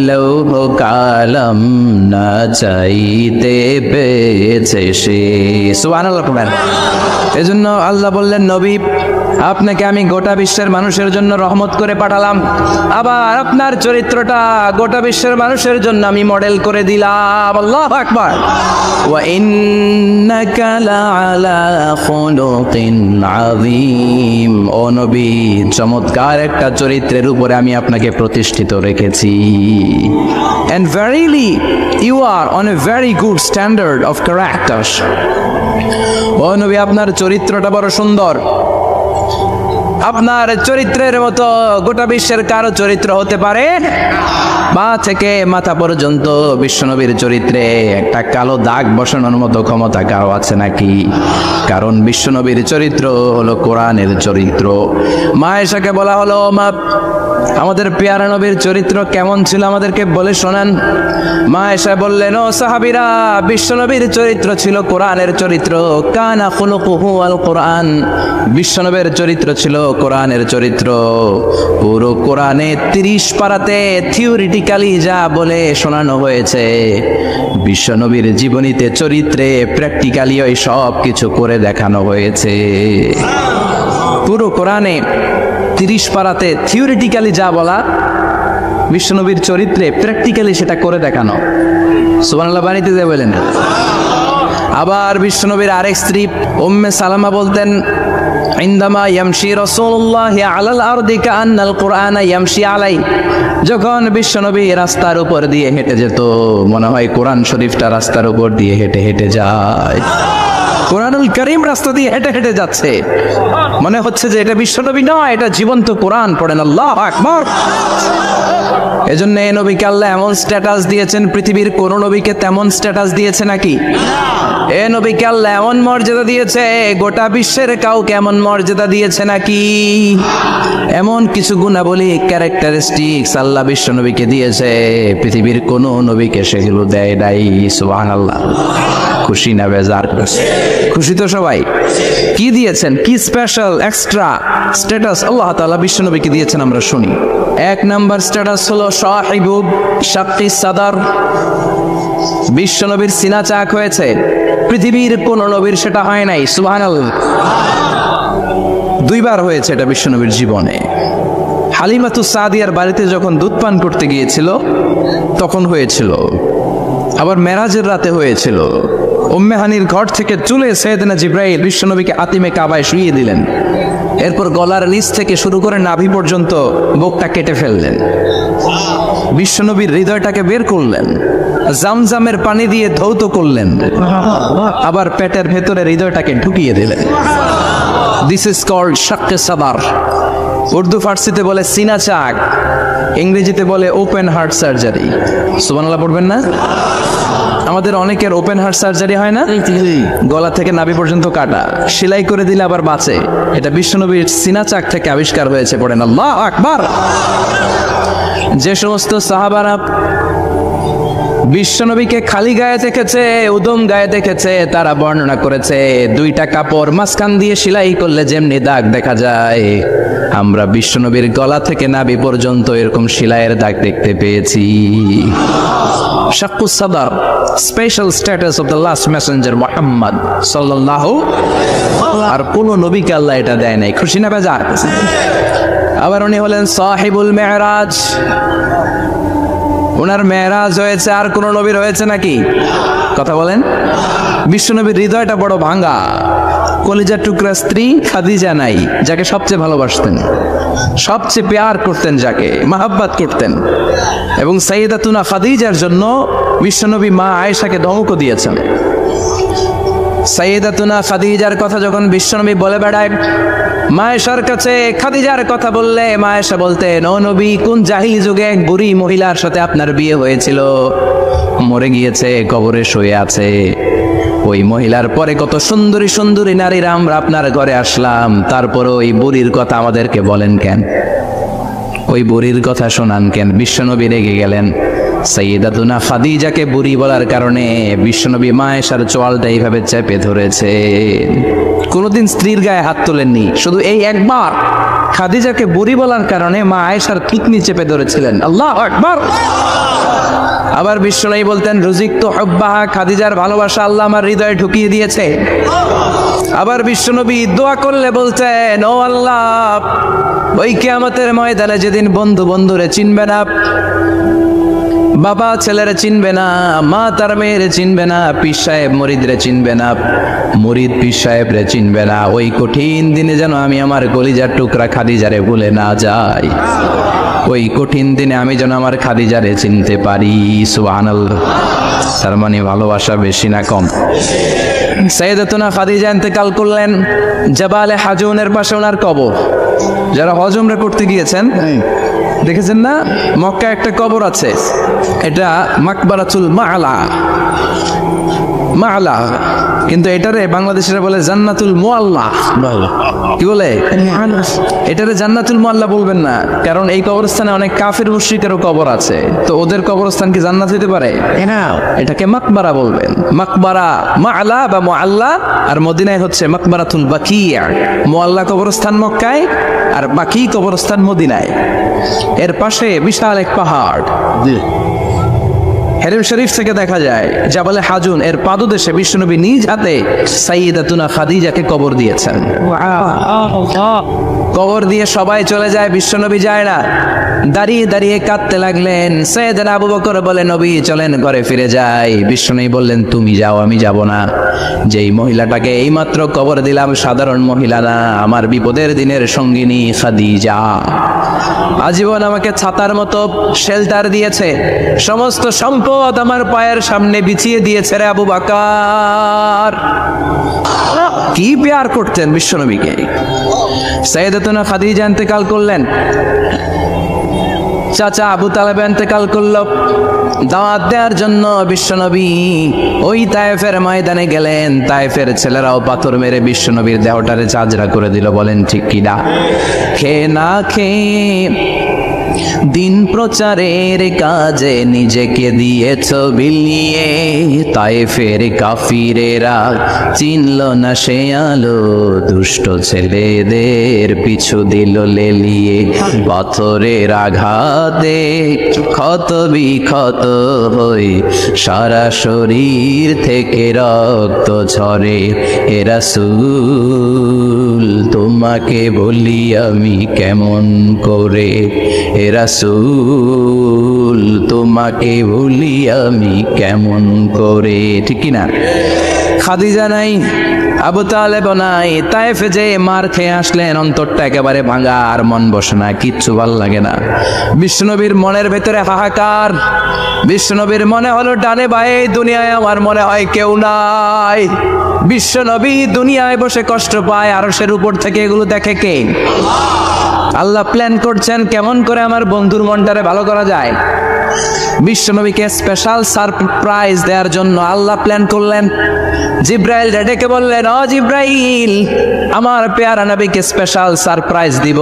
লৌহ কালাম না চাইতে পেয়েছে সে। সুবহানাল্লাহ। এজন্য আল্লাহ বললেন, নবী আপনাকে আমি গোটা বিশ্বের মানুষের জন্য রহমত করে পাঠালাম, আবার আপনার চরিত্রটা গোটা বিশ্বের মানুষের জন্য আমি মডেল করে দিলাম। আল্লাহু আকবার। ওয়া ইন্নাকা লাআলা খুলুকিন আযীম। ও নবী, চমৎকার একটা চরিত্রের উপরে আমি আপনাকে প্রতিষ্ঠিত রেখেছি। And verily you are on a very good standard of character. ও নবী, আপনার চরিত্রটা বড় সুন্দর। আপনার চরিত্রের মতো গোটা বিশ্বের কারো চরিত্র হতে পারে? পা থেকে মাথা পর্যন্ত বিশ্বনবীর চরিত্রে একটা কালো দাগ বসানোর মতো ক্ষমতা কারো আছে নাকি? কারণ বিশ্বনবীর চরিত্র হলো কোরআনের চরিত্র। মা আয়েশাকে বলা হলো, মা আমাদের পেয়ারা নবীর চরিত্র কেমন ছিল আমাদেরকে বলে শোনান। মা আয়েশা বললেন, ও সাহাবীরা, বিশ্বনবীর চরিত্র ছিল কোরআনের চরিত্র। কানা খুলুকুহু আল কোরআন। বিশ্বনবীর চরিত্র ছিল কোরআনের চরিত্র। পুরো কোরআনে 30 পারাতে থিওরিটিক্যালি যা বলে শোনানো হয়েছে, বিশ্বনবীর জীবনীতে চরিত্রে প্র্যাকটিক্যালি ওই সব কিছু করে দেখানো হয়েছে। পুরো কোরআনে 30 পারাতে থিওরিটিক্যালি যা বলা, বিশ্বনবীর চরিত্রে প্র্যাকটিক্যালি সেটা করে দেখানো। সুবহানাল্লাহ বাণীতে যে বলেন। আবার বিশ্বনবীর আরেক স্ত্রী উম্মে সালামা বলতেন, ইনদামা ইয়ামশি রাসূলুল্লাহি আলাল আরদি কাআন্নাল কুরআনা ইয়ামশি আলাই। যখন বিশ্বনবী রাস্তার উপর দিয়ে হেঁটে যেত, মনে হয় কোরআন শরীফটা রাস্তার উপর দিয়ে হেঁটে হেঁটে যায়। কোরআনুল কারীম রাস্তা দিয়ে হেঁটে হেঁটে যাচ্ছে, মনে হচ্ছে যে এটা বিশ্বনবী নয়, এটা জীবন্ত কোরআন। পড়েন আল্লাহু আকবার। এজন্য এই নবীকে আল্লাহ এমন স্ট্যাটাস দিয়েছেন, পৃথিবীর কোন নবীকে তেমন স্ট্যাটাস দিয়েছে নাকি? এ নবীকে আল্লাহ এমন মর্যাদা দিয়েছে, গোটা বিশ্বের কাউকে এমন মর্যাদা দিয়েছে নাকি? এমন কিছু গুণাবলী, ক্যারেক্টারিস্টিক্স আল্লাহ বিশ্ব নবীকে দিয়েছে, পৃথিবীর কোন নবীকে সেগুলো দেয় নাই। সুবহানাল্লাহ। খুশি না বেজার? খুশি তো সবাই? কি দিয়েছেন, কি স্পেশাল এক্সট্রা স্ট্যাটাস আল্লাহ তাআলা বিশ্ব নবীকে দিয়েছেন আমরা শুনি। এক নাম্বার স্ট্যাটাস হলো সাহিবু শাক্কি সাদার। বিশ্ব নবীর সিনা চাক হয়েছে। পৃথিবীর কোন নবীর সেটা হয় নাই। সুবহানাল্লাহ। দুইবার হয়েছে এটা বিশ্বনবীর জীবনে। হালিমাতুস সাদিয়ার বাড়িতে যখন দুধ পান করতে গিয়েছিল তখন হয়েছিল, আবার মেরাজের রাতে হয়েছিল। উম্মে হানির ঘর থেকে চলে সাইয়েদনা জিবরাইল বিশ্বনবীকে আতিমে কাবায় শুইয়ে দিলেন। এরপর গলার নিচ থেকে শুরু করে নাভি পর্যন্ত বুকটা কেটে ফেললেন, বিশ্বনবীর হৃদয়টাকে বের করলেন, জামজামের পানি দিয়ে ধৌত করলেন, আবার পেটের ভেতরে হৃদয়টাকে ঢুকিয়ে দিলেন। দিস ইজ কল্ড শাক্কে সাদার। উর্দু ফার্সিতে বলে সিনা চাক, ইংরেজিতে বলে ওপেন হার্ট সার্জারি। সুবহানাল্লাহ পড়বেন না? আমাদের অনেকের ওপেন হার্ট সার্জারি হয় না, গলা থেকে নাভি পর্যন্ত কাটা, সেলাই করে দিলে আবার বাঁচে। এটা বিশ্বনবীর সিনা চাক থেকে আবিষ্কার হয়েছে। পড়েন আল্লাহু আকবার। যে সমস্ত সাহাবারা বিশ্বনবীকে খালি গায়ে দেখেছে, উদম গায়ে দেখেছে, তারা বর্ণনা করেছে দুইটা কাপড় মাঝখান দিয়ে সেলাই করলে যেমনি দাগ দেখা যায়, আমরা বিশ্বনবীর গলা থেকে নাভি পর্যন্ত এরকম সেলাইয়ের দাগ দেখতে পেয়েছি। শাক্কুস সাদার, special status of the last Messenger Muhammad সাল্লাল্লাহু। আর কোন নবীকে আল্লাহ এটা দেয় নাই। খুশি না বেজার? আবার উনি হলেন সাহিবুল মেরাজ। ওনার মেরাজ হয়েছে, আর কোন নবীর হয়েছে নাকি? কথা বলেন। বিশ্বনবীর হৃদয়টা বড় ভাঙা। কলিজার টুকরা স্ত্রী খাদিজা নাই, যাকে সবচেয়ে ভালোবাসতেন, সবচেয়ে প্যার করতেন, যাকে মাহাব্বাত করতেন। এবং সাইয়েদাতুনা খাদিজার জন্য বিশ্বনবী মা আয়েশাকে ধমকও দিয়েছেন। সাইয়েদাতুনা খাদিজার কথা যখন বিশ্বনবী বলে বেড়ায় মা আয়েশার কাছে, খাদিজার কথা বললে মা আয়েশা বলতেন, ও নবী, কোন জাহিলি যুগে এক বুড়ি মহিলার সাথে আপনার বিয়ে হয়েছিল, মরে গিয়েছে, কবরে শুয়ে আছে। ওই মহিলার পরে কত সুন্দরী সুন্দরী নারীরা আমরা আপনার ঘরে আসলাম, তারপরে ওই বুড়ির কথা আমাদেরকে বলেন কেন? ওই বুড়ির কথা শোনান কেন? বিশ্বনবী রেগে গেলেন। সাইয়েদাতুনা খাদিজাকে বুড়ি বলার কারণে বিশ্বনবী মা আয়েশার চোয়ালটা এইভাবে চেপে ধরেছে। কোনোদিন স্ত্রীর গায়ে হাত তোলেননি, শুধু এই একবার খাদিজাকে বুড়ি বলার কারণে মা আয়েশার থুতনি চেপে ধরেছিলেন। আল্লাহু আকবার। আবার বিশ্বনবী বলতেন, রুজিকতু হুব্বাহা, খাদিজার ভালোবাসা আল্লাহ আমার হৃদয়ে ঢুকিয়ে দিয়েছে। আবার বিশ্বনবী দোয়া করলে বলতেন, ও আল্লাহ, ওই কিয়ামতের ময়দানে যেদিন বন্ধু বন্ধুরে চিনবে না, বাবা ছেলেরে চিনবে না, মা তার মেয়েরে চিনবে না, পীর সাহেব মুরিদরে চিনবে না, মুরিদ পীর সাহেবরে চিনবে না, ওই কঠিন দিনে যেন আমি আমার কলিজার টুকরা খাদিজারে ভুলে না যাই। ওই কঠিন দিনে আমি যেন আমার খাদিজারে চিনতে পারি। সুবহানাল্লাহ। তার মানে ভালোবাসা বেশি না কম? সাইয়েদাতুনা খাদিজা ইন্তেকাল করলেন। জাবালে হাজুনের পাশে ওনার কবর। যারা হজ উমরা করতে গিয়েছেন দেখেছেন না, মক্কায় একটা কবর আছে, এটা মাকবারাতুল মাআলা। মাআলা, কিন্তু এটারে বাংলাদেশিরা বলে জান্নাতুল মুআল্লা। কি বলে? এটারে জান্নাতুল মুআল্লা বলবেন না, কারণ এই কবরস্থানে অনেক কাফির মুশরিকেরও কবর আছে, তো ওদের কবরস্থান কি জান্নাত হইতে পারে? এটাকে মাকবারা বলবেন। মাকবারা মাআলা বা মুআল্লা, আর মদিনায় হচ্ছে মাকবারাতুল বাকিয়া। মুআল্লা কবরস্থান মক্কায়, আর বাকি কবরস্থান মদিনায়। এর পাশে বিশাল এক পাহাড়, হেরেম শরীফ থেকে দেখা যায় জাবালে হাজুন, এর পাদদেশে বিশ্বনবী নিজ হাতে সাইয়েদাতুনা খাদিজাকে কবর দিয়েছেন। কবর দিয়ে সবাই চলে যায়, বিশ্বনবী যায় না। দাঁড়িয়ে দাঁড়িয়ে কাঁদতে লাগলেন। সাইয়েদনা আবু বকর বলে, নবী চলেন ঘরে ফিরে যাই। বিশ্বনবী বললেন, তুমি যাও, আমি যাব না। যেই মহিলাটাকে এইমাত্র কবর দিলাম সাধারণ মহিলা না, আমার বিপদের দিনের সঙ্গিনী খাদিজা। আজীবন আমাকে ছাতার মতো শেল্টার দিয়েছে, সমস্ত সম্পদ আমার পায়ের সামনে বিছিয়ে দিয়েছে রে আবু বকর। কি প্যার করতেন বিশ্বনবীকে। সাইয়েদাতুনা খাদিজা ইন্তেকাল করলেন। চাচা আবু তালেব ইন্তেকাল করল। দাওয়াত দেওয়ার জন্য বিশ্বনবী ওই তায়েফের ময়দানে গেলেন। তায়েফের ছেলেরাও পাথর মেরে বিশ্বনবীর দেহটারে চাজরা করে দিল। বলেন ঠিক কিনা? খেয়ে না খেয়ে দিন প্রচারের কাজে নিজেকে দিয়েছ বিলিয়ে, তায়েফের কাফিরেরা চিনল না সে আলো, দুষ্ট ছেলেদের পিছু দিল লেলিয়ে, পাথরের আঘাতে ক্ষত বিক্ষত হই সারা শরীর থেকে রক্ত ঝরে। হে রাসূল তোমাকে বলি আমি কেমন করে, হে রাসূল তোমাকে বলি আমি কেমন করে। ঠিক কি না? খাদিজা নাই, আবু তালেব নাই, তায়েফে যে মার খেয়ে আসলেন, অন্তরটা একেবারে ভাঙা, আর মন বসে না, কিচ্ছু ভাল লাগে না। বিশ্বনবীর মনের ভেতরে হাহাকার। বিশ্বনবীর মনে হলো ডানে বায়ে দুনিয়ায় আমার মনে হয় কেউ নাই। বিশ্বনবী দুনিয়ায় বসে কষ্ট পায়, আরশের উপর থেকে এগুলো দেখে কে? আল্লাহ প্ল্যান করছেন কেমন করে আমার বন্ধুর মনটারে ভালো করা যায়। বিশ্বনবীকে স্পেশাল সারপ্রাইজ দেওয়ার জন্য আল্লাহ প্ল্যান করলেন। জিব্রাইল ডেকে বললেন, ও জিব্রাইল, আমার পেয়ারা নবীকে স্পেশাল সারপ্রাইজ দিব,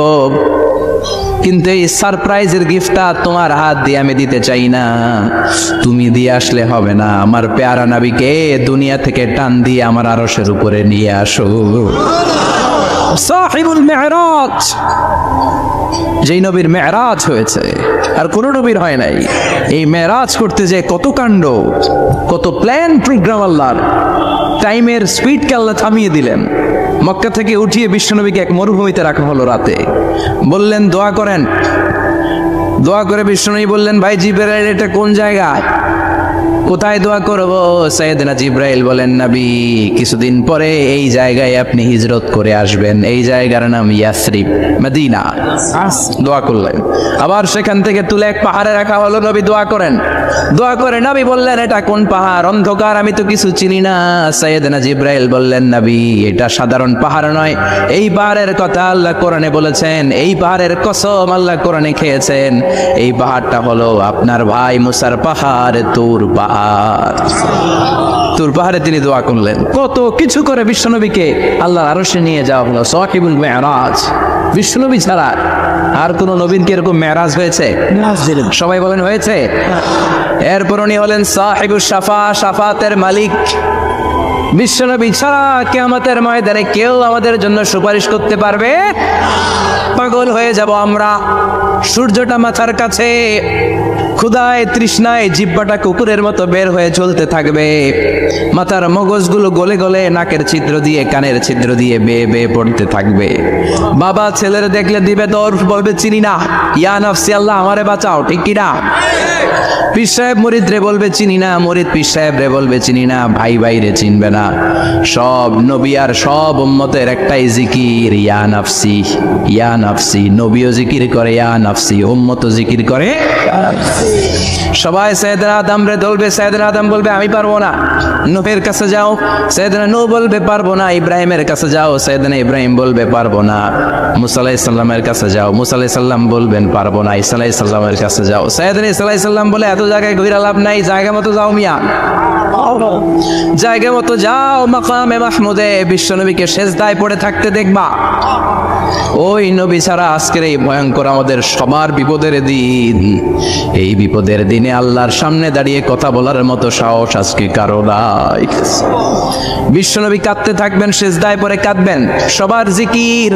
কিন্তু এই সারপ্রাইজের গিফটটা তোমার হাত দিয়ে আমি দিতে চাই না, তুমি দিয়ে আসলে হবে না। আমার পেয়ারা নবীকে দুনিয়া থেকে টান দিয়ে আমার আরশের উপরে নিয়ে আসো। সাহিবুল মেরাজ, যেই নবীর মেরাজ হয়েছে আর কোন নবীর হয় নাই। এই মেরাজ করতে যে কত কাণ্ড, কত প্ল্যান প্রোগ্রাম আল্লাহর। টাইমের স্পিডকে আল্লাহ থামিয়ে দিলেন। মক্কা থেকে উঠিয়ে বিশ্বনবীকে এক মরুভূমিতে রাখা হলো রাতে। বললেন দোয়া করেন। দোয়া করে বিশ্বনবী বললেন, ভাই জিবরাইল, এটা কোন জায়গায়, কোথায় দোয়া করব? সাইয়েদনা জিব্রাইল বলেন, নবী কিছুদিন পরে এই জায়গায় আপনি হিজরত করে আসবেন, এই জায়গার নাম ইয়াসরিব, মদিনা। দোয়া করলেন। আবার সেখান থেকে তুলে এক পাহাড়ে রাখা হলো, নবী দোয়া করেন। দোয়া করে নবী বললেন, এটা কোন পাহাড়? অন্ধকার, আমি তো কিছু চিনি না। সাইয়েদনা জিব্রাইল বললেন, নবী এটা সাধারণ পাহাড় নয়, এই পাহাড়ের কথা আল্লাহ কোরআনে বলেছেন, এই পাহাড়ের কসম আল্লাহ কোরআনে খেয়েছেন। এই পাহাড়টা হলো আপনার ভাই মুসার পাহাড়, তুর পাহাড়। তুর পাহাড়ে তিনি দোয়া করলেন। কত কিছু করে বিশ্বনবীকে আল্লাহর আরশে নিয়ে যাওয়া হলো। সাকিবুল মেরাজ। বিশ্বনবী ছাড়া আর কোন নবীর কি এরকম মেরাজ হয়েছে? সবাই বলেন হয়েছে। এরপর উনি হলেন সাহিবুল শাফা, শাফাতের মালিক। বিশ্বনবী ছাড়া কিয়ামতের ময়দানে কেউ আমাদের জন্য সুপারিশ করতে পারবে? পাগল হয়ে যাব আমরা। সূর্যটা মাথার কাছে, ক্ষুধায় তৃষ্ণায় জিহ্বাটা কুকুরের মতো বের হয়ে চলতে থাকবে। মাথার মগজগুলো গলে গলে নাকের ছিদ্র দিয়ে কানের ছিদ্র দিয়ে বেয়ে বেয়ে পড়তে থাকবে। বাবা ছেলের দেখলে দিবে দৌড়, বলবে চিনি না, ইয়া নফসি, আল্লাহ আমারে বাঁচাও, ঠিক কি না? পীর সাহেব মুরিদ রে বলবে চিনি না, মুরিদ পীর সাহেব রে বলবে চিনি না, ভাই ভাই রে চিনবে না। সব নবী আর সব উম্মতের একটাই জিকির, ইয়া নফসি, ইয়া নফসি। নবীও জিকির করে ইয়া নফসি, উম্মতও জিকির করে। সবাই সাইয়েদনা আদম রে ধরবে, সাইয়েদনা আদম বলবে আমি পারবো না। নূহের কাছে যাও, সাইয়েদনা নূহ বলবে পারবো না। ইব্রাহিমের কাছে যাও, সাইয়েদনা ইব্রাহিম বলবে পারবো না। মুসা আলাইহিস সালামের কাছে যাও, মুসা আলাইহিস সালাম বলবেন পারবো না। ঈসা আলাইহিস সালামের কাছে যাও, সাইয়েদনা ঈসা আলাইহিস সালাম বলে এত জায়গায় ঘুরে লাভ নাই, জায়গা মতো যাও মিয়া, জায়গা মতো যাও। মাকামে মাহমুদে বিশ্বনবীকে সেজদায় পড়ে থাকতে দেখবা। ওই নবী ছাড়া আজকের এই ভয়ঙ্কর আমাদের সবার বিপদের দিন। এই বিপদের দিনে আল্লাহর সামনে দাঁড়িয়ে কথা বলার মতো সাহস আজকে কারো নাই। বিশ্বনবী কাঁদতে থাকবেন, সেজদায় পড়ে কাঁদবেন। সবার জিকির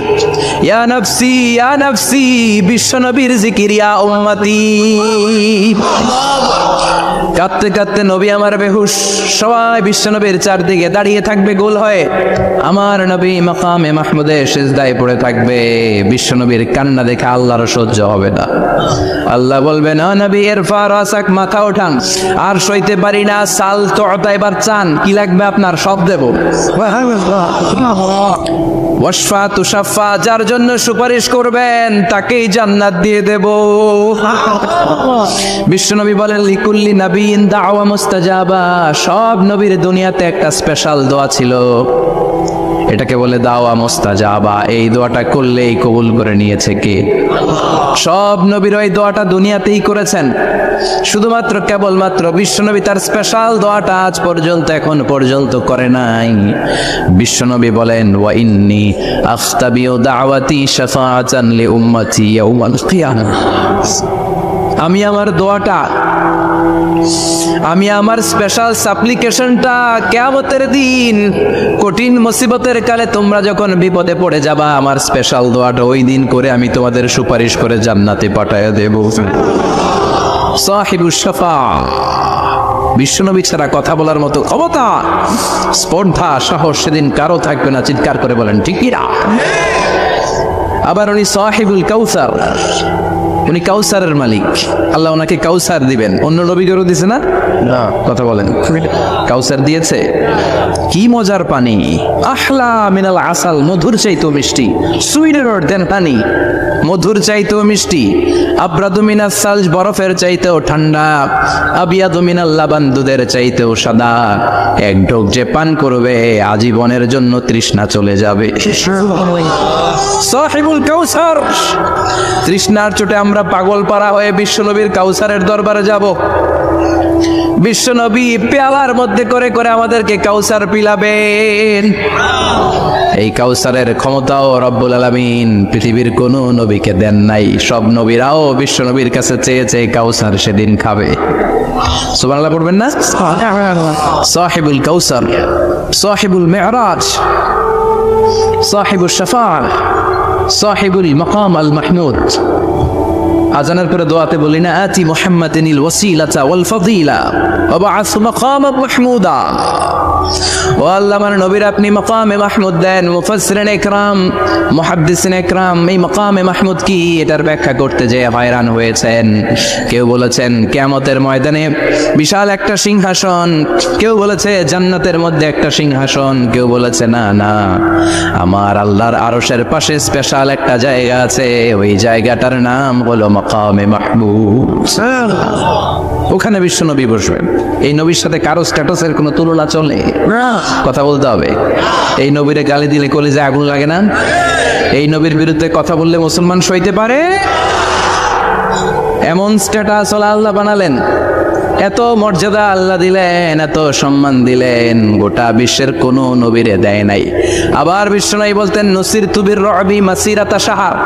ইয়া নফসি, ইয়া নফসি। বিশ্বনবীর জিকির ইয়া উম্মতি। কাঁদতে কাঁদতে নবী আমার বেহুশ। সবাই বিশ্বনবীর চারদিকে দাঁড়িয়ে থাকবে গোল হয়ে। আমার নবী মাকামে মাহমুদে সেজদায় পড়ে থাকবে। বিশ্বনবীর কান্না দেখে আল্লাহর সহ্য হবে না। আল্লাহ বলবে না নবী ইরফা রাসাক, মাথা ওঠান, আর সইতে পারি না। সাল তোতা, এবার চান, কি লাগবে আপনার সব দেব। ওয়াশফা তুশাফা, যার জন্য সুপারিশ করবেন তাকেই জান্নাত দিয়ে দেব। বিশ্বনবী বলেন লিকুল্লি নবীন দাওয়া মুস্তাজাবা। সব নবীর দুনিয়াতে একটা স্পেশাল দোয়া ছিল। এটাকে বলে দাওয়া মুস্তাজাবা। এই দোয়াটা করলেই কবুল করে নিয়েছে কে? সব নবীর ওই দোয়াটা দুনিয়াতেই করেছেন, শুধুমাত্র কেবলমাত্র বিশ্বনবী তার স্পেশাল দোয়াটা আজ পর্যন্ত এখন পর্যন্ত করে নাই। বিশ্বনবী বলেন, ওয়া ইন্নী আখতাবিউ দাওয়াতি শাফাআতান লি উম্মতি ইয়াউমাল কিয়ামাহ। আমি আমার দোয়াটা, আমি আমার স্পেশাল সাপ্লিকেশনটা কিয়ামতের দিন কঠিন মুসিবতের কালে তোমরা যখন বিপদে পড়ে যাবা, আমার স্পেশাল দোয়াটা ওই দিন করে আমি তোমাদের সুপারিশ করে জান্নাতে পাঠায়া দেব। সাহিবুশ শাফাআ, বিশ্বনবী ছাড়া কথা বলার মতো ক্ষমতা, স্পর্ধা, সাহস সেদিন কারো থাকবে না। চিৎকার করে বলেন ঠিক কি না? আবার উনি সাহিবুল কাউসার, উনি কাউসারের মালিক। আল্লাহ ওনাকে কাউসার দিবেন। অন্য নবীদেরও দিছে না? কথা বলেন, কাউসার দিয়েছে। কি মজার পানি, আহলা মিনাল আসাল, মধুর চাইতেও মিষ্টি। সুইটার দেন পানি, মধুর চাইতেও মিষ্টি। আবরাদু মিনাস সালজ, বরফের চাইতেও ঠান্ডা। আবিয়াদু মিনাল লাবান, দুধের চাইতেও সাদা। এক ঢোক যে পান করবে আজীবনের জন্য তৃষ্ণা চলে যাবে। সাহিবুল কাউসার, তৃষ্ণার চোটে আমরা পাগল পারা হয়ে বিশ্বনবীর কাউসারের দরবারে যাব। বিশ্বনবী পেয়ালার মধ্যে করে করে আমাদেরকে কাউসার পিলাবেন। এই কাউসারের ক্ষমতাও রব্বুল আলামিন পৃথিবীর কোন নবীকে দেন নাই। সব নবীরাও বিশ্বনবীর কাছে চেয়েছে কাউসার সেদিন খাবে। সুবহানাল্লাহ পড়বেন না? সাহিবুল কাউসার, সাহিবুল মিরাজ, সাহিবুশ শাফাআহ, সাহিবুল মাকাম আল মাহমুদ। আজানের পরে দোয়াতে বলি না, আতি মুহাম্মাদিনিল ওয়াসিলাতা ওয়াল ফাদিলা ওয়া বা'আস মাকামান মাহমুদা। ও আল্লাহ, আমার নবীর আপনি মাকামে মাহমুদ দেন। মুফাসসিরিন ইকরাম, মুহাদ্দিসিন ইকরাম এই মাকামে মাহমুদ কি এটার ব্যাখ্যা করতে যে হয়রান হয়েছেন। কেউ বলেছেন কিয়ামতের ময়দানে বিশাল একটা সিংহাসন, কেউ বলেছে জান্নাতের মধ্যে একটা সিংহাসন, কেউ বলেছে না না, আমার আল্লাহর আরশের পাশে স্পেশাল একটা জায়গা আছে, ওই জায়গাটার নাম হলো মাকামে মাহমুদ। ওখানে বিশ্বনবী বসবেন। এই নবীর সাথে কারো স্ট্যাটাসের কোনো তুলনা চলে? কথা বলতে হবে। এই নবীরে গালি দিলে কলিজায় আগুন লাগে না? এই নবীর বিরুদ্ধে কথা বললে মুসলমান সইতে পারে? এমন স্ট্যাটাস আল্লাহ বানালেন, এত মর্যাদা আল্লাহ দিলেন, এত সম্মান দিলেন, গোটা বিশ্বের কোনো নবীরে দেয় নাই। আবার বিশ্বনবী বলতেন, নসির তুবির রবি মাসিরাতা শাহর,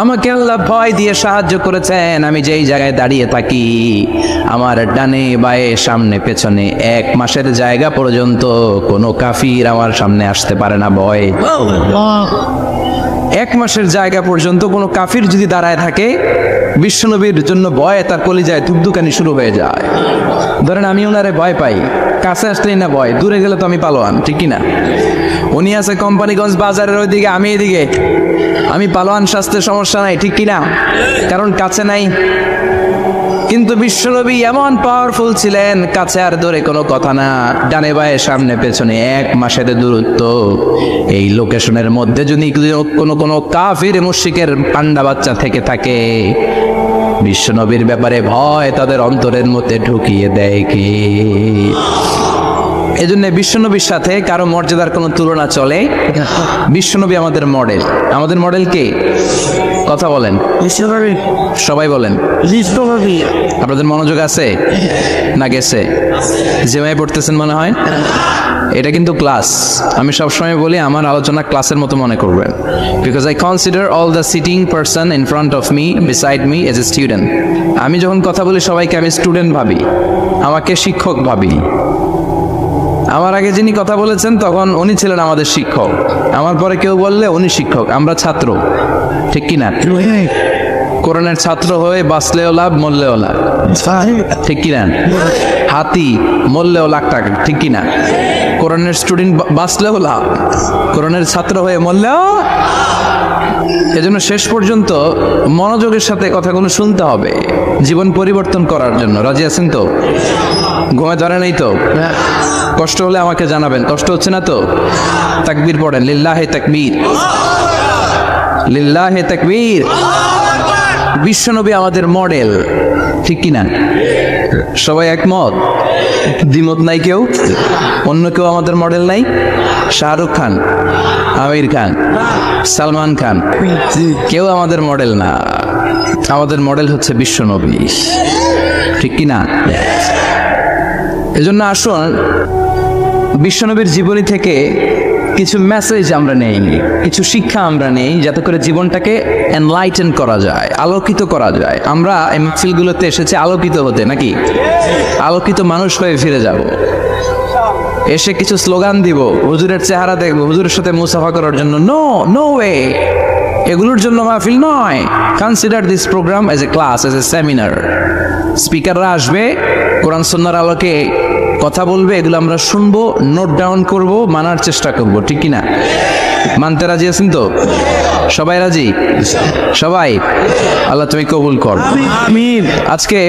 আমাকে আল্লাহ ভয় দিয়ে সাহায্য করেছেন। আমি যেই জায়গায় দাঁড়িয়ে থাকি, আমার ডানে বায়ে সামনে পেছনে 1 মাসের জায়গা পর্যন্ত কোনো কাফির আমার সামনে আসতে পারে না ভয়। 1 মাসের জায়গা পর্যন্ত কোনো কাফির যদি দাঁড়ায় থাকে, বিশ্বনবীর জন্য ভয় তার কলিজায় ধুকধুকানি শুরু হয়ে যায়। ধরেন আমি ওনারে ভয় পাই, কাছে আসলেই না ভয়, দূরে গেলে তো আমি পালোয়ান, ঠিক কিনা? উনি আছে কোম্পানিগঞ্জ বাজারের ওইদিকে, আমি এদিকে, আমি পালোয়ান, স্বাস্থ্যের সমস্যা নাই, ঠিক কিনা? কারণ কাছে নাই। কিন্তু বিশ্বনবী এমন পাওয়ারফুল ছিলেন, কাছে আর দূরে কোনো কথা না, ডানে বায়ে সামনে পেছনে 1 মাসের দূরত্ব। এই লোকেশনের মধ্যে যদি কোনো কাফির মুশরিকের পান্ডা বাচ্চা থেকে থাকে, বিশ্বনবীর ব্যাপারে ভয় তাদের অন্তরের মধ্যে ঢুকিয়ে দেয় কে? এজন্য বিশ্বনবীর সাথে কারো মর্যাদার কোনো তুলনা চলে? বিশ্বনবী আমাদের মডেল। আমাদের মডেল কে? কথা বলেন, সবাই বলেন। আপনাদের মনোযোগ আছে না গেছে? জেমাই পড়তেছেন মনে হয়। এটা কিন্তু ক্লাস। আমি সবসময় বলি আমার আলোচনা ক্লাসের মতো মনে করবেন, because I consider all the sitting person in front of me beside me as a student. আমি যখন কথা বলি সবাইকে আমি স্টুডেন্ট ভাবি, আমাকে শিক্ষক ভাবি। আমার আগে যিনি কথা বলেছেন তখন উনি ছিলেন আমাদের শিক্ষক, আমার পরে কেউ বললে উনি শিক্ষক, আমরা ছাত্র, ঠিক কিনা? কোরআনের ছাত্র হয়ে বাঁচলেও লাভ, মরলেও লাভ, ঠিক কিনা? হাতি মরলেও লাখ টাকা, ঠিক কিনা? কোরআনের স্টুডেন্ট বাঁচলেও লাভ, কোরআনের ছাত্র হয়ে মরলেও। এজন্য শেষ পর্যন্ত মনোযোগের সাথে কথাগুলো শুনতে হবে জীবন পরিবর্তন করার জন্য। রাজি আছেন তো? ঘুমে ধরে নেই তো? কষ্ট হলে আমাকে জানাবেন। কষ্ট হচ্ছে না তো? তাকবীর পড়েন, লিল্লাহে তাকবীর, লিল্লাহে তাকবীর। বিশ্বনবী আমাদের মডেল, ঠিক কিনা? সবাই একমত? দ্বিমত নাই কেউ? অন্য কেউ আমাদের মডেল নাই? শাহরুখ খান, আমির খান, সালমান খান, কেউ আমাদের মডেল না। আমাদের মডেল হচ্ছে বিশ্বনবী, ঠিক কি না? এজন্য আসুন বিশ্বনবীর জীবনী থেকে কিছু মেসেজ আমরা নেই, কিছু শিক্ষা আমরা নেই, যাতে করে জীবনটাকে এনলাইটেন করা যায়, আলোকিত করা যায়। আমরা এই মাহফিলগুলোতে এসেছি আলোকিত হতে, নাকি আলোকিত মানুষ হয়ে ফিরে যাব। এসে কিছু স্লোগান দিব, হুজুরের চেহারা দেখবো, হুজুরের সাথে মুসাফা করার জন্য, নো নো ওয়ে, এগুলোর জন্য মাহফিল নয়। Consider this program as a class, as a seminar. স্পিকাররা আসবে, কোরআন সুন্নাহর আলোকে কথা বলবে, এগুলো আমরা শুনবো, নোট ডাউন করব, মানার চেষ্টা করব, ঠিক কিনা? মানতে রাজি আছেন তো? সবাই রাজি? সবাই? আল্লাহ তুমি কবুল কর। আমিন। আজকে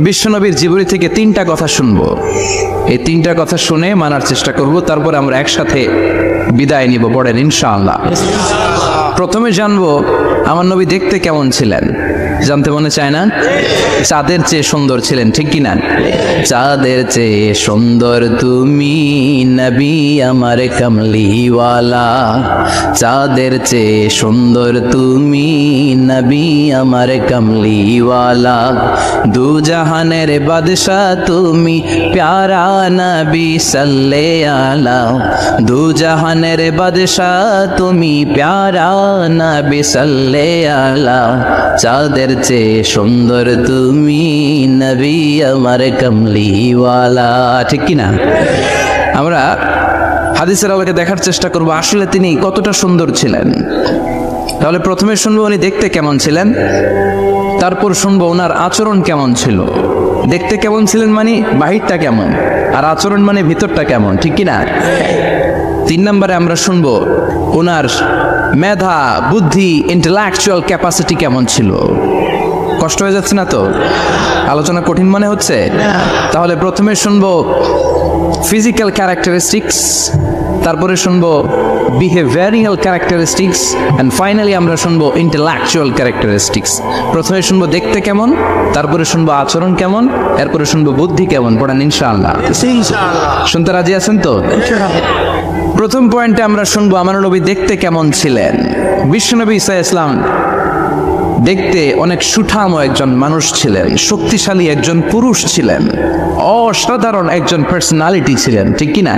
বিশ্বনবীর জীবনী থেকে 3টা কথা শুনবো। এই 3টা কথা শুনে মানার চেষ্টা করব, তারপরে আমরা একসাথে বিদায় নিব। পড়েন ইনশাআল্লাহ। প্রথমে জানবো আমার নবী দেখতে কেমন ছিলেন। জানতে মনে চায় না? চাঁদের চেয়ে সুন্দর ছিলেন, ঠিক কিনা? চাঁদের চেয়ে সুন্দর তুমি নবী আমার কামলিওয়ালা, চাঁদের চেয়ে সুন্দর তুমি নবী আমার কামলিওয়ালা, দু জাহানের বাদশা তুমি প্যারা নবী সাল্লে আলা, দু জাহানের বাদশা তুমি প্যারা নবী সাল্লে আলা, চাঁদের চেয়ে সুন্দর তুমি নবী আমার কামলিওয়ালা, ঠিক কিনা? আমরা হাদিসের আলোকে দেখার চেষ্টা করব আসলে তিনি কতটা সুন্দর ছিলেন। তাহলে প্রথমে শুনবো উনি দেখতে কেমন ছিলেন, তারপর শুনবো ওনার আচরণ কেমন ছিল। দেখতে কেমন ছিলেন মানে বাহিরটা কেমন, আর আচরণ মানে ভিতরটা কেমন, ঠিক কিনা? 3 নম্বরে আমরা শুনবো ওনার মেধা, বুদ্ধি, ইন্টেলেকচুয়াল ক্যাপাসিটি কেমন ছিল। কষ্ট হয়ে যাচ্ছে না তো? আলোচনা কঠিন মনে হচ্ছে? তাহলে প্রথমে শুনবো ফিজিক্যাল ক্যারেক্টারিস্টিক্স, তারপরে শুনবো বিহেভিয়ারাল ক্যারেক্টারিস্টিক্স, এন্ড ফাইনালি আমরা শুনবো ইন্টেলেকচুয়াল ক্যারেক্টারিস্টিক্স। প্রথমে শুনবো দেখতে কেমন, তারপরে শুনবো আচরণ কেমন, এরপরে শুনবো বুদ্ধি কেমন। পড়েন ইনশাআল্লাহ। শুনতে রাজি আছেন তো? প্রথম পয়েন্টে আমরা শুনবো আমার নবী দেখতে কেমন ছিলেন। বিশ্বনবী ঈসা ইসলাম দেখতে অনেক সুঠাম একজন মানুষ ছিলেন, শক্তিশালী একজন পুরুষ ছিলেন, অসাধারণ একজন পার্সোনালিটি ছিলেন, ঠিক কিনা?